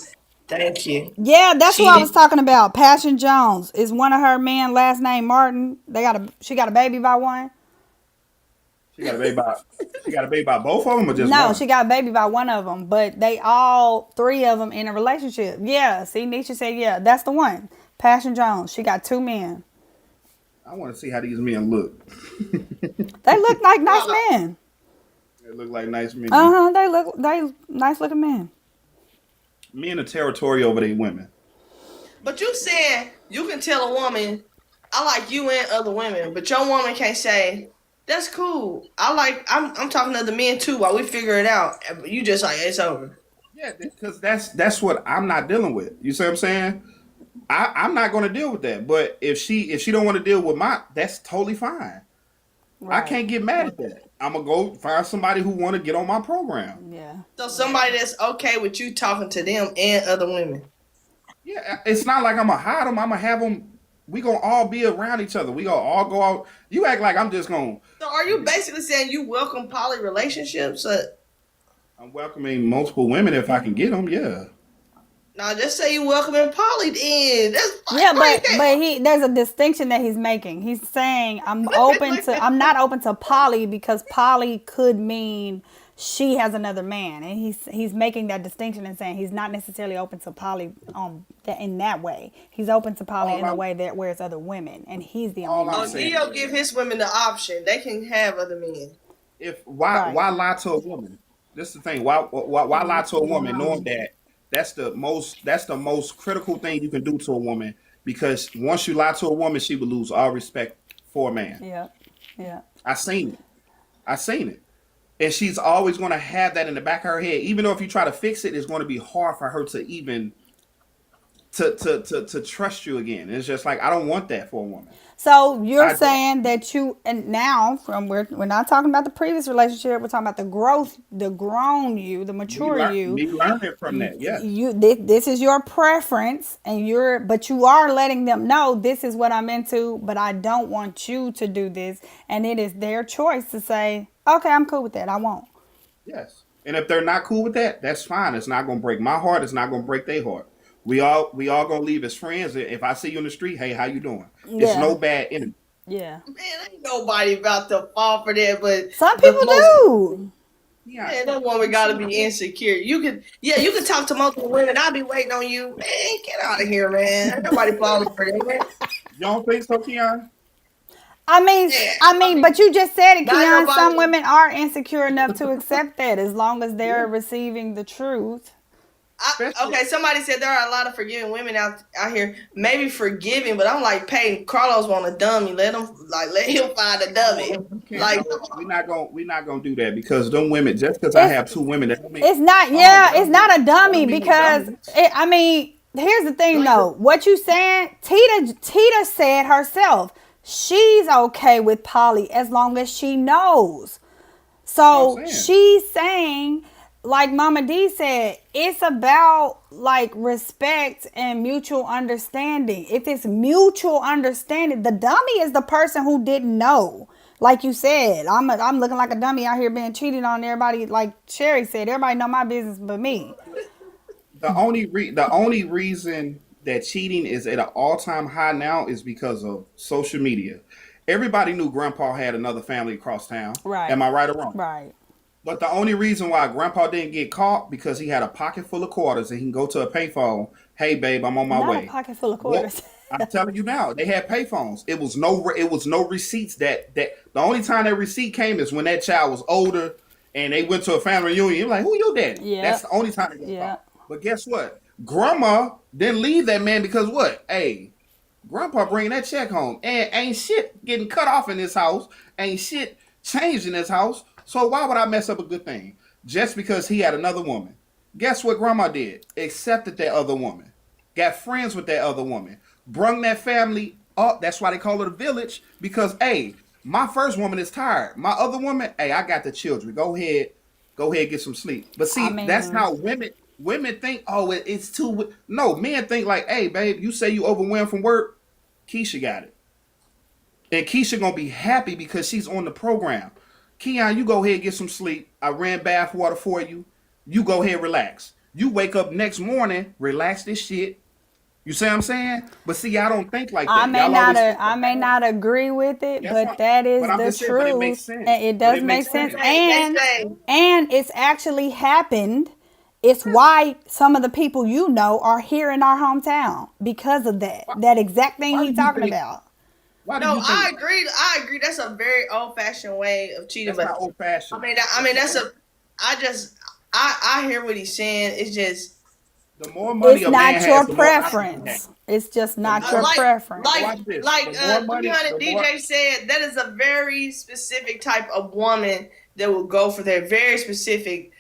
Thank you. Yeah, that's what I was Cheating. talking about. Passion Jones is one of her men. Last name Martin. She got a baby by one. She got a baby by. She got a baby by both of them or just No, one? she got a baby by one of them, but they all three of them in a relationship. Yeah, see, Nisha said, yeah, that's the one. Passion Jones. She got two men. I want to see how these men look. They look like nice men. They look like nice men. To me. They nice looking men. Men are territorial over their women. But you said you can tell a woman, I like you and other women, but your woman can't say, that's cool. I'm talking to the men too while we figure it out. You just like, it's over. Yeah, because that's what I'm not dealing with. You see what I'm saying? I'm not going to deal with that. But if she don't want to deal with that's totally fine. I Right. can't get mad at that. I'm gonna go find somebody who want to get on my program. Yeah. So somebody that's okay with you talking to them and other women. Yeah, it's not like I'm gonna hide them. I'm gonna have them. We gonna all be around each other. We gonna all go out. You act like I'm just gonna. So are you basically saying you welcome poly relationships? I'm welcoming multiple women if I can get them. Yeah. No, just say you welcoming poly then. That's Yeah, like, but there's a distinction that he's making. He's saying I'm not open to poly because poly could mean she has another man, and he's making that distinction and saying he's not necessarily open to poly in that way. He's open to poly in a way that where it's other women, and he's the only I'm man. saying- Neo give his women the option. They can have other men. Why lie to a woman? This is the thing. Why lie to a woman knowing that that's the most critical thing you can do to a woman, because once you lie to a woman, she will lose all respect for a man. Yeah, yeah. I seen it. And she's always going to have that in the back of her head. Even though if you try to fix it, it's going to be hard for her to even to trust you again. It's just like, I don't want that for a woman. So you're saying that and now we're not talking about the previous relationship. We're talking about the growth, the grown you, the mature you. Me learning from that, yeah. This is your preference, but you are letting them know this is what I'm into, but I don't want you to do this, and it is their choice to say, okay, I'm cool with that. I won't. Yes. And if they're not cool with that, that's fine. It's not going to break my heart. It's not going to break their heart. We all going to leave as friends. If I see you in the street, hey, how you doing? It's Yeah. no bad enemy. Yeah. Man, ain't nobody about to fall for that, but Some people do. Yeah. Man, that woman gotta be insecure. You can talk to multiple women. I'll be waiting on you. Man, get out of here, man. Ain't nobody falling for that, man. You don't think so, Keon? I mean, but you just said it, Not Keon. nobody- Some women are insecure enough to accept that as long as they're receiving the truth. Okay, somebody said there are a lot of forgiving women out here. Maybe forgiving, but I'm like, Peyton, Carlos want a dummy. Let him find a dummy. Like, we're not gonna do that, because them women, just because I have two women, that don't mean It's not. Yeah, it's not a dummy because here's the thing though. What you saying? Tita said herself, she's okay with poly as long as she knows. So she's saying, like Mama D said, it's about like respect and mutual understanding. If it's mutual understanding, the dummy is the person who didn't know. Like you said, I'm looking like a dummy out here being cheated on. Everybody, like Sherry said, everybody know my business but me. the only reason that cheating is at an all-time high now is because of social media. Everybody knew Grandpa had another family across town. Right. Am I right or wrong? Right. But the only reason why Grandpa didn't get caught, because he had a pocket full of quarters and he can go to a payphone. Hey, babe, I'm on my Not way. a pocket full of quarters. Well, I'm telling you now, they had payphones. It was no receipts. That the only time that receipt came is when that child was older and they went to a family reunion. You're like, who your daddy? Yeah. That's the only time they got Yeah. caught. But guess what? Grandma didn't leave that man because what? Hey, Grandpa bringing that check home, and ain't shit getting cut off in this house. Ain't shit changed in this house. So why would I mess up a good thing just because he had another woman? Guess what Grandma did? Accepted that other woman. Got friends with that other woman. Brung that family up. That's why they call it a village. Because, hey, my first woman is tired. My other woman, hey, I got the children. Go ahead, get some sleep. But see, that's how women think. Oh, it's too. No, men think like, hey, babe, you say you overwhelmed from work. Keisha got it. And Keisha gonna be happy because she's on the program. Keon, you go ahead and get some sleep. I ran bath water for you. You go ahead, relax. You wake up next morning, relax this shit. You see what I'm saying? But see, I don't think like that. I may not agree with it, but that is the truth. But it makes sense. And it does make sense. And and it's actually happened. It's why some of the people are here in our hometown because of that. That exact thing he's talking about. Why do No, you think I agree. I agree. That's a very old-fashioned way of cheating. that's But not old fashioned? that's a. I hear what he's saying. It's just The more money It's a man not has, your the more options he has. preference. It's just The not more, your preference. watch this. The more money, 300 the more. DJ said, that is a very specific type of woman that will go for that. Very specific.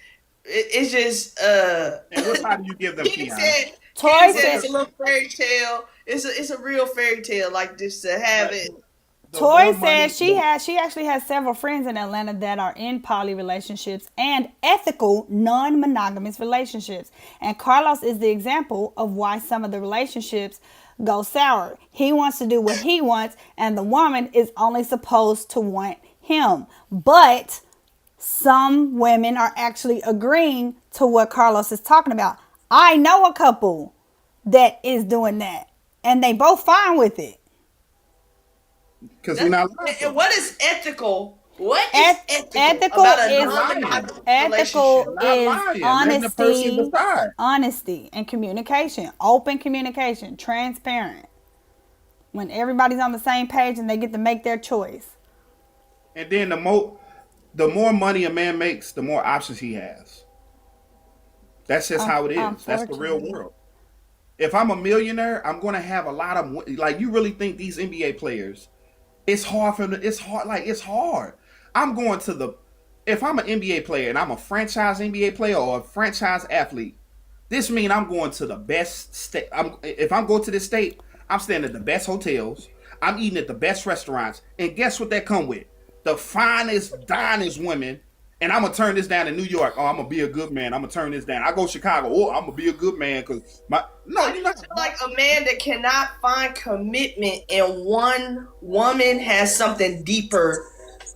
It's just And what time do you give them, He Keon? said, Toy He said said it's a little fairy tale. It's a real fairy tale, like just to have it. The Toy more money, says she actually has several friends in Atlanta that are in poly relationships and ethical non-monogamous relationships. And Carlos is the example of why some of the relationships go sour. He wants to do what he wants, and the woman is only supposed to want him. But some women are actually agreeing to what Carlos is talking about. I know a couple that is doing that, and they both fine with it. because we're not allowed And to. what is ethical? What is Ethical about a is non-monogamous ethical relationship? Not is lying. Letting the person honesty, decide. honesty and communication, open communication, transparent. When everybody's on the same page and they get to make their choice. And then the more money a man makes, the more options he has. That's just how it is. That's the real Unfortunately. world. If I'm a millionaire, I'm going to have a lot of like. You really think these NBA players? It's hard for them. It's hard. Like it's hard. I'm going to the. If I'm an NBA player and I'm a franchise NBA player or a franchise athlete, this means I'm going to the best state. If I'm going to this state, I'm staying at the best hotels. I'm eating at the best restaurants. And guess what that come with? The finest, dinest women. And I'm gonna turn this down in New York. Oh, I'm gonna be a good man. I'm gonna turn this down. I go to Chicago. Oh, I'm gonna be a good man because I you're not. just feel like a man that cannot find commitment in one woman has something deeper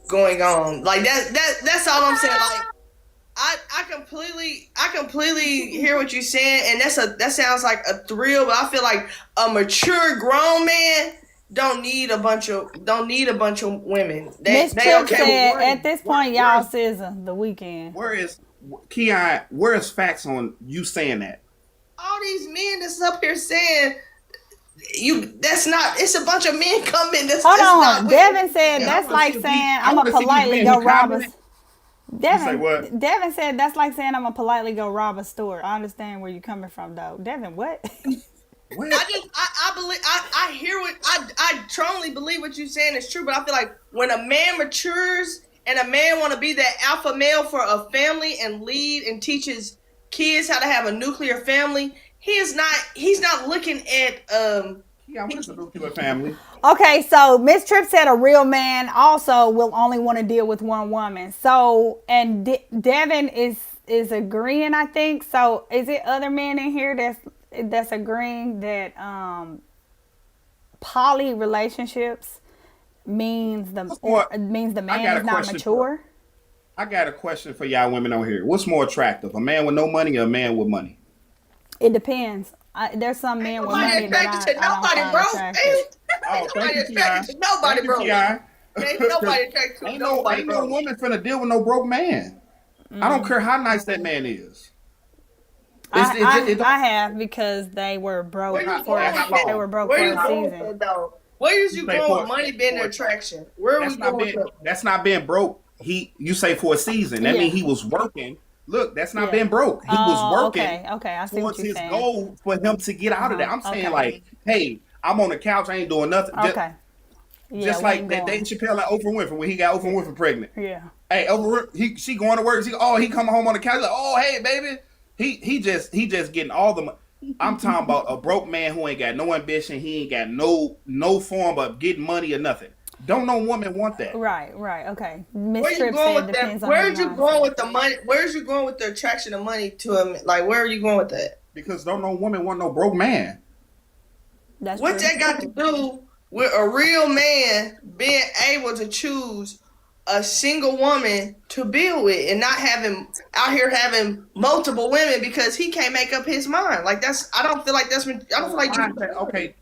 going on. Like that's all I'm saying. Like I completely hear what you're saying, and that sounds like a thrill, but I feel like a mature grown man don't need a bunch of women. Miss They Tripp okay said, with at this point, y'all SZA the weekend. Where is Keon? Where is facts on you saying that? all these men that's up here saying that's not. It's a bunch of men coming. Hold on. not Devin said Yeah, I that's wanna like see if saying I I'm wanna gonna see these politely men go who rob a. commented. You say what? Devin said that's like saying I'm gonna politely go rob a store. I understand where you're coming from, though. Devin, what? What? I believe I hear what I strongly believe what you're saying is true, but I feel like when a man matures and a man want to be that alpha male for a family and lead and teaches kids how to have a nuclear family, he's not looking at Yeah, I'm with the nuclear family. Okay, so Miss Tripp said a real man also will only want to deal with one woman. So, and Devin is agreeing, I think. So, is it other men in here that's agreeing that poly relationships means the man is not mature? I got a question for y'all women on here. What's more attractive, a man with no money or a man with money? It depends. There's some men with nobody money that attracted to I don't nobody, find bro. attractive. Oh, Nobody thank you, attracted Keon. to nobody, Thank you, bro. Keon. Ain't nobody attracted to Ain't nobody, no bro. woman finna deal with no broke man. I don't care how nice that man is. I have because they were broke Where you for going with that? they were broke Where for you a going with season. that, though? Where is you say going for- with money being the attraction? Where are we going with that? That's not being broke. You say for a season. That Yeah. means he was working. Look, that's not Yeah. being broke. He was working Okay, I see what towards you're his saying. goal for him to get out of there. I'm saying Okay. like, hey, I'm on the couch, I ain't doing nothing. Okay. Yeah, Just we like ain't that going. Dave Chappelle and Oprah Winfrey when he got Oprah Winfrey pregnant. Yeah. Hey, she going to work. He come home on the couch like, oh hey baby. He just getting all the money. I'm talking about a broke man who ain't got no ambition. He ain't got no form of getting money or nothing. Don't no woman want that. Right. Okay. Where Miss you Tripp going said with that? depends on Where's the you going with the money? Where's you going with the attraction of money to him? Like, where are you going with that? Because don't no woman want no broke man. That's What true. that got to do with a real man being able to choose a single woman to build with and not having multiple women because he can't make up his mind? Like I don't feel like Okay,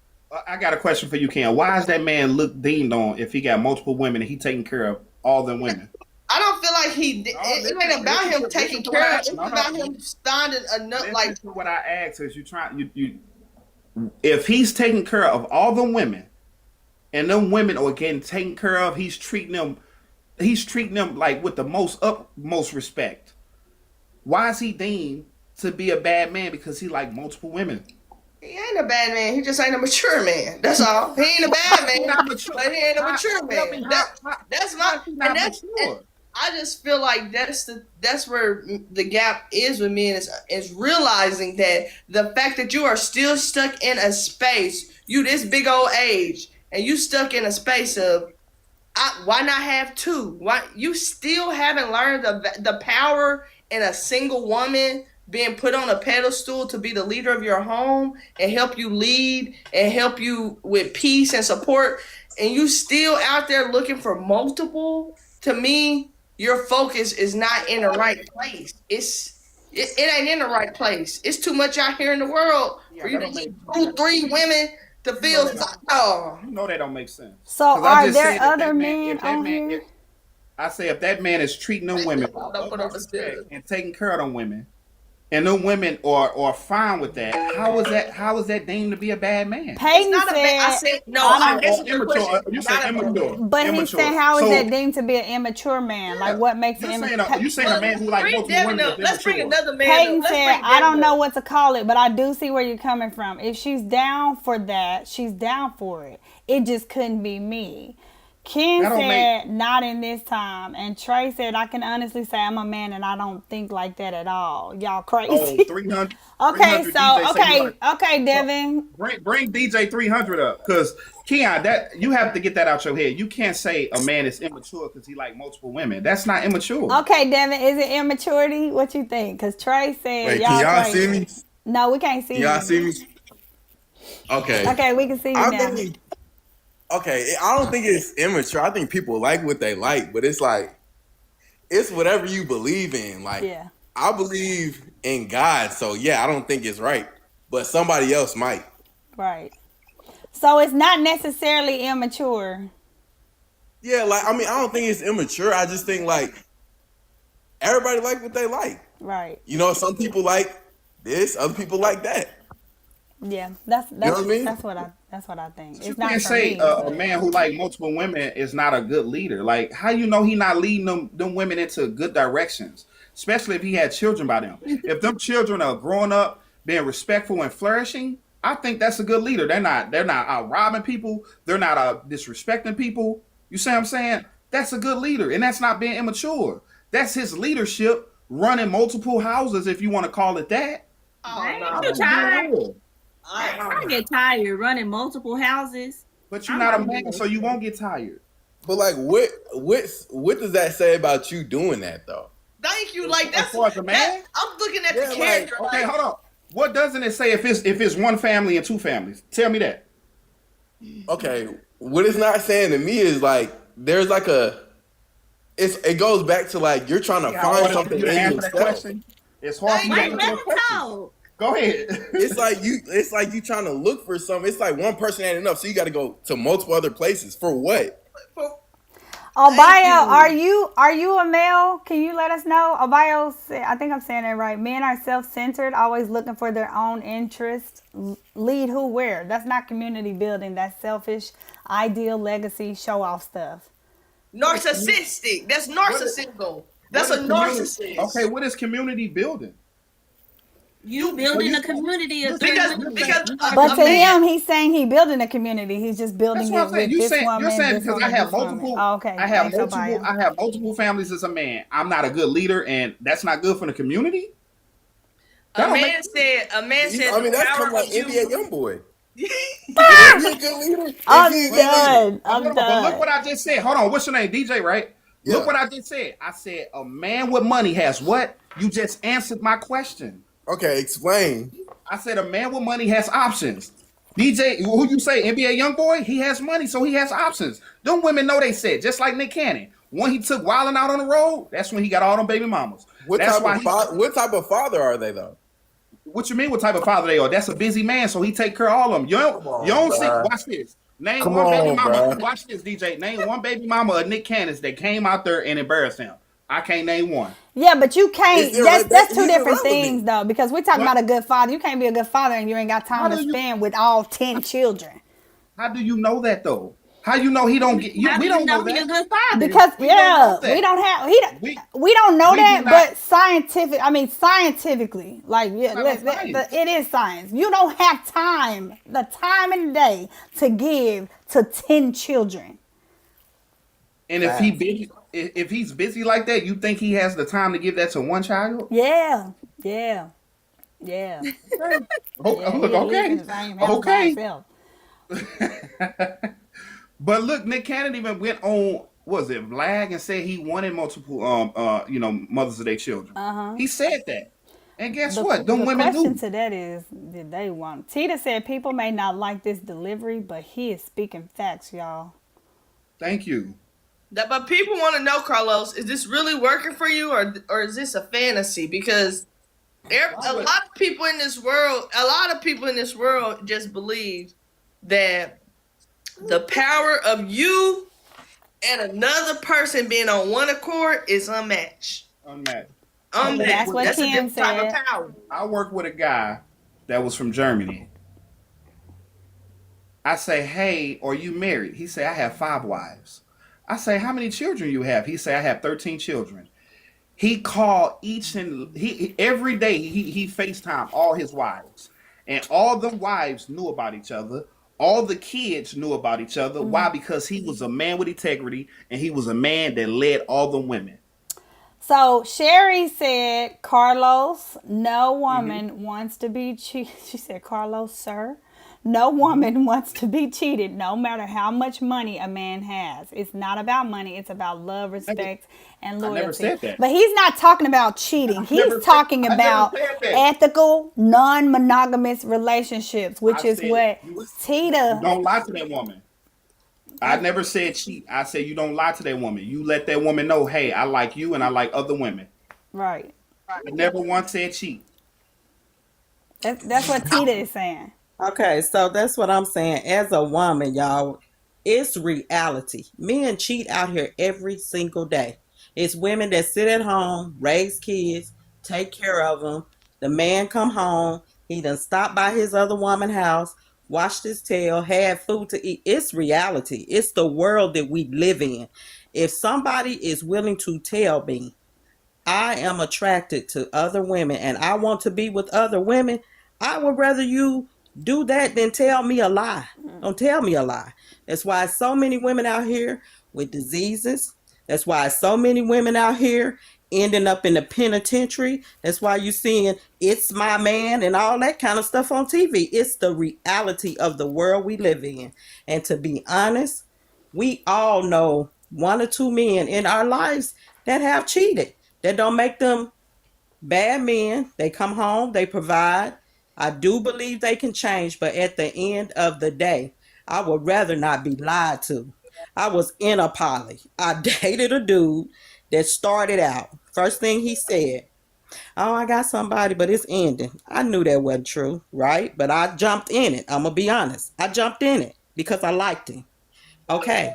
I got a question for you, Ken. Why is that man look deemed on if he got multiple women and he taking care of all them women? I don't feel like it ain't about him taking care of. It's about him finding enough. Like, Listen to what I asked is if he's taking care of all the women and them women are getting taken care of. He's treating them like with the most utmost respect. Why is he deemed to be a bad man? Because he like multiple women. He ain't a bad man. He just ain't a mature man. That's all. He ain't a bad He man, not mature. but he ain't a mature Tell me man. how, That's how my is he not and that's and mature? I just feel like that's where the gap is with men is realizing that the fact that you are still stuck in a space, you this big old age, and you stuck in a space of why not have two? Why you still haven't learned the power in a single woman being put on a pedestal to be the leader of your home and help you lead and help you with peace and support, and you still out there looking for multiple. To me, your focus is not in the right place. It ain't in the right place. It's too much out here in the world Yeah, for you that to don't make need 2, 3 women to you know feel. that don't, Oh, you know that don't make sense. So Because I are just there said other men on here? I say if that man is treating them women with don't put up utmost a respect still. and taking care of them women, and them women are fine with that, how is that deemed to be a bad man? it's Peyton not a bad. I said, said no. I I don't. answered your Immature. question. You say Not a bad immature. man. But he's Immature. saying, how is So that deemed to be an immature man? Like, yeah, what makes an you saying a man who like Bring multiple Devin women up. is Let's bring immature. another man Peyton up. Let's said, bring I Devin don't know up. what to call it, but I do see where you're coming from. If she's down for that, she's down for it. It just couldn't be me. Ken That don't make said, not in this time. And Trey said, I can honestly say I'm a man and I don't think like that at all. Y'all oh crazy. 300 Okay, so, DJ say you want okay, to Devin. bring DJ 300 up because Keon, that you have to get that out your head. You can't say a man is immature because he like multiple women. That's not immature. Okay, Devin, is it immaturity? What you think? Because Trey said, Wait, can y'all y'all see crazy. me? No, we can't Can see y'all you. see me? Okay. Okay, we can see you I now. think okay, I don't think it's immature. I think people like what they like, but it's like it's whatever you believe in. Like Yeah, I believe in God, so yeah, I don't think it's right. But somebody else might. right. So it's not necessarily immature. Yeah, like I mean, I don't think it's immature. I just think like everybody like what they like. Right. You know, some people like this, other people like that. Yeah, that's You know that's what I mean? that's what I think. But you It's not can't for say me, a but man who like multiple women is not a good leader. Like how you know he not leading them women into good directions, especially if he had children by them. If them children are growing up being respectful and flourishing, I think that's a good leader. They're not out robbing people. They're not out disrespecting people. You see what I'm saying? That's a good leader, and that's not being immature. That's his leadership running multiple houses, if you want to call it that. Oh Man, no. you That's being tired. real. I get tired running multiple houses. But you're I'm not not a man, doing so you won't get tired. But like what does that say about you doing that though? Thank you. Like As that's far as a that. man, I'm looking at Yeah, the like, character. okay, Like, hold on. What doesn't it say if it's one family and two families? Tell me that. Okay, what it's not saying to me is like there's like it goes back to like you're trying See to how find hard it is for something you to in answer that yourself. question? It's hard for you to Wait, answer let that me question. talk. Go ahead. It's like you trying to look for something. It's like one person ain't enough, so you got to go to multiple other places for what? Obayo, you. are you a male? Can you let us know? Obayo said, I think I'm saying it right. Men are self-centered, always looking for their own interest. Lead who where? That's not community building. That's selfish, ideal, legacy, show off stuff. Narcissistic. That's narcissism. That's a narcissist. Okay, what is community building? You building a community of three Because women. because But a to man. him, he's saying he building a community. He's just building That's what I'm it saying. with this You're woman, saying this because I woman, have this woman. multiple, Oh, okay. I have Thanks, multiple, Obayo. I have multiple families as a man. I'm not a good leader, and that's not good for the community. That A don't man make said. A man said I mean, the that's power kind of like of you. NBA YoungBoy. Is he a good leader? Is he I'm a good leader? done. Hold I'm on, but look done. what I just said. Hold on, what's your name? DJ, right? Look Yeah. what I just said. I said a man with money has what? You just answered my question. Okay, explain. I said a man with money has options. DJ, who you say, NBA YoungBoy? He has money, so he has options. Them women know they said, just like Nick Cannon. When he took Wildin' out on the road, that's when he got all them baby mamas. That's why What type of father are they though? what you mean what type of father they are? That's a busy man, so he take care of all of them. You don't see, bruh. watch this. Name Come one baby on, mama. bruh. Watch this, DJ. Name one baby mama of Nick Cannon's that came out there and embarrassed him. I can't name one. Yeah, but you can't. That's two He's different irrelevant. things, though, because we're talking What? about a good father. You can't be a good father and you ain't got time How to do you spend with all 10 children. how do you know that though? How you know he don't get you? How We do you don't know know he a that. good father? Because We don't know we that. don't have We we don't know we do that, not but scientifically, like yeah, have a science. it is science. You don't have the time in the day to give to 10 children. And Facts. if he's busy like that, you think he has the time to give that to one child? Yeah, yeah, yeah, Okay. yeah. Look, He lives in okay, the same house by okay. himself. But look, Nick Cannon even went on, was it Vlag, and said he wanted multiple mothers of their children. He said that. And guess what? Them The women question do. to that is, did they want? Tita said people may not like this delivery, but he is speaking facts, y'all. Thank you. But people want to know, Carlos, is this really working for you, or is this a fantasy? Because a lot of people in this world just believe that the power of you and another person being on one accord is unmatched. Unmatched. That's what That's a Kim different type of said. power. I worked with a guy that was from Germany. I say, hey, are you married? He say, I have 5 wives. I say, how many children you have? He say, I have 13 children. He called he every day he FaceTime all his wives. And all the wives knew about each other. All the kids knew about each other. Why? Because he was a man with integrity and he was a man that led all the women. So Sherry said, Carlos, no Hmm. woman wants to be cheated. She said, Carlos, sir, no woman wants to be cheated, no matter how much money a man has. It's not about money. It's about love, Never, respect, and I never loyalty. said that. But he's not talking about cheating. He's talking I never about said that. ethical, non-monogamous relationships, which I is said what you Tita. don't lie to that woman. I never said cheat. I said you don't lie to that woman. You let that woman know, hey, I like you and I like other women. Right. I never once said cheat. That's what Tita is saying. Okay, so that's what I'm saying. As a woman, y'all, it's reality. Men cheat out here every single day. It's women that sit at home, raise kids, take care of them. The man come home, he done stopped by his other woman house, washed his tail, had food to eat. It's reality. It's the world that we live in. If somebody is willing to tell me I am attracted to other women and I want to be with other women, I would rather you do that than tell me a lie. Don't tell me a lie. That's why so many women out here with diseases. That's why so many women out here ending up in the penitentiary. That's why you seeing It's My Man and all that kind of stuff on TV. It's the reality of the world we live in. And to be honest, we all know 1 or 2 men in our lives that have cheated. That don't make them bad men. They come home, they provide. I do believe they can change, but at the end of the day, I would rather not be lied to. I was in a poly. I dated a dude that started out. First thing he said, oh, I got somebody, but it's ending. I knew that wasn't true, right? But I jumped in it. I'm going to be honest. I jumped in it because I liked him. Okay.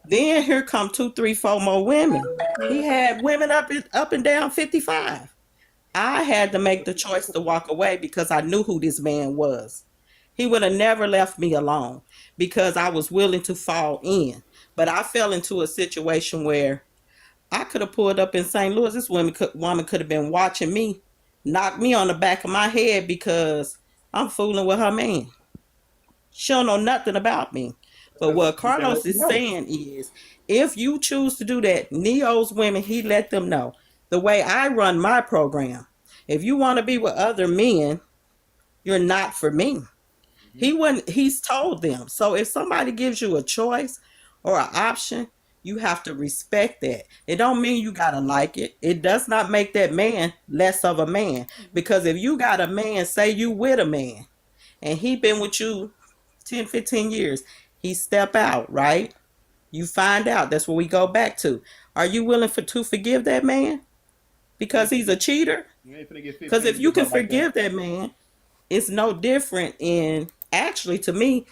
Then here come 2, 3, 4 more women. He had women up and down 55. I had to make the choice to walk away because I knew who this man was. He would have never left me alone because I was willing to fall in. But I fell into a situation where I could have pulled up in St. Louis. This woman could have been watching me, knock me on the back of my head because I'm fooling with her man. She don't know nothing about me. But Because what you gotta Carlos let me is know. saying is, if you choose to do that, Neo's women, he let them know. The way I run my program, if you want to be with other men, you're not for me. He's told them. So if somebody gives you a choice or an option, you have to respect that. It don't mean you gotta like it. It does not make that man less of a man. Because if you got a man, say you with a man, and he been with you 10, 15 years, he step out, right? You find out. That's what we go back to. Are you willing to forgive that man You because ain't he's finna a cheater? you ain't finna get Because 15 if you years can up like that. forgive that man, it's no different in, actually, to me,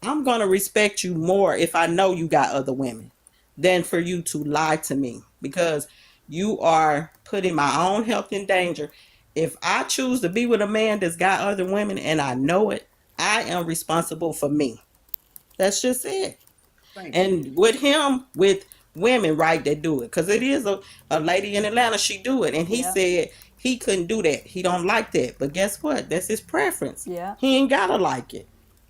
I'm going to respect you more if I know you got other women than for you to lie to me because you are putting my own health in danger. If I choose to be with a man that's got other women and I know it, I am responsible for me. That's just it. Thank you. And with him, with women, right, that do it. Because it is a lady in Atlanta, she do it. And he Yeah. said he couldn't do that. He don't like that. But guess what? That's his preference. Yeah. He ain't gotta like it.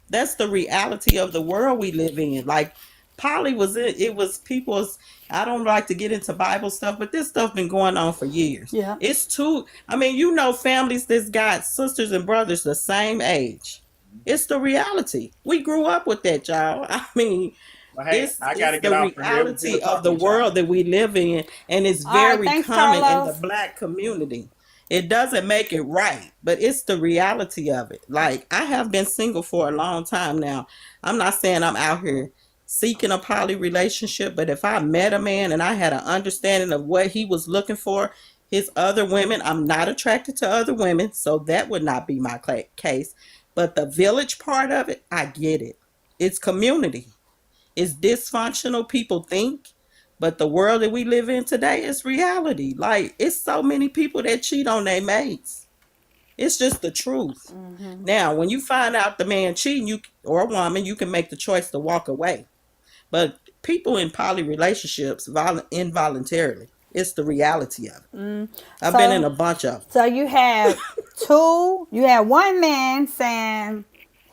That's the reality of the world we live in. Like Polly was it was people's, I don't like to get into Bible stuff, but this stuff been going on for years. Yeah. It's too, I mean, families that's got sisters and brothers the same age. It's the reality. We grew up with that, y'all. I mean, Well, hey, I gotta it's get the off from here. It was reality good of the talking to y'all. world that we live in, and it's All right. very Thanks, common in the Carlos. black community. It doesn't make it right, but it's the reality of it. Like I have been single for a long time now. I'm not saying I'm out here seeking a poly relationship, but if I met a man and I had an understanding of what he was looking for, his other women, I'm not attracted to other women, so that would not be my case. But the village part of it, I get it. It's community. It's dysfunctional, people think, but the world that we live in today is reality. Like, it's so many people that cheat on their mates. It's just the truth. Now, when you find out the man cheating, you or a woman, you can make the choice to walk away. But people in poly relationships involuntarily. It's the reality of it. I've been in So a bunch of them. so you have one man saying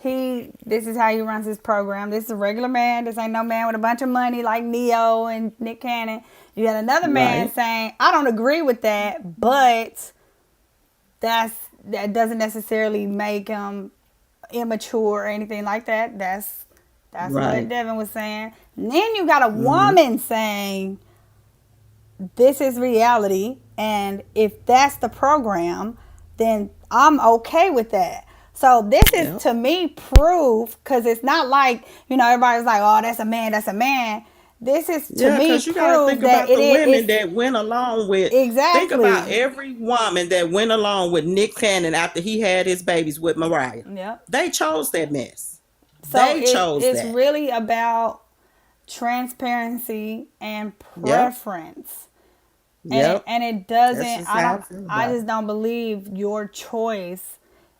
this is how he runs his program. This is a regular man. This ain't no man with a bunch of money like Neo and Nick Cannon. You had another man Right. saying, I don't agree with that, but that doesn't necessarily make him immature or anything like that. That's what Right. Devin was saying. And then you got a woman saying this is reality, and if that's the program, then I'm okay with that. So this is Yep. to me proof, because it's not like, everybody's like, oh, that's a man, that's a man. This is to Yeah, me because you got to proof think that about the women it's that went along with. Think about exactly. every woman that went along with Nick Cannon after he had his babies with Mariah. Yep. They chose that mess. So They chose it's that. really about transparency and preference. Yep. And it That's doesn't, just how I feel I about it. just don't believe your choice,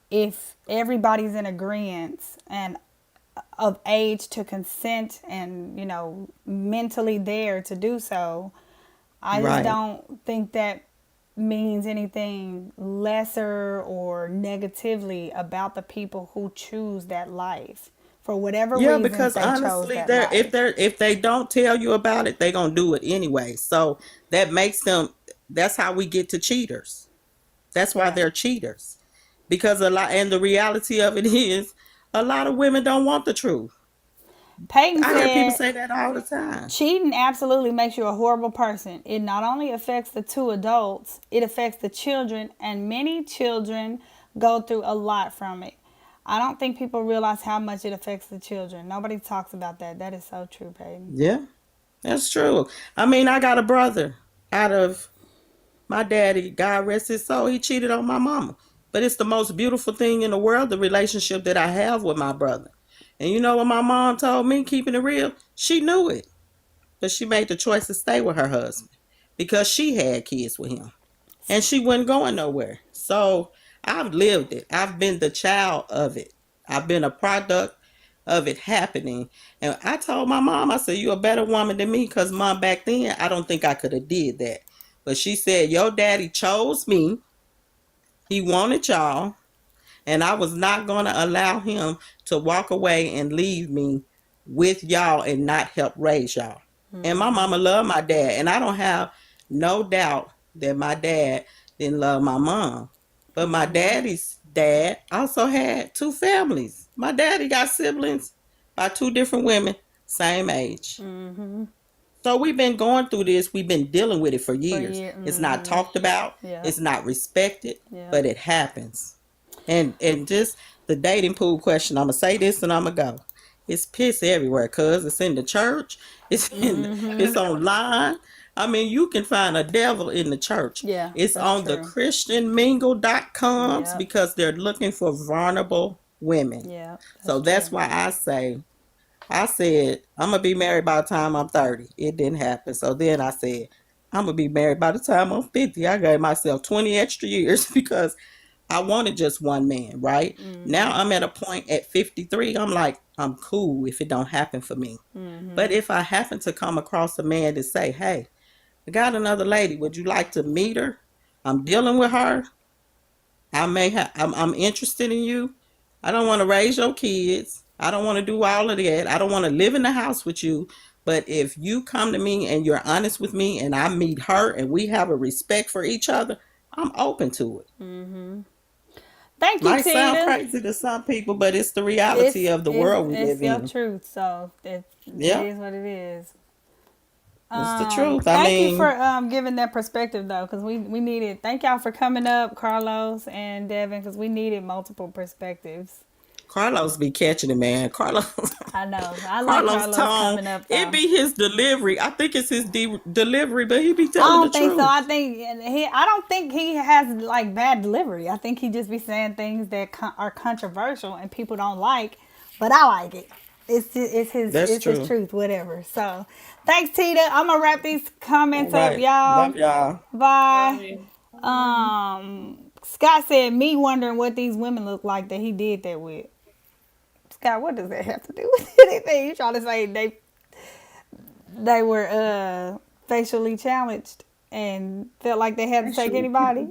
if everybody's in agreement and of age to consent and, mentally there to do so. I just Right. don't think that means anything lesser or negatively about the people who choose that life. For whatever Yeah, reasons because they chose honestly, that life. if they don't tell you about it, they're gonna do it anyway. So that makes them. That's how we get to cheaters. That's why Yeah. they're cheaters. Because and the reality of it is, a lot of women don't want the truth. Peyton I hear people said, say that all the time. cheating absolutely makes you a horrible person. It not only affects the two adults, it affects the children, and many children go through a lot from it. I don't think people realize how much it affects the children. Nobody talks about that. That is so true, Peyton. Yeah, that's true. I mean, I got a brother out of my daddy, God rest his soul, he cheated on my mama. But it's the most beautiful thing in the world, the relationship that I have with my brother. And you know what my mom told me, keeping it real? She knew it. But she made the choice to stay with her husband because she had kids with him. And she wasn't going nowhere. So I've lived it. I've been the child of it. I've been a product of it happening. And I told my mom, I said, you're a better woman than me, because mom, back then, I don't think I could have did that. But she said, your daddy chose me. He wanted y'all. And I was not going to allow him to walk away and leave me with y'all and not help raise y'all. And my mama loved my dad. And I don't have no doubt that my dad didn't love my mom. But my daddy's dad also had two families. My daddy got siblings by two different women, same age. So we've been going through this. We've been dealing with it for years. It's not talked about. Yeah. It's not respected, Yeah. but it happens. And just the dating pool question, I'm going to say this and I'm going to go. It's piss everywhere, cuz it's in the church. It's it's online. I mean, you can find a devil in the church. Yeah, It's that's on the true. christianmingle.coms Yep. because they're looking for vulnerable women. Yeah. So that's why I said, I'm going to be married by the time I'm 30. It didn't happen. So then I said, I'm going to be married by the time I'm 50. I gave myself 20 extra years because I wanted just one man, right? Now I'm at a point at 53, I'm like, I'm cool if it don't happen for me. But if I happen to come across a man to say, hey, I got another lady, would you like to meet her? I'm dealing with her. I'm interested in you. I don't want to raise your kids. I don't want to do all of that. I don't want to live in the house with you. But if you come to me and you're honest with me and I meet her and we have a respect for each other, I'm open to it. Thank you, Might sound Tina. crazy to some people, but it's the reality of the world we It's live your in. truth, so it Yeah, is what it is. it's the truth. I Thank you for mean, giving that perspective though, because we needed. Thank y'all for coming up, Carlos and Devin, because we needed multiple perspectives. Carlos be catching it, man. Carlos, I know. I like Carlos Carlos tone. coming up It though. be his delivery. I think it's his delivery, but he be I telling the don't think so. truth. I don't think he has like bad delivery. I think he just be saying things that are controversial and people don't like, but I like it. That's It's his true. truth, whatever. So, thanks, Tita. I'm gonna wrap these All comments up, right. y'all. Love y'all. Bye. Right. Scott said, "Me wondering what these women look like that he did that with." Scott, what does that have to do with anything? You trying to say they were facially challenged and felt like they had to take anybody?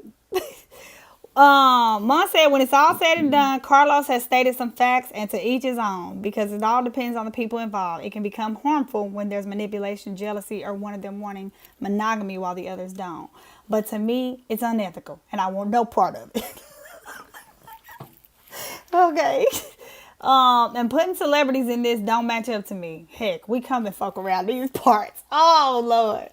Mon said, when it's all said and done, Carlos has stated some facts and to each his own because it all depends on the people involved. It can become harmful when there's manipulation, jealousy, or one of them wanting monogamy while the others don't. But to me, it's unethical and I want no part of it. Okay. And putting celebrities in this don't match up to me. Heck, we come and fuck around these parts. Oh, Lord.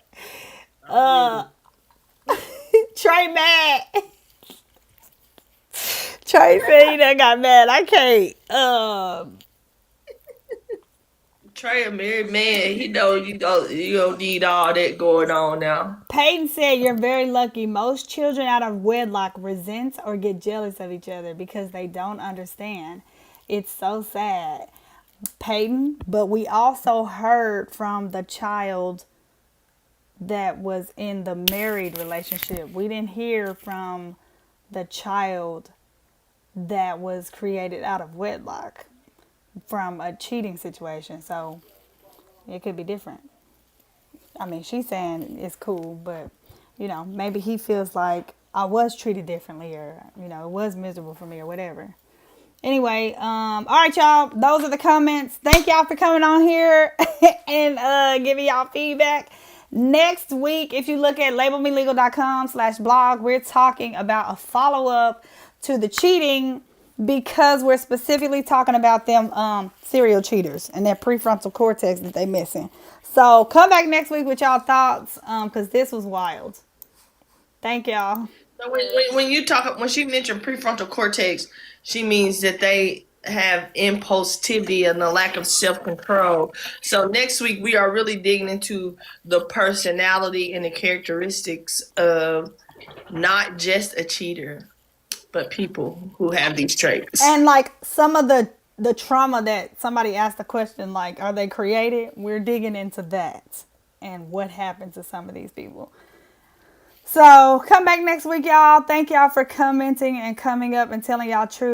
Trey mad. Trey said he done got mad. I can't. Trey, a married man, he know you don't need all that going on now. Peyton said you're very lucky. Most children out of wedlock resent or get jealous of each other because they don't understand. It's so sad, Peyton. But we also heard from the child that was in the married relationship. We didn't hear from the child that was created out of wedlock from a cheating situation. So it could be different. I mean, she's saying it's cool, but maybe he feels like I was treated differently, or it was miserable for me, or whatever. Anyway, all right, y'all. Those are the comments. Thank y'all for coming on here and giving y'all feedback. Next week, if you look at labelmelegal.com/blog, we're talking about a follow-up to the cheating because we're specifically talking about them serial cheaters and their prefrontal cortex that they missing. So come back next week with y'all thoughts because this was wild. Thank y'all. So when she mentioned prefrontal cortex, she means that they have impulsivity and a lack of self-control. So next week we are really digging into the personality and the characteristics of not just a cheater, but people who have these traits. And like some of the trauma that somebody asked the question, like, are they created? We're digging into that and what happened to some of these people. So come back next week, y'all. Thank y'all for commenting and coming up and telling y'all truth.